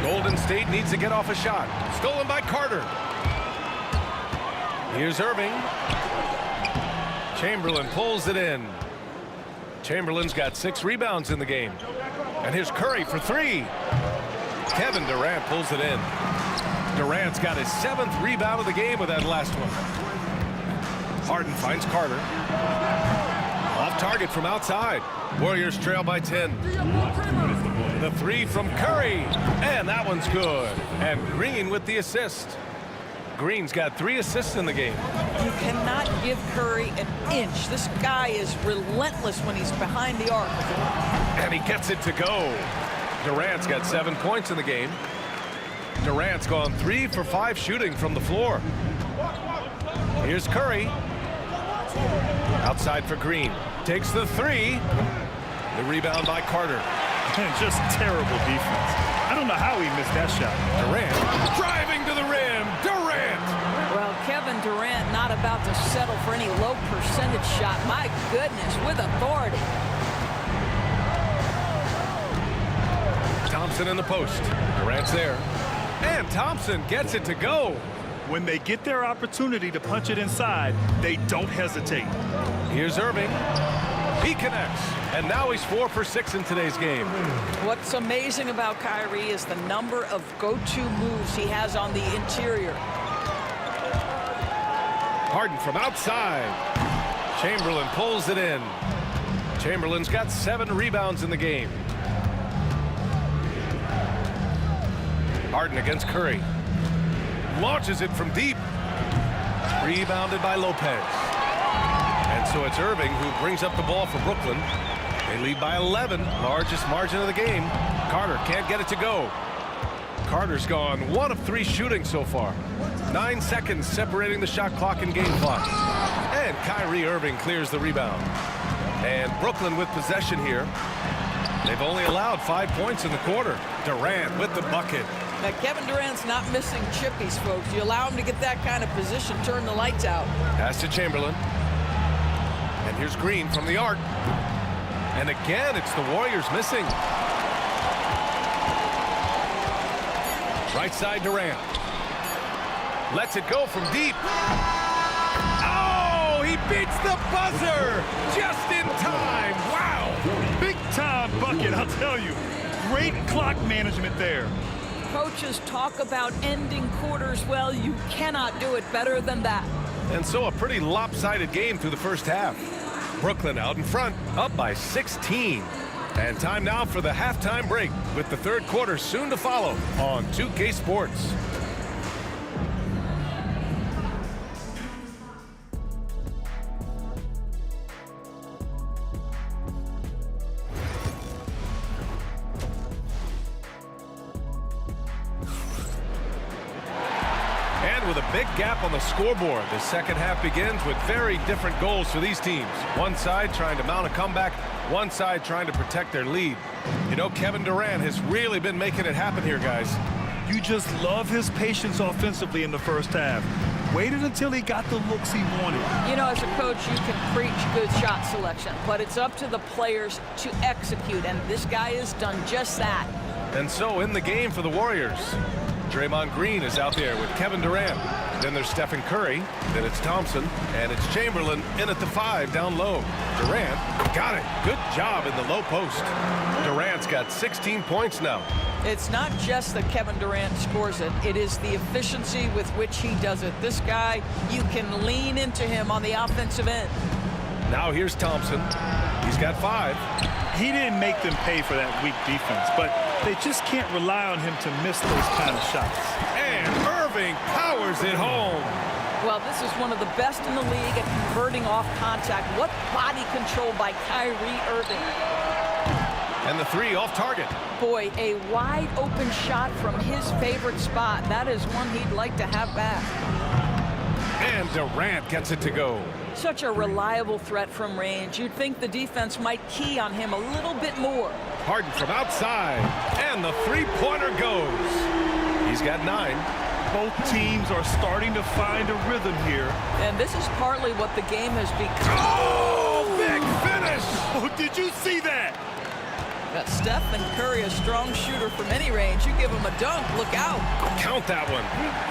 Golden State needs to get off a shot. Stolen by Carter. Here's Irving. Chamberlain pulls it in. Chamberlain's got 6 rebounds in the game. And here's Curry for 3. Kevin Durant pulls it in. Durant's got his 7th rebound of the game with that last one. Harden finds Carter. Off target from outside. Warriors trail by 10. The 3 from Curry. And that one's good. And Green with the assist. Green's got 3 assists in the game. You cannot give Curry an inch. This guy is relentless when he's behind the arc. And he gets it to go. Durant's got 7 points in the game. Durant's gone 3 for 5 shooting from the floor. Here's Curry. Outside for Green. Takes the three. The rebound by Carter. Just terrible defense. I don't know how he missed that shot. Durant driving to the rim. Durant. Well, Kevin Durant not about to settle for any low percentage shot. My goodness, with authority. Thompson in the post. Durant's there. And Thompson gets it to go. When they get their opportunity to punch it inside, they don't hesitate. Here's Irving. He connects. And now he's 4 for 6 in today's game. What's amazing about Kyrie is the number of go-to moves he has on the interior. Harden from outside. Chamberlain pulls it in. Chamberlain's got 7 rebounds in the game. Harden against Curry. Launches it from deep. Rebounded by Lopez. And so it's Irving who brings up the ball for Brooklyn. They lead by 11, largest margin of the game. Carter can't get it to go. Carter's gone 1 of 3 shooting so far. 9 seconds separating the shot clock and game clock. And Kyrie Irving clears the rebound. And Brooklyn with possession here. They've only allowed 5 points in the quarter. Durant with the bucket. Now, Kevin Durant's not missing chippies, folks. You allow him to get that kind of position, turn the lights out. Pass to Chamberlain. And here's Green from the arc. And again, it's the Warriors missing. Right side Durant. Lets it go from deep. Oh, he beats the buzzer just in time. Wow. Big time bucket, I'll tell you. Great clock management there. Coaches talk about ending quarters. Well, you cannot do it better than that. And so a pretty lopsided game through the first half. Brooklyn out in front, up by 16. And time now for the halftime break, with the third quarter soon to follow on 2K Sports. With a big gap on the scoreboard, the second half begins with very different goals for these teams. One side trying to mount a comeback, one side trying to protect their lead. You know, Kevin Durant has really been making it happen here, guys. You just love his patience offensively in the first half. Waited until he got the looks he wanted. You know, as a coach, you can preach good shot selection, but it's up to the players to execute, and this guy has done just that. And so in the game for the Warriors, Draymond Green is out there with Kevin Durant. Then there's Stephen Curry. Then it's Thompson. And it's Chamberlain in at the 5 down low. Durant got it. Good job in the low post. Durant's got 16 points now. It's not just that Kevin Durant scores it. It is the efficiency with which he does it. This guy, you can lean into him on the offensive end. Now here's Thompson. He's got 5. He didn't make them pay for that weak defense, but they just can't rely on him to miss those kind of shots. And Irving powers it home. Well, this is one of the best in the league at converting off contact. What body control by Kyrie Irving. And the 3 off target. Boy, a wide open shot from his favorite spot. That is one he'd like to have back. And Durant gets it to go. Such a reliable threat from range. You'd think the defense might key on him a little bit more. Harden from outside. And the 3-pointer goes. He's got 9. Both teams are starting to find a rhythm here. And this is partly what the game has become. Oh, big finish! Oh, did you see that? Got Steph and Curry, a strong shooter from any range. You give him a dunk, look out. Count that one.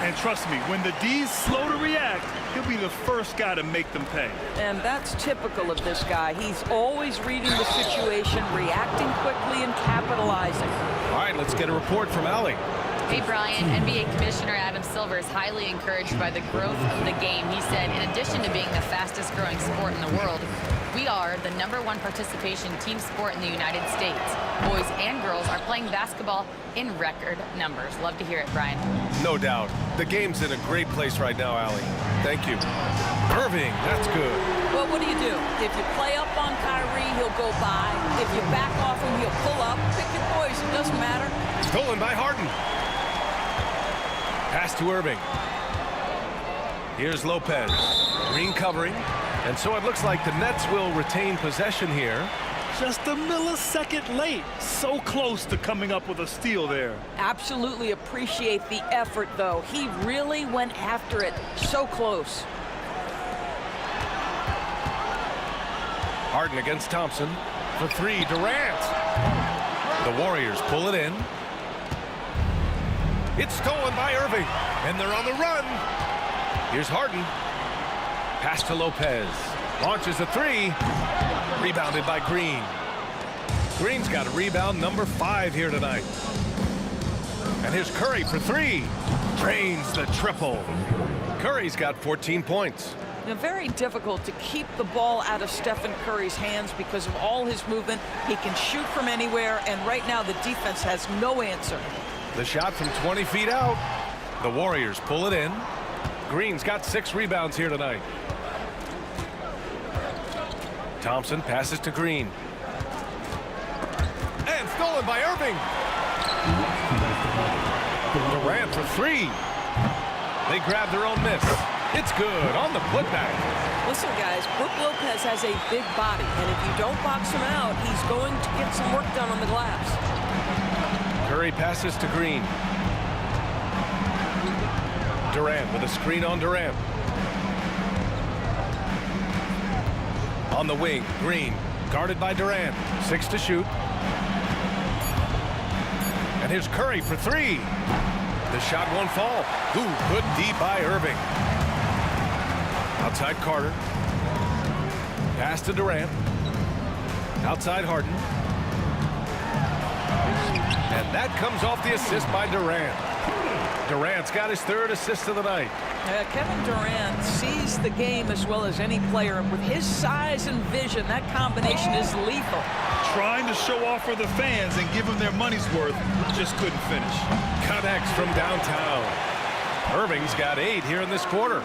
And trust me, when the D's slow to react, he'll be the first guy to make them pay. And that's typical of this guy. He's always reading the situation, reacting quickly and capitalizing. All right, let's get a report from Allie. Hey, Brian, NBA Commissioner Adam Silver is highly encouraged by the growth of the game. He said, in addition to being the fastest growing sport in the world, we are the #1 participation team sport in the United States. Boys and girls are playing basketball in record numbers. Love to hear it, Brian. No doubt. The game's in a great place right now, Allie. Thank you. Irving, that's good. Well, what do? If you play up on Kyrie, he'll go by. If you back off him, he'll pull up. Pick your poison, doesn't matter. Stolen by Harden. Pass to Irving. Here's Lopez. Green covering. And so it looks like the Nets will retain possession here. Just a millisecond late. So close to coming up with a steal there. Absolutely appreciate the effort, though. He really went after it. So close. Harden against Thompson. For three, Durant. The Warriors pull it in. It's stolen by Irving, and they're on the run. Here's Harden. Pass to Lopez. Launches a three. Rebounded by Green. Green's got a rebound number 5 here tonight. And here's Curry for three. Drains the triple. Curry's got 14 points. Now, very difficult to keep the ball out of Stephen Curry's hands because of all his movement. He can shoot from anywhere, and right now the defense has no answer. The shot from 20 feet out. The Warriors pull it in. Green's got 6 rebounds here tonight. Thompson passes to Green. And stolen by Irving. Durant for three. They grab their own miss. It's good on the putback. Listen, guys, Brook Lopez has a big body, and if you don't box him out, he's going to get some work done on the glass. Curry passes to Green. Durant with a screen on Durant. On the wing, Green, guarded by Durant. 6 to shoot. And here's Curry for three. The shot won't fall. Ooh, good D by Irving. Outside Carter. Pass to Durant. Outside Harden. And that comes off the assist by Durant. Durant's got his 3rd assist of the night. Kevin Durant sees the game as well as any player, and with his size and vision, that combination is lethal. Trying to show off for the fans and give them their money's worth, just couldn't finish. Connects from downtown. Irving's got 8 here in this quarter.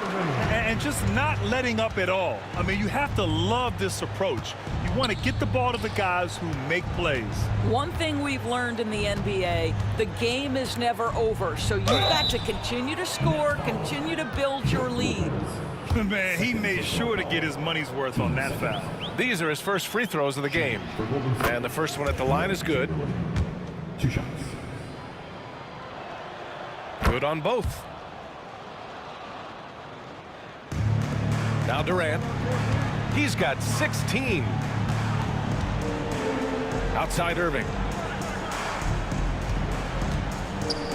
And just not letting up at all. I mean, you have to love this approach. You want to get the ball to the guys who make plays. One thing we've learned in the NBA, the game is never over. So you've got to continue to score, continue to build your lead. Man, he made sure to get his money's worth on that foul. These are his first free throws of the game. And the first one at the line is good. 2 shots. Good on both. Now Durant. He's got 16. Outside Irving.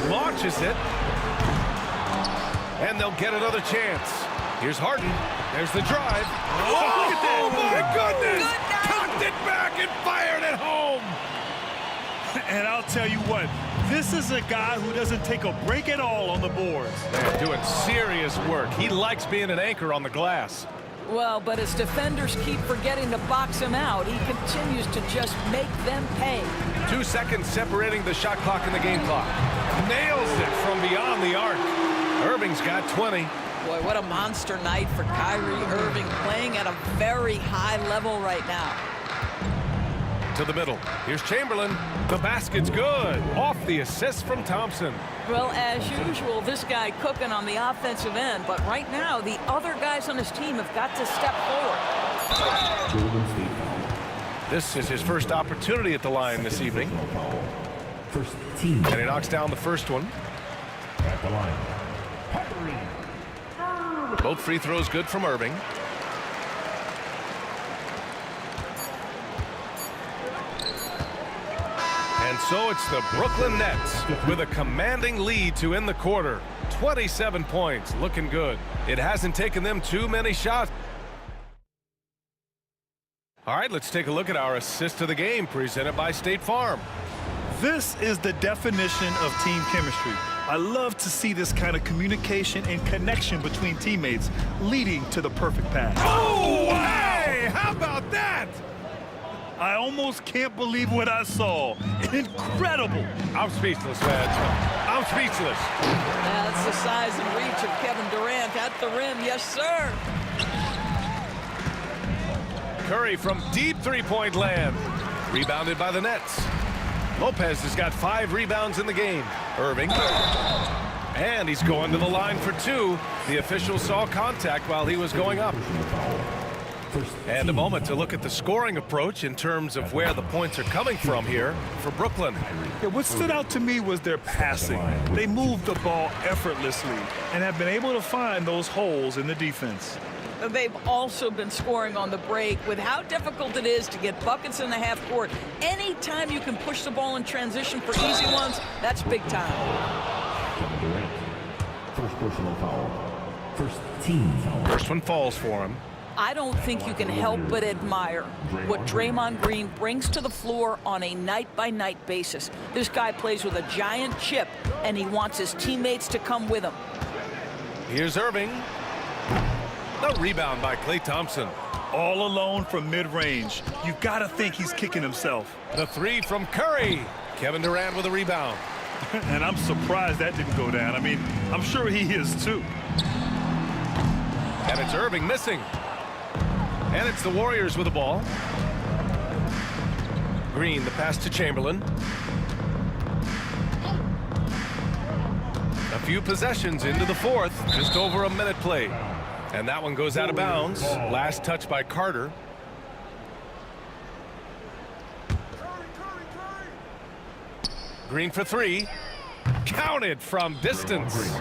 Launches it. And they'll get another chance. Here's Harden. There's the drive. Oh, my goodness! Tucked it back and fired it home. And I'll tell you what, this is a guy who doesn't take a break at all on the boards. They're doing serious work. He likes being an anchor on the glass. Well, but as defenders keep forgetting to box him out, he continues to just make them pay. 2 seconds separating the shot clock and the game clock. Nails it from beyond the arc. Irving's got 20. Boy, what a monster night for Kyrie Irving, playing at a very high level right now. To the middle. Here's Chamberlain. The basket's good. Off the assist from Thompson. Well, as usual, this guy cooking on the offensive end, but right now the other guys on his team have got to step forward. This is his first opportunity at the line this evening. First team. And he knocks down the first one. At the line. Both free throws good from Irving. And so it's the Brooklyn Nets with a commanding lead to end the quarter. 27 points, looking good. It hasn't taken them too many shots. All right, let's take a look at our assist of the game presented by State Farm. This is the definition of team chemistry. I love to see this kind of communication and connection between teammates leading to the perfect pass. Oh, hey, how about that? I almost can't believe what I saw. Incredible. I'm speechless, man. I'm speechless. That's the size and reach of Kevin Durant at the rim. Yes, sir. Curry from deep three-point land. Rebounded by the Nets. Lopez has got 5 rebounds in the game. Irving. And he's going to the line for 2. The official saw contact while he was going up. And a moment to look at the scoring approach in terms of where the points are coming from here for Brooklyn. Yeah, what stood out to me was their passing. They moved the ball effortlessly and have been able to find those holes in the defense. They've also been scoring on the break. With how difficult it is to get buckets in the half court, anytime you can push the ball in transition for easy ones, that's big time. First personal foul. First team foul. First one falls for him. I don't think you can help but admire what Draymond Green brings to the floor on a night-by-night basis. This guy plays with a giant chip, and he wants his teammates to come with him. Here's Irving. The rebound by Klay Thompson. All alone from mid-range. You've got to think he's kicking himself. The three from Curry. Kevin Durant with a rebound. And I'm surprised that didn't go down. I mean, I'm sure he is too. And it's Irving missing. And it's the Warriors with the ball. Green, the pass to Chamberlain. A few possessions into the fourth. Just over a minute played. And that one goes out of bounds. Last touch by Carter. Green for three. Counted from distance.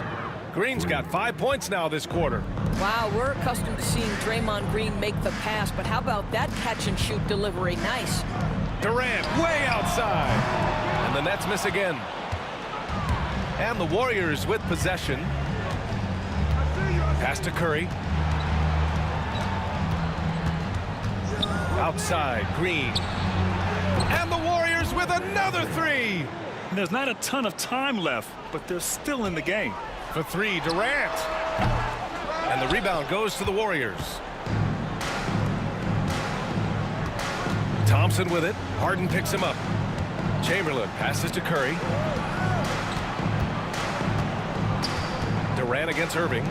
Green's got 5 points now this quarter. Wow, we're accustomed to seeing Draymond Green make the pass, but how about that catch-and-shoot delivery? Nice. Durant way outside. And the Nets miss again. And the Warriors with possession. Pass to Curry. Outside, Green. And the Warriors with another three. And there's not a ton of time left, but they're still in the game. For three, Durant. And the rebound goes to the Warriors. Thompson with it. Harden picks him up. Chamberlain passes to Curry. Durant against Irving.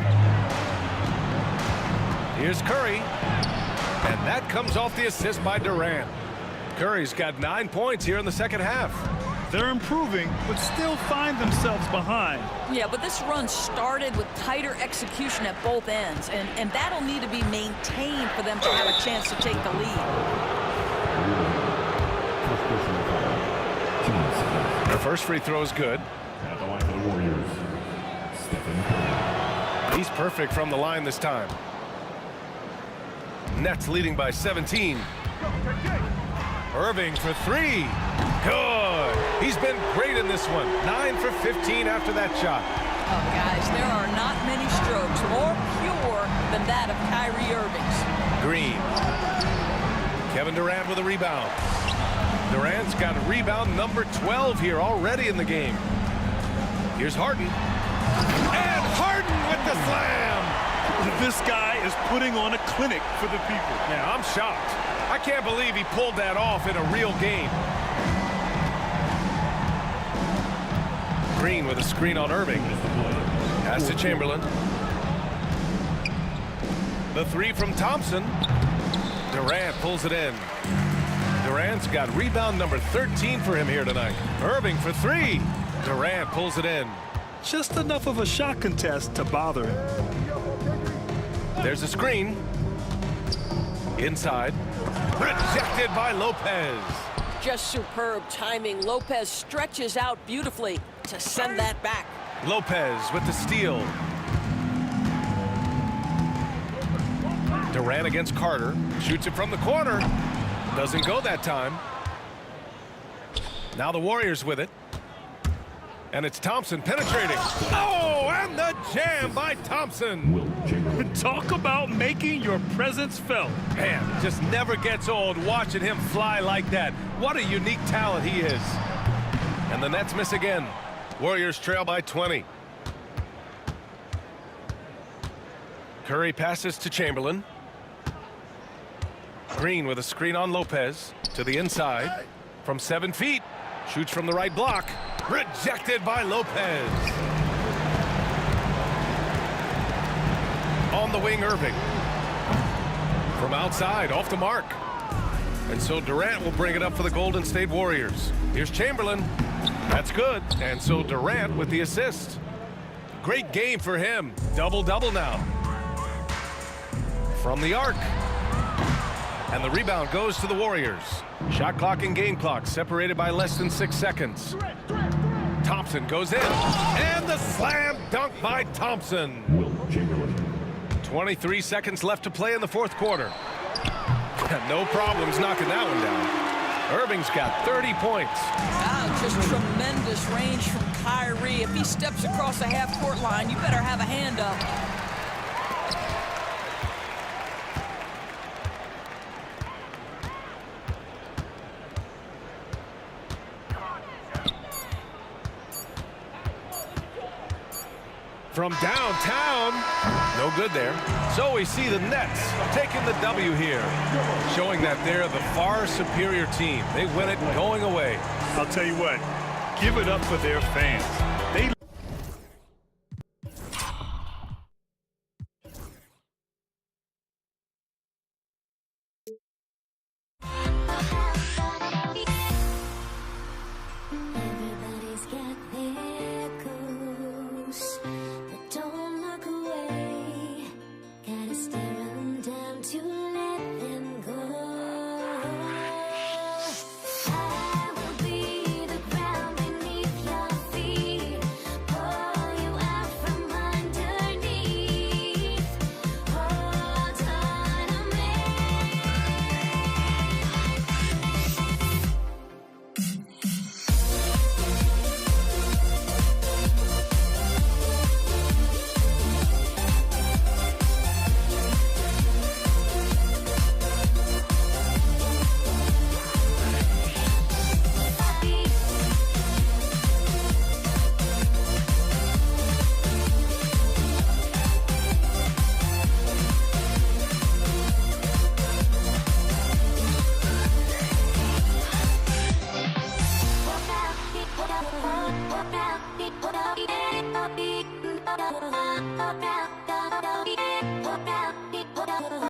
Here's Curry. And that comes off the assist by Durant. Curry's got 9 points here in the second half. They're improving, but still find themselves behind. Yeah, but this run started with tighter execution at both ends, and that'll need to be maintained for them to have a chance to take the lead. The first free throw is good. At the line for the Warriors, He's perfect from the line this time. Nets leading by 17. Irving for three. Good. He's been great in this one. 9 for 15 after that shot. Oh, guys, there are not many strokes more pure than that of Kyrie Irving's. Green. Kevin Durant with a rebound. Durant's got rebound number 12 here already in the game. Here's Harden. And Harden with the slam. This guy is putting on a clinic for the people. Yeah, I'm shocked. I can't believe he pulled that off in a real game. Green with a screen on Irving. Pass to Chamberlain. The three from Thompson. Durant pulls it in. Durant's got rebound number 13 for him here tonight. Irving for three. Durant pulls it in. Just enough of a shot contest to bother him. There's a screen. Inside. Rejected by Lopez. Just superb timing. Lopez stretches out beautifully to send that back. Lopez with the steal. Durant against Carter. Shoots it from the corner. Doesn't go that time. Now the Warriors with it. And it's Thompson penetrating. Oh, and the jam by Thompson. Talk about making your presence felt. Man, just never gets old watching him fly like that. What a unique talent he is. And the Nets miss again. Warriors trail by 20. Curry passes to Chamberlain. Green with a screen on Lopez to the inside from 7 feet. Shoots from the right block. Rejected by Lopez. On the wing, Irving. From outside, off the mark. And so Durant will bring it up for the Golden State Warriors. Here's Chamberlain. That's good. And so Durant with the assist. Great game for him. Double-double now. From the arc. And the rebound goes to the Warriors. Shot clock and game clock separated by less than 6 seconds. Thompson goes in. And the slam dunk by Thompson. 23 seconds left to play in the fourth quarter. No problems knocking that one down. Irving's got 30 points. Wow, just tremendous range from Kyrie. If he steps across the half-court line, you better have a hand up. From downtown, no good there. So we see the Nets taking the W here, showing that they're the far superior team. They win it going away. I'll tell you what, give it up for their fans. They Everybody's got their goals, but don't look away. Gotta stare 'em down to let them go. I will be the ground beneath your feet, pull you out from underneath. Hold on to me.